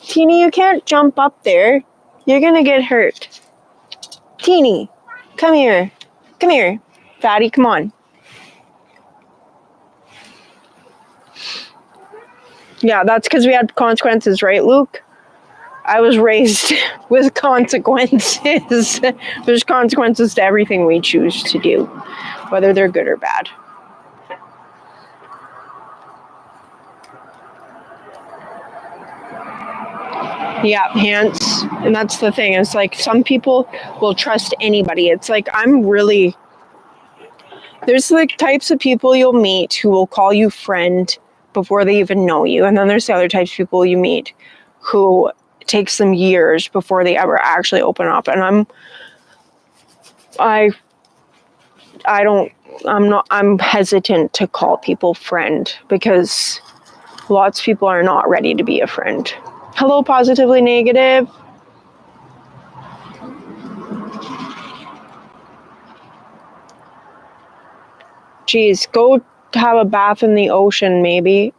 Teeny, you can't jump up there. You're gonna get hurt. Teeny, come here. Come here. Fatty, come on. Yeah, that's because we had consequences, right, Luke? I was raised with consequences. There's consequences to everything we choose to do, whether they're good or bad. Yeah, hence, and that's the thing. It's like some people will trust anybody. It's like there's like types of people you'll meet who will call you friend before they even know you. And then there's the other types of people you meet who it takes them years before they ever actually open up. And I'm hesitant to call people friend, because lots of people are not ready to be a friend. Hello, Positively Negative. Geez, go have a bath in the ocean, maybe.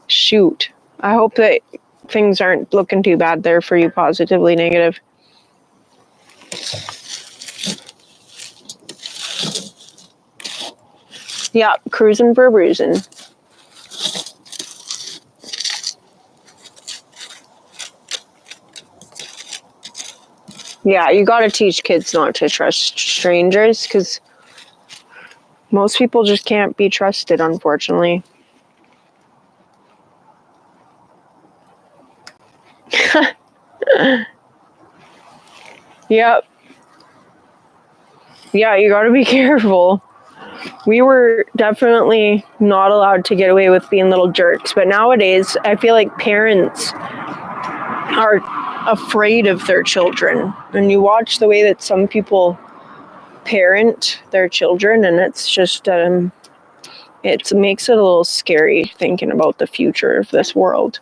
Shoot. I hope that things aren't looking too bad there for you, Positively Negative. Yeah, cruising for bruising. Yeah, you got to teach kids not to trust strangers because most people just can't be trusted, unfortunately. Yep. Yeah, you got to be careful. We were definitely not allowed to get away with being little jerks, but nowadays I feel like parents are afraid of their children. And you watch the way that some people parent their children, and it's just it makes it a little scary thinking about the future of this world.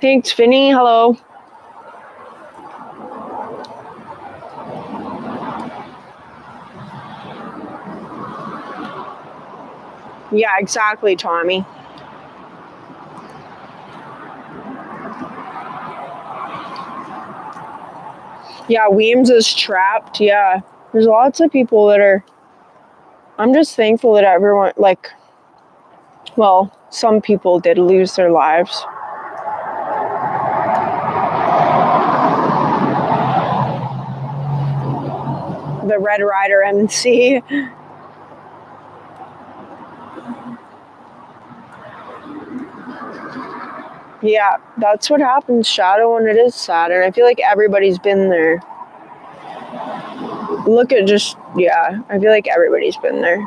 Thanks, Vinny. Hello. Yeah, exactly, Tommy. Yeah, Weems is trapped. Yeah, there's lots of people that are. I'm just thankful that everyone, like, well, some people did lose their lives. The Red Rider MC. Yeah, that's what happens, Shadow, and it is sad. And I feel like everybody's been there. Look at just, yeah, I feel like everybody's been there.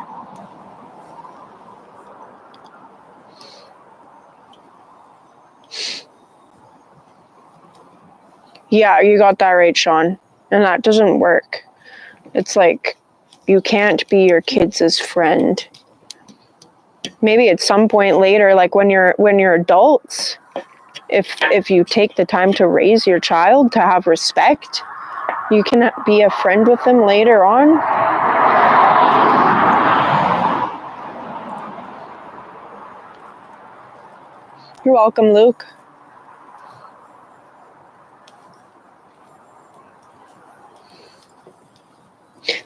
Yeah, you got that right, Sean. And that doesn't work. It's like, you can't be your kids' friend. Maybe at some point later, like when you're adults, if you take the time to raise your child to have respect, you can be a friend with them later on. You're welcome, Luke.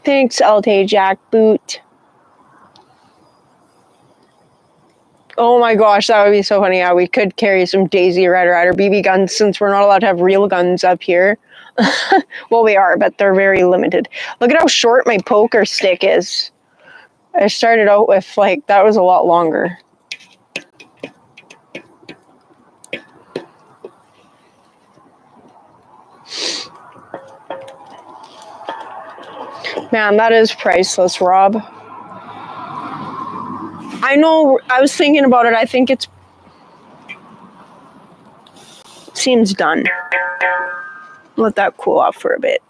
Thanks, LT Jackboot. Oh my gosh, that would be so funny. Yeah, we could carry some Daisy Red Rider BB guns since we're not allowed to have real guns up here. Well, we are, but they're very limited. Look at how short my poker stick is. I started out with, like, that was a lot longer. Man, that is priceless, Rob. I know, I was thinking about it. I think it seems done. Let that cool off for a bit.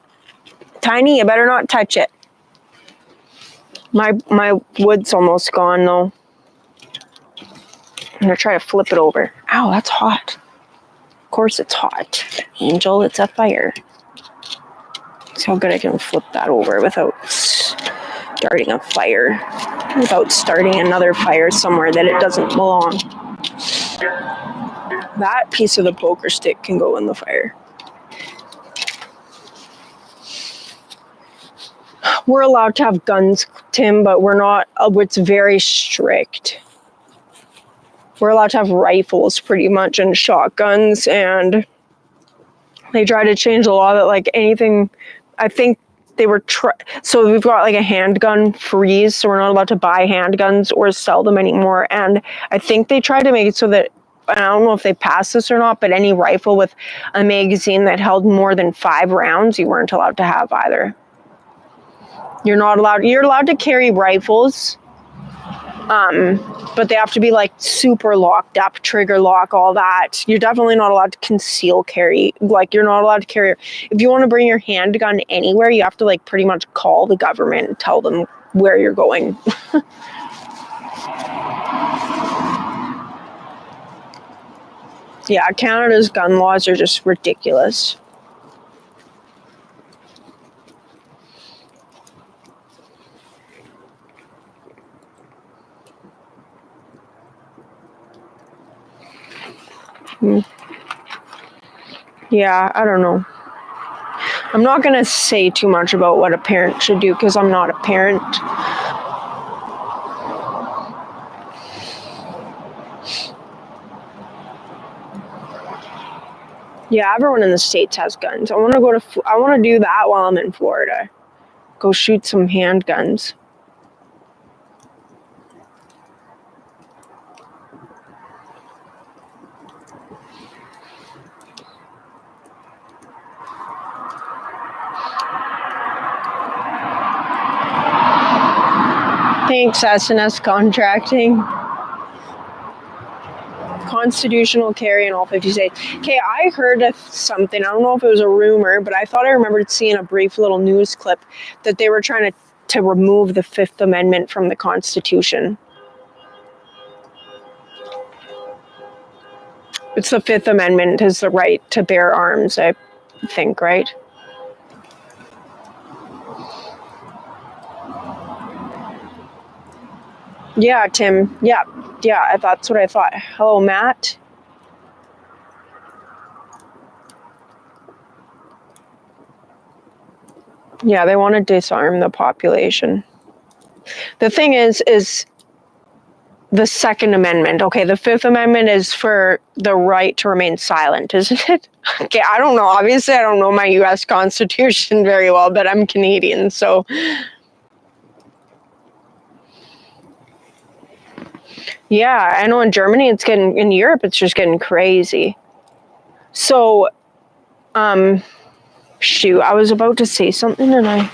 Tiny, you better not touch it. My wood's almost gone, though. I'm going to try to flip it over. Ow, that's hot. Of course it's hot. Angel, it's a fire. See how good I can flip that over without starting a fire. Without starting another fire somewhere that it doesn't belong. That piece of the poker stick can go in the fire. We're allowed to have guns, Tim, but we're not, it's very strict. We're allowed to have rifles pretty much and shotguns, and they try to change the law that, like, anything, I think they were, so we've got like a handgun freeze, so we're not allowed to buy handguns or sell them anymore, and I think they tried to make it so that, I don't know if they passed this or not, but any rifle with a magazine that held more than 5 rounds, you weren't allowed to have either. You're allowed to carry rifles, but they have to be like super locked up, trigger lock, all that. You're definitely not allowed to conceal carry. Like, you're not allowed to carry, if you want to bring your handgun anywhere, you have to like pretty much call the government and tell them where you're going. Yeah, Canada's gun laws are just ridiculous. Yeah, I don't know. I'm not going to say too much about what a parent should do because I'm not a parent. Yeah, everyone in the States has guns. I want to do that while I'm in Florida. Go shoot some handguns. Thanks, SNS Contracting. Constitutional carry in all 50 states. Okay, I heard of something. I don't know if it was a rumor, but I thought I remembered seeing a brief little news clip that they were trying to remove the Fifth Amendment from the Constitution. It's the Fifth Amendment is the right to bear arms, I think, right? Yeah, Tim. Yeah, that's what I thought. Hello, Matt. Yeah, they want to disarm the population. The thing is the Second Amendment. Okay, the Fifth Amendment is for the right to remain silent, isn't it? Okay, I don't know. Obviously, I don't know my U.S. Constitution very well, but I'm Canadian, so... Yeah, I know in Germany in Europe, it's just getting crazy. So, shoot, I was about to say something and I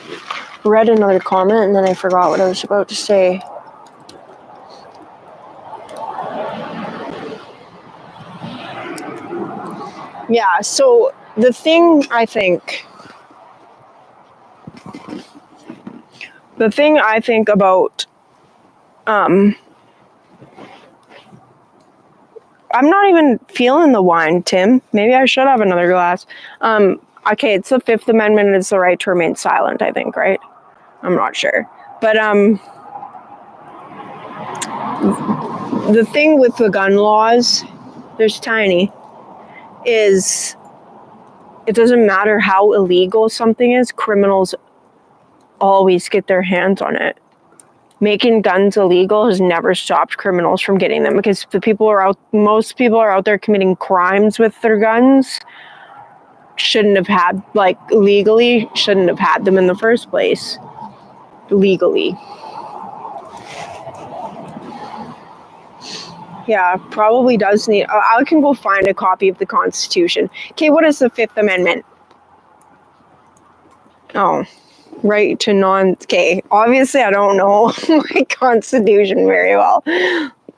read another comment and then I forgot what I was about to say. Yeah, so the thing I think about, I'm not even feeling the wine, Tim. Maybe I should have another glass. Okay, it's the Fifth Amendment. It's the right to remain silent, I think, right? I'm not sure. But the thing with the gun laws, there's Tiny, is it doesn't matter how illegal something is, criminals always get their hands on it. Making guns illegal has never stopped criminals from getting them because most people are out there committing crimes with their guns. Shouldn't have had them in the first place. Legally. Yeah, probably does need... I can go find a copy of the Constitution. Okay, what is the Fifth Amendment? Oh, right to okay, obviously I don't know my Constitution very well.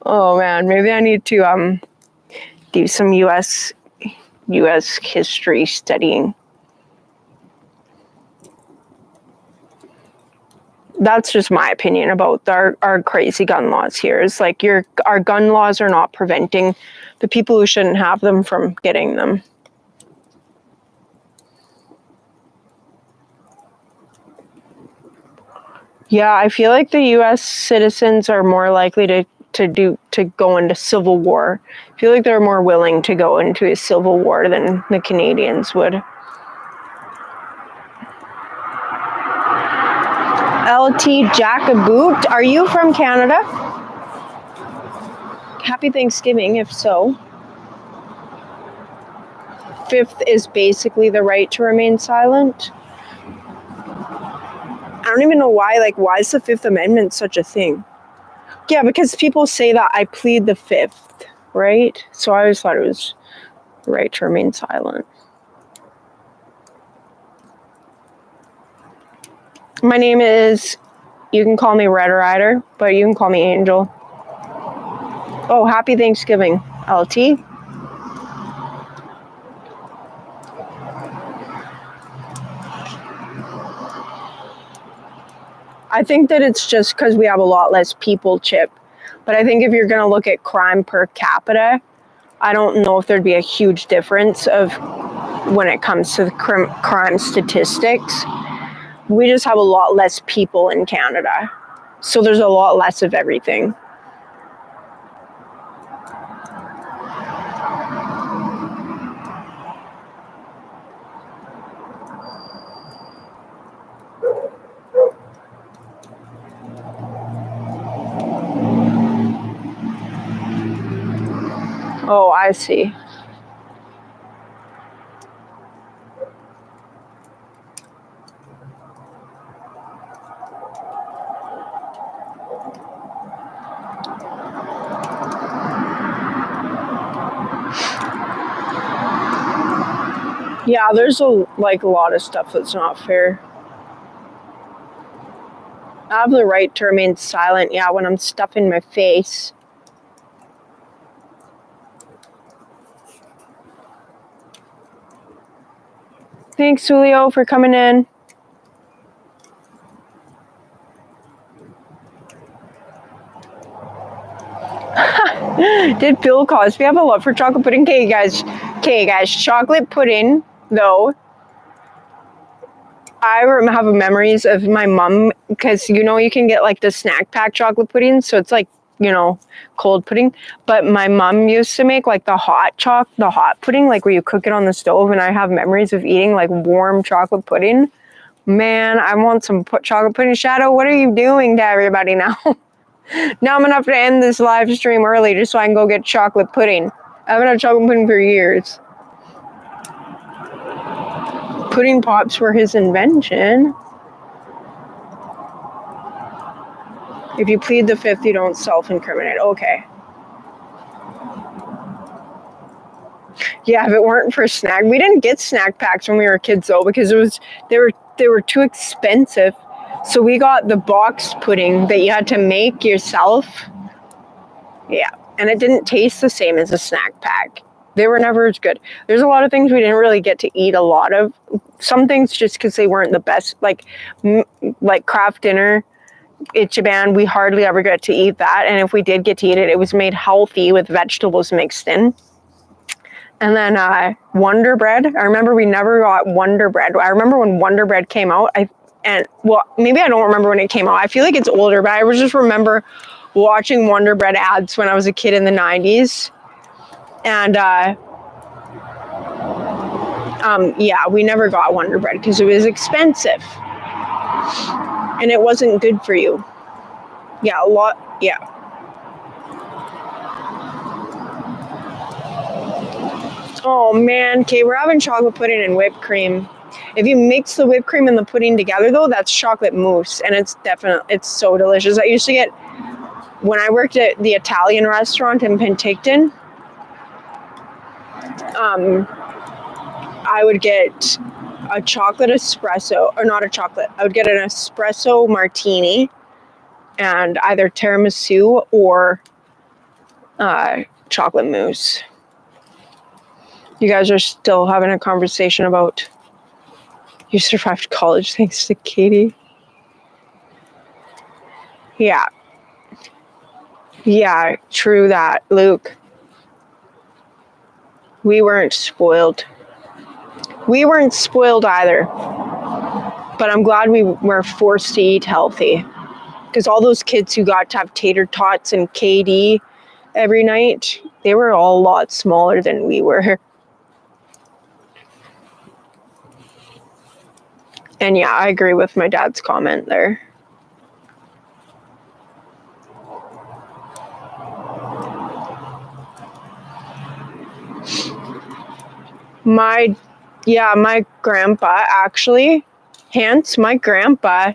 Oh man, maybe I need to do some U.S. history studying. That's just my opinion about our crazy gun laws here. It's like our gun laws are not preventing the people who shouldn't have them from getting them. Yeah, I feel like the U.S. citizens are more likely to go into civil war. I feel like they're more willing to go into a civil war than the Canadians would. LT Jackaboot, are you from Canada? Happy Thanksgiving, if so. Fifth is basically the right to remain silent. I don't even know why is the Fifth Amendment such a thing? Yeah, because people say that I plead the Fifth, right? So I always thought it was the right to remain silent. My name is, you can call me Red Rider, but you can call me Angel. Oh, happy Thanksgiving, LT. I think that it's just because we have a lot less people, Chip. But I think if you're going to look at crime per capita, I don't know if there'd be a huge difference of when it comes to the crime statistics. We just have a lot less people in Canada. So there's a lot less of everything. Oh, I see. Yeah, there's a lot of stuff that's not fair. I have the right to remain silent, yeah, when I'm stuffing my face. Thanks, Julio, for coming in. Did Bill Cosby have a love for chocolate pudding? Okay, guys, chocolate pudding, though. I have memories of my mom, because you can get like the snack pack chocolate pudding, so it's like cold pudding. But my mom used to make like the hot pudding, like where you cook it on the stove, and I have memories of eating like warm chocolate pudding. Man, I want some chocolate pudding. Shadow, what are you doing to everybody now? Now I'm gonna have to end this live stream early just so I can go get chocolate pudding. I haven't had chocolate pudding for years. Pudding pops were his invention. If you plead the fifth, you don't self-incriminate. Okay. Yeah, if it weren't for snack, we didn't get snack packs when we were kids though, because they were too expensive. So we got the box pudding that you had to make yourself. Yeah, and it didn't taste the same as a snack pack. They were never as good. There's a lot of things we didn't really get to eat a lot of. Some things just because they weren't the best, like craft dinner. Ichiban, we hardly ever got to eat that, and if we did get to eat it, it was made healthy with vegetables mixed in. And then Wonder Bread. I remember we never got Wonder Bread. I remember when Wonder Bread came out. Maybe I don't remember when it came out. I feel like it's older, but I just remember watching Wonder Bread ads when I was a kid in the 90s. And yeah, we never got Wonder Bread because it was expensive. And it wasn't good for you. Yeah, a lot. Yeah. Oh man, okay, we're having chocolate pudding and whipped cream. If you mix the whipped cream and the pudding together though, that's chocolate mousse, and it's so delicious. I used to get, when I worked at the Italian restaurant in Penticton, I would get a chocolate espresso, or not a chocolate, I would get an espresso martini and either tiramisu or chocolate mousse. You guys are still having a conversation about you survived college thanks to Katie. Yeah. Yeah, true that, Luke. We weren't spoiled. We weren't spoiled either. But I'm glad we were forced to eat healthy. Because all those kids who got to have tater tots and KD every night, they were all a lot smaller than we were. And yeah, I agree with my dad's comment there. My grandpa actually, my grandpa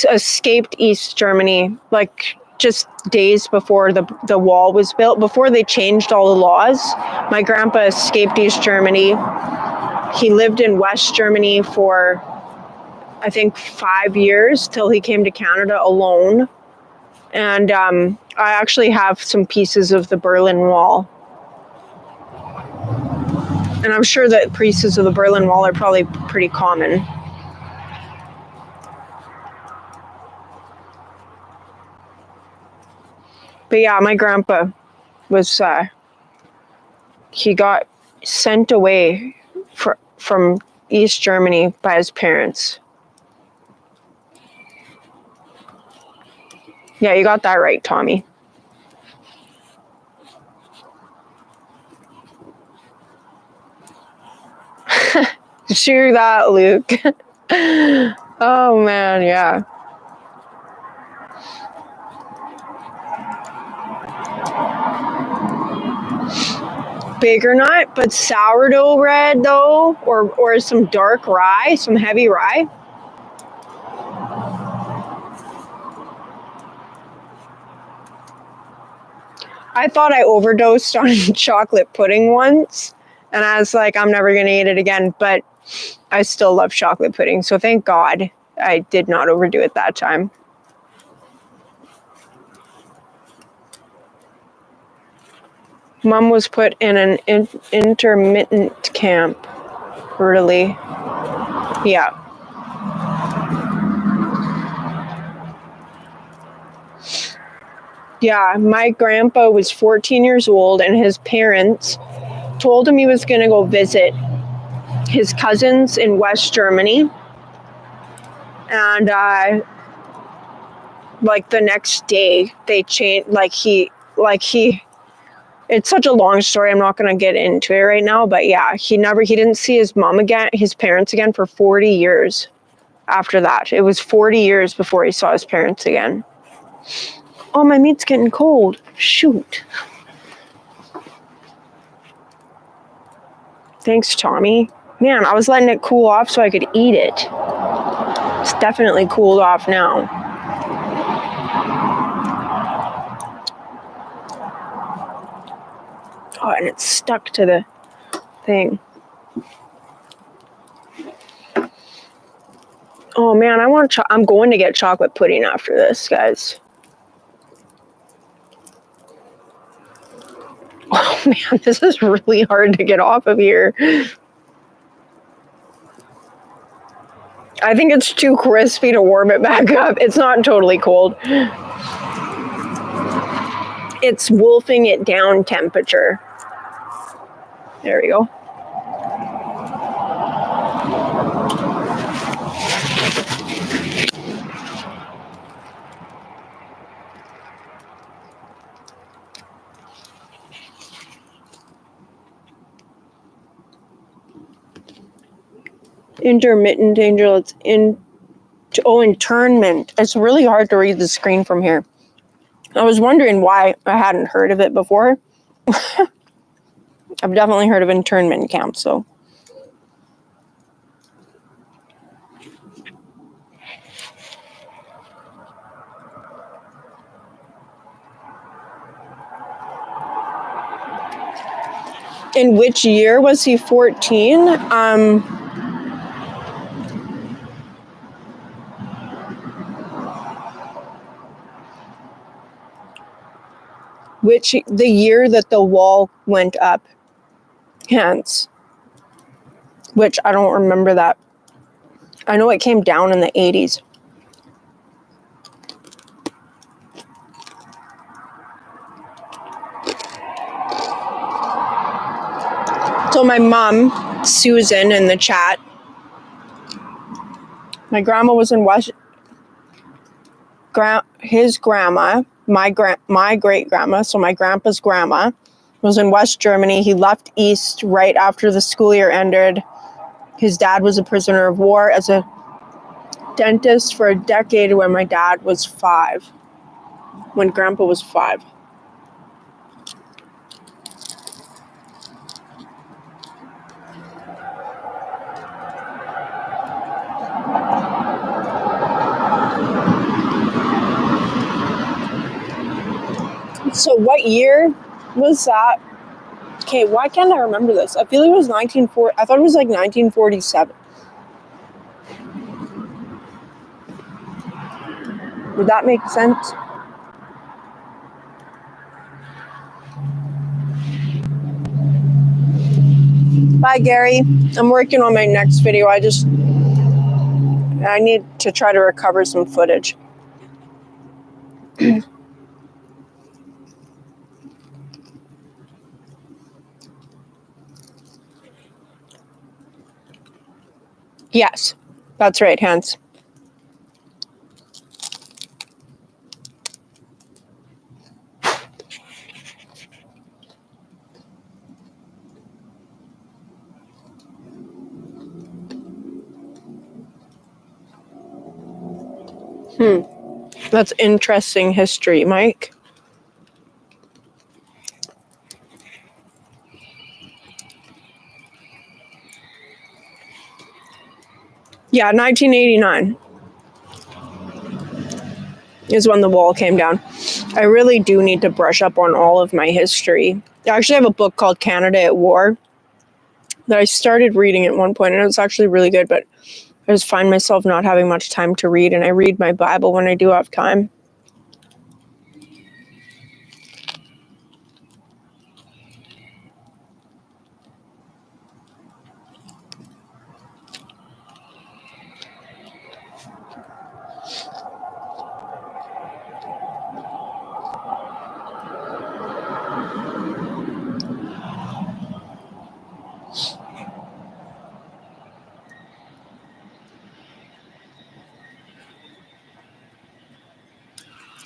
escaped East Germany like just days before the wall was built, before they changed all the laws. My grandpa escaped East Germany. He lived in West Germany for, I think, 5 years till he came to Canada alone. And I actually have some pieces of the Berlin Wall. And I'm sure that pieces of the Berlin Wall are probably pretty common. But yeah, my grandpa was, he got sent away from East Germany by his parents. Yeah, you got that right, Tommy. Cheer that, Luke. Oh man, yeah. Big or not, but sourdough bread though, or some dark rye, some heavy rye. I thought I overdosed on chocolate pudding once, And I was like, I'm never going to eat it again. But I still love chocolate pudding. So thank God I did not overdo it that time. Mom was put in an intermittent camp. Really? Yeah. Yeah, my grandpa was 14 years old, and his parents told him he was going to go visit his cousins in West Germany. And like the next day, they changed. It's such a long story. I'm not going to get into it right now. But yeah, he didn't see his mom again, his parents again, for 40 years. After that, it was 40 years before he saw his parents again. Oh, my meat's getting cold. Shoot. Thanks, Tommy. Man, I was letting it cool off so I could eat it. It's definitely cooled off now. Oh, and it's stuck to the thing. Oh man, I'm going to get chocolate pudding after this, guys. Oh man, this is really hard to get off of here. I think it's too crispy to warm it back up. It's not totally cold. It's wolfing it down temperature. There we go. Intermittent angel. It's internment. It's really hard to read the screen from here. I was wondering why I hadn't heard of it before. I've definitely heard of internment camps, though. In which year was he 14? The year that the wall went up. Hence. Which I don't remember that. I know it came down in the 80s. So my mom, Susan, in the chat, my grandma was in his grandma, my great grandma, so my grandpa's grandma, was in West Germany. He left East right after the school year ended. His dad was a prisoner of war as a dentist for a decade when my dad was 5. When grandpa was 5. So what year was that? Okay, why can't I remember this? I feel it was 1940. I thought it was like 1947. Would that make sense? Bye, Gary. I'm working on my next video. I need to try to recover some footage. Yes, that's right, Hans. That's interesting history, Mike. Yeah, 1989 is when the wall came down. I really do need to brush up on all of my history. I actually have a book called Canada at War. that I started reading at one point, and it was actually really good, but I just find myself not having much time to read, and I read my Bible when I do have time.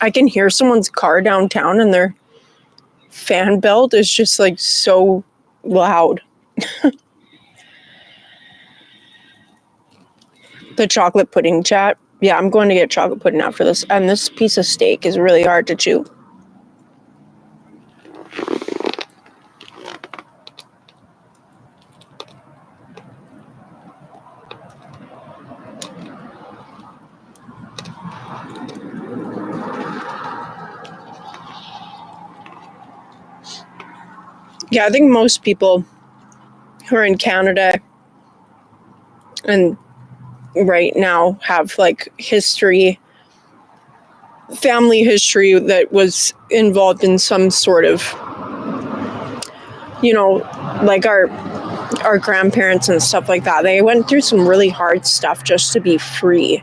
I can hear someone's car downtown, and their fan belt is just like so loud. The chocolate pudding chat. Yeah, I'm going to get chocolate pudding after this. And this piece of steak is really hard to chew. Yeah, I think most people who are in Canada and right now have like history, family history that was involved in some sort of, you know, like our grandparents and stuff like that. They went through some really hard stuff just to be free.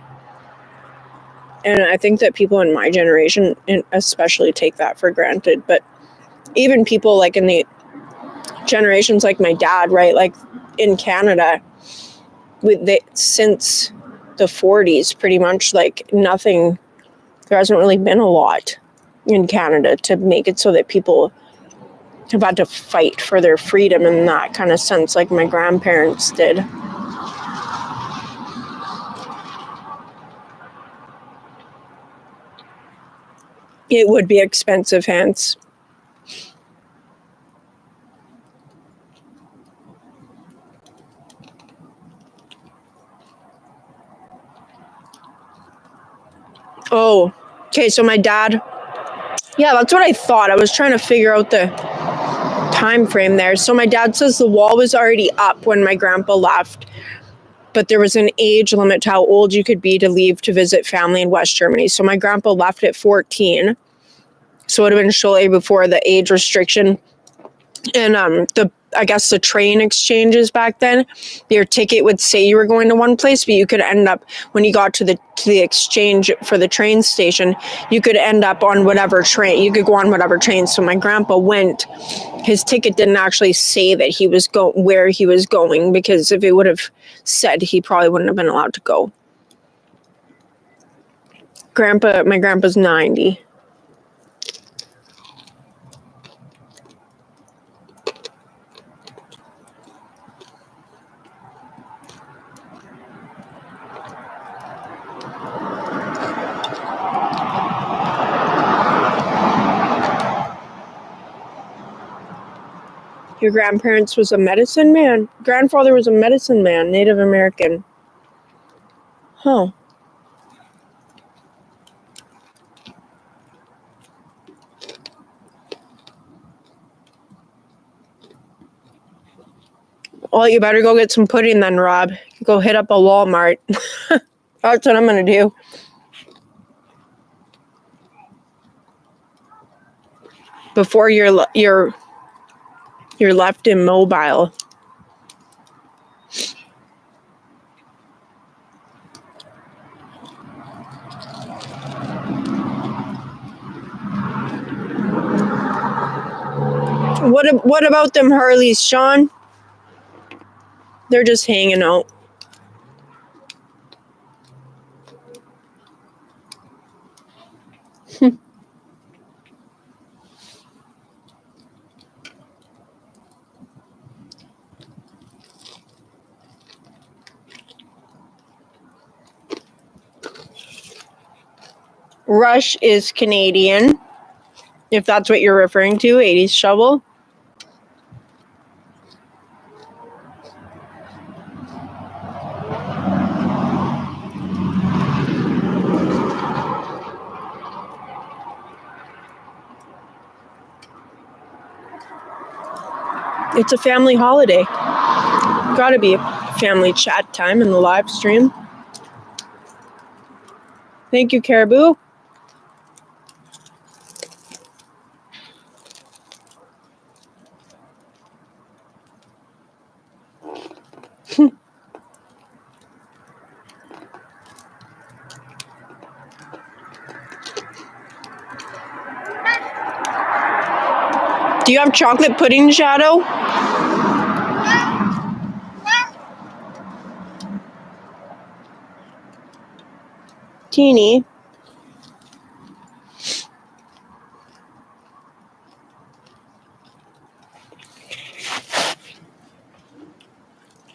And I think that people in my generation especially take that for granted. But even people like in the generations like my dad, right? Like in Canada, since the 40s, pretty much like nothing, there hasn't really been a lot in Canada to make it so that people have had to fight for their freedom in that kind of sense, like my grandparents did. It would be expensive, hence. Oh, okay, so my dad, yeah, that's what I thought. I was trying to figure out the time frame there. So my dad says the wall was already up when my grandpa left, but there was an age limit to how old you could be to leave to visit family in West Germany. So my grandpa left at 14. So it would have been shortly before the age restriction. And I guess the train exchanges back then, your ticket would say you were going to one place, but you could end up, when you got to the exchange for the train station, you could end up on whatever train. You could go on whatever train. So my grandpa went. His ticket didn't actually say that he was where he was going, because if it would have said, he probably wouldn't have been allowed to go. My grandpa's 90. Your grandparents was a medicine man? Grandfather was a medicine man, Native American. Huh. Well, you better go get some pudding then, Rob. Go hit up a Walmart. That's what I'm going to do. Before you're left immobile. What about them Harleys, Sean? They're just hanging out. Rush is Canadian, if that's what you're referring to, 80s shovel. It's a family holiday. Gotta be family chat time in the live stream. Thank you, Caribou. Do you have chocolate pudding, Shadow? Teeny.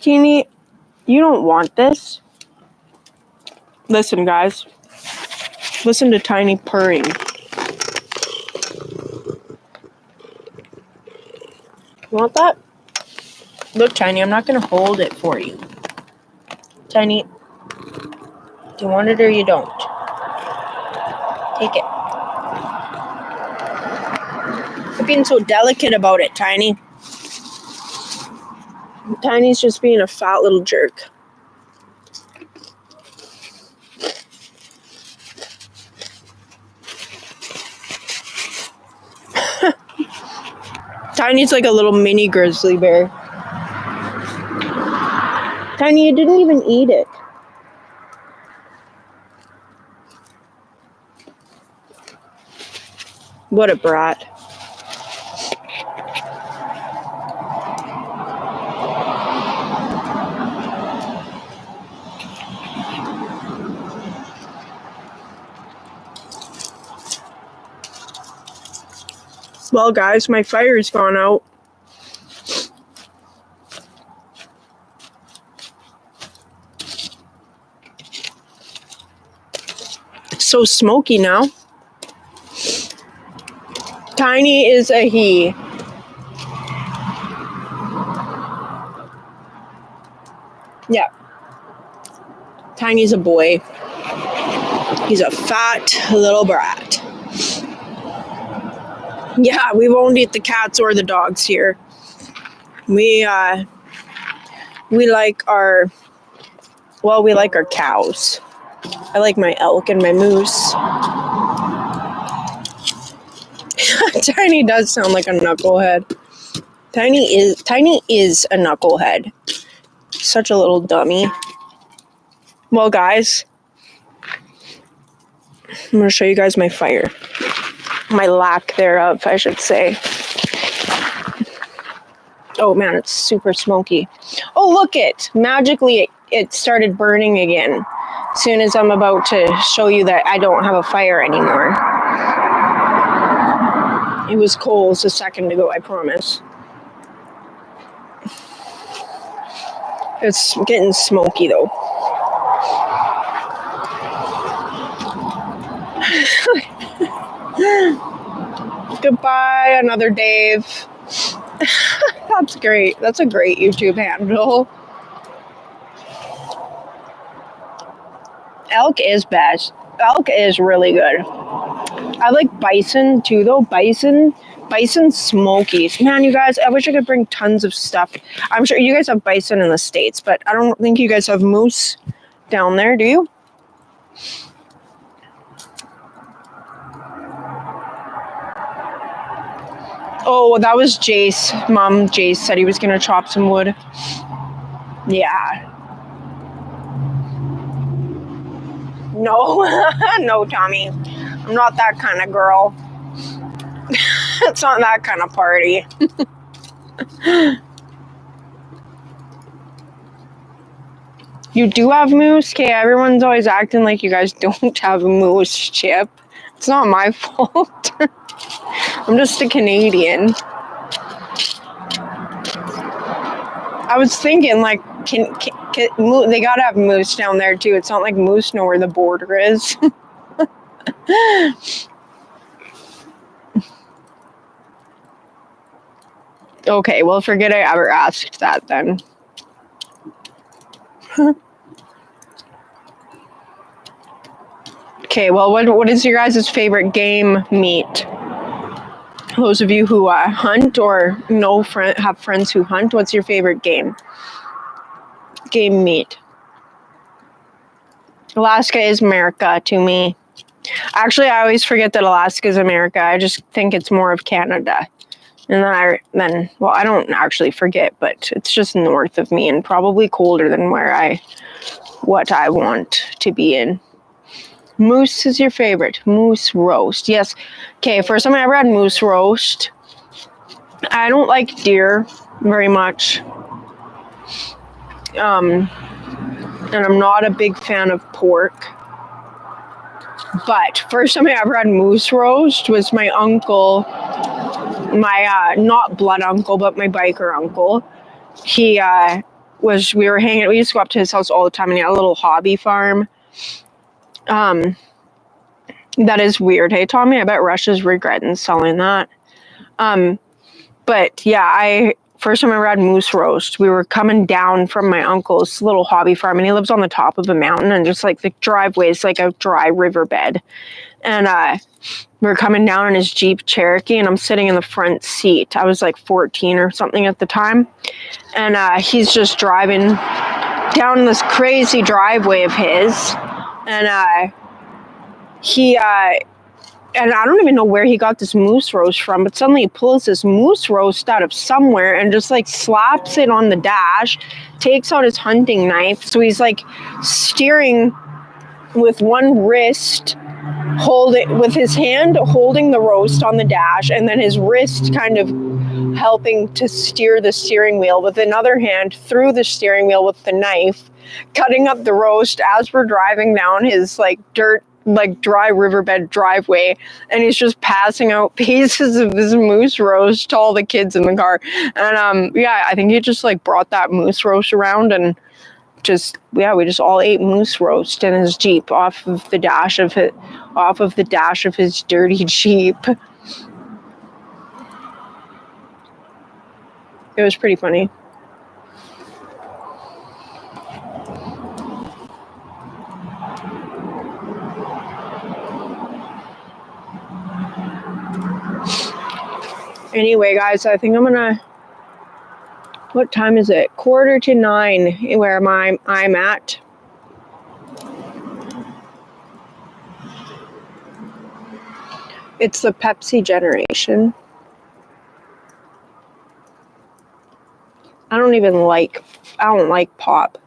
Teeny, you don't want this. Listen, guys. Listen to Tiny purring. You want that? Look, Tiny, I'm not going to hold it for you. Tiny, do you want it or you don't? Take it. You're being so delicate about it, Tiny. Tiny's just being a fat little jerk. Tiny's like a little mini grizzly bear. Tiny, you didn't even eat it. What a brat. Well, guys, my fire's gone out. It's so smoky now. Tiny is a he. Yeah. Tiny's a boy. He's a fat little brat. Yeah, we won't eat the cats or the dogs here. We like our cows. I like my elk and my moose. Tiny does sound like a knucklehead. Tiny is a knucklehead. Such a little dummy. Well, guys, I'm going to show you guys my fire. My lack thereof, I should say. Oh, man, it's super smoky. Oh, look it. Magically, it started burning again. As soon as I'm about to show you that I don't have a fire anymore. It was coals a second ago, I promise. It's getting smoky, though. Goodbye, another Dave. That's great. That's a great YouTube handle. Elk is best. Elk is really good. I like bison too, though. Bison smokies. Man, you guys, I wish I could bring tons of stuff. I'm sure you guys have bison in the States, but I don't think you guys have moose down there, do you? Oh, that was Jace. Mom, Jace said he was going to chop some wood. Yeah. No. No, Tommy. I'm not that kind of girl. It's not that kind of party. You do have moose? Okay, everyone's always acting like you guys don't have moose, Chip. It's not my fault. I'm just a Canadian. I was thinking, like, they gotta have moose down there too. It's not like moose know where the border is. Okay, well, forget I ever asked that then. Okay, well, what is your guys' favorite game meat? those of you who hunt or have friends who hunt, what's your favorite game meat? Alaska is America to me. Actually, I always forget that Alaska is America. I just think it's more of Canada. And then I don't actually forget, but it's just north of me and probably colder than what I want to be in. Moose is your favorite. Moose roast. Yes. Okay, first time I ever had moose roast. I don't like deer very much. And I'm not a big fan of pork. But first time I ever had moose roast was my uncle, my not blood uncle, but my biker uncle. We were hanging, we used to go up to his house all the time, and he had a little hobby farm. That is weird. Hey, Tommy, I bet Russia's regretting selling that. But yeah, first time I ever had moose roast, we were coming down from my uncle's little hobby farm, and he lives on the top of a mountain, and just like the driveway is like a dry riverbed. And we were coming down in his Jeep Cherokee, and I'm sitting in the front seat. I was like 14 or something at the time. And he's just driving down this crazy driveway of his. And and I don't even know where he got this moose roast from, but suddenly he pulls this moose roast out of somewhere and just like slaps it on the dash, takes out his hunting knife. So he's like steering with one wrist, with his hand holding the roast on the dash, and then his wrist kind of helping to steer the steering wheel with another hand through the steering wheel with the knife, cutting up the roast as we're driving down his like dry riverbed driveway, and he's just passing out pieces of this moose roast to all the kids in the car. And I think he just like brought that moose roast around, and we just all ate moose roast in his Jeep off of the dash of his dirty Jeep. It was pretty funny. Anyway, guys, I think what time is it? 8:45 where I'm at. It's the Pepsi generation. I don't like pop.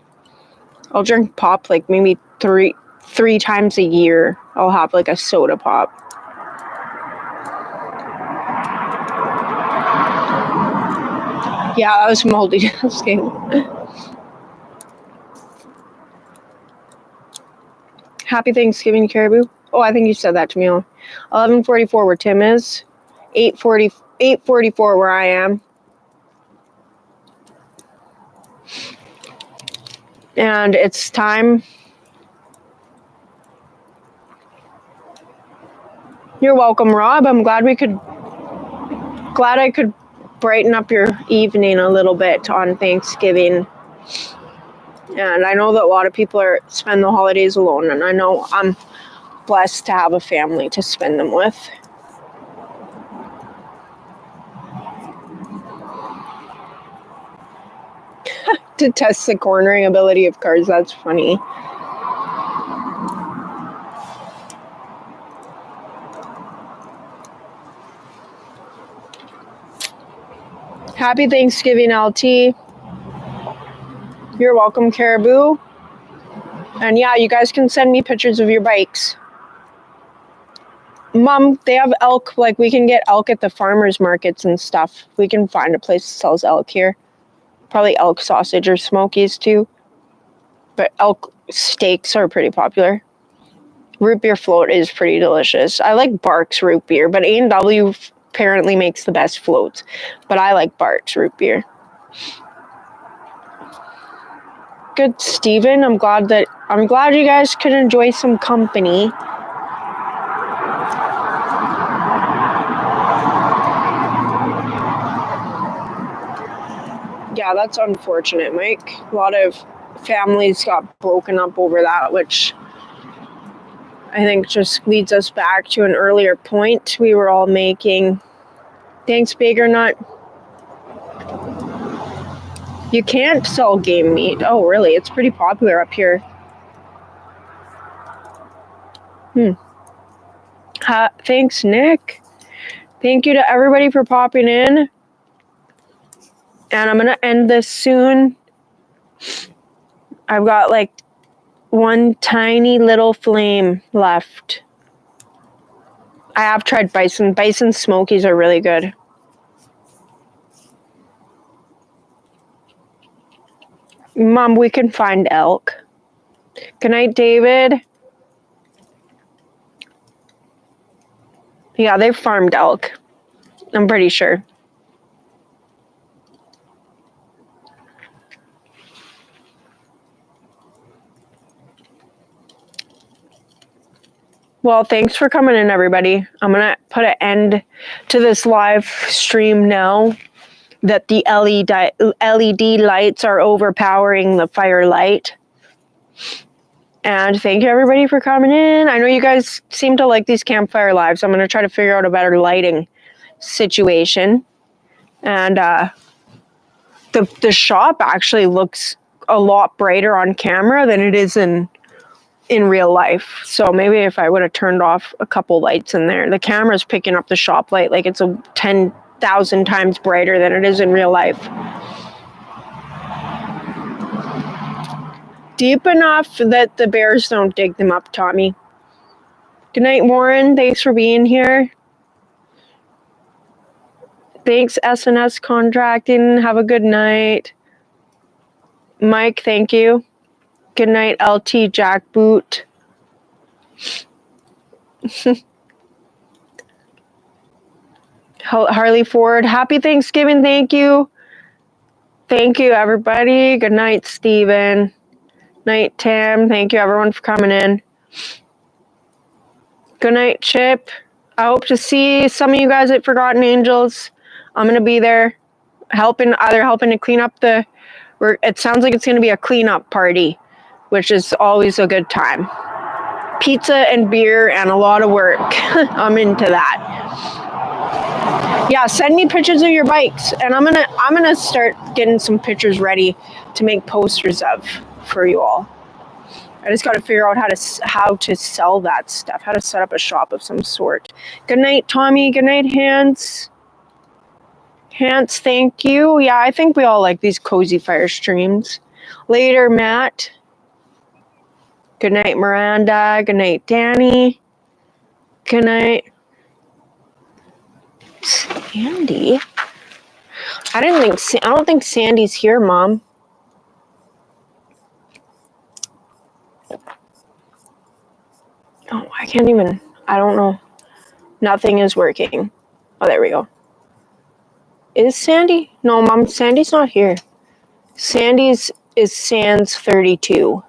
I'll drink pop like maybe three times a year. I'll have like a soda pop. Yeah, I was multitasking. Happy Thanksgiving, Caribou. Oh, I think you said that to me. 11:44 where Tim is. 8:44 where I am. And it's time. You're welcome, Rob. I'm glad I could brighten up your evening a little bit on Thanksgiving. And I know that a lot of people spend the holidays alone, and I know I'm blessed to have a family to spend them with. To test the cornering ability of cars, that's funny. Happy Thanksgiving, LT. You're welcome, Caribou. And yeah, you guys can send me pictures of your bikes. Mom, they have elk. Like, we can get elk at the farmers markets and stuff. We can find a place that sells elk here. Probably elk sausage or smokies too. But elk steaks are pretty popular. Root beer float is pretty delicious. I like Barks root beer, but A&W apparently makes the best floats. But I like Barks root beer. Good, Steven. I'm glad you guys could enjoy some company. Yeah, that's unfortunate, Mike. A lot of families got broken up over that, which I think just leads us back to an earlier point we were all making. Thanks, Bigger Nut. You can't sell game meat. Oh, really? It's pretty popular up here. Thanks, Nick. Thank you to everybody for popping in. And I'm going to end this soon. I've got like one tiny little flame left. I have tried bison. Bison smokies are really good. Mom, we can find elk. Good night, David. Yeah, they've farmed elk. I'm pretty sure. Well, thanks for coming in, everybody. I'm going to put an end to this live stream now that the LED lights are overpowering the firelight. And thank you, everybody, for coming in. I know you guys seem to like these campfire lives. I'm going to try to figure out a better lighting situation. And the shop actually looks a lot brighter on camera than it is in real life. So maybe if I would have turned off a couple lights in there. The camera's picking up the shop light like it's 10,000 times brighter than it is in real life. Deep enough that the bears don't dig them up, Tommy. Good night, Warren. Thanks for being here. Thanks, SNS Contracting. Have a good night. Mike, thank you. Good night, LT Jackboot. Harley Ford, happy Thanksgiving. Thank you. Thank you, everybody. Good night, Steven. Night, Tim. Thank you, everyone, for coming in. Good night, Chip. I hope to see some of you guys at Forgotten Angels. I'm going to be there helping to clean up it sounds like it's going to be a cleanup party, which is always a good time. Pizza and beer and a lot of work. I'm into that. Yeah, send me pictures of your bikes, and I'm gonna start getting some pictures ready to make posters of for you all. I just got to figure out how to sell that stuff, how to set up a shop of some sort. Good night, Tommy. Good night, Hans. Hans, thank you. Yeah, I think we all like these cozy fire streams. Later, Matt. Good night, Miranda. Good night, Danny. Good night, Sandy. I don't think Sandy's here, Mom. Oh, I don't know. Nothing is working. Oh, there we go. Is Sandy? No, Mom, Sandy's not here. Sandy's is Sans 32.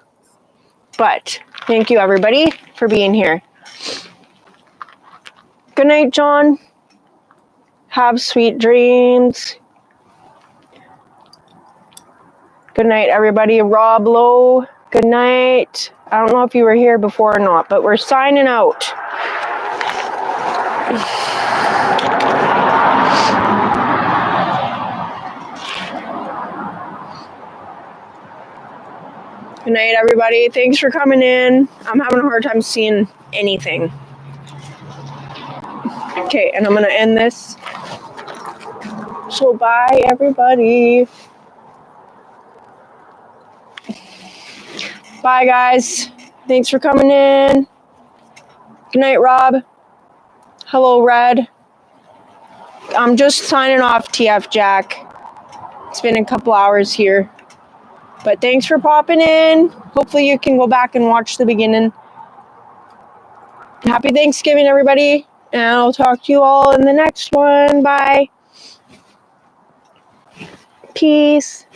But thank you, everybody, for being here. Good night, John. Have sweet dreams. Good night, everybody. Rob Lowe, good night. I don't know if you were here before or not, but we're signing out. Good night, everybody. Thanks for coming in. I'm having a hard time seeing anything. Okay, and I'm going to end this. So bye, everybody. Bye, guys. Thanks for coming in. Good night, Rob. Hello, Red. I'm just signing off, TF Jack. It's been a couple hours here. But thanks for popping in. Hopefully you can go back and watch the beginning. Happy Thanksgiving, everybody. And I'll talk to you all in the next one. Bye. Peace.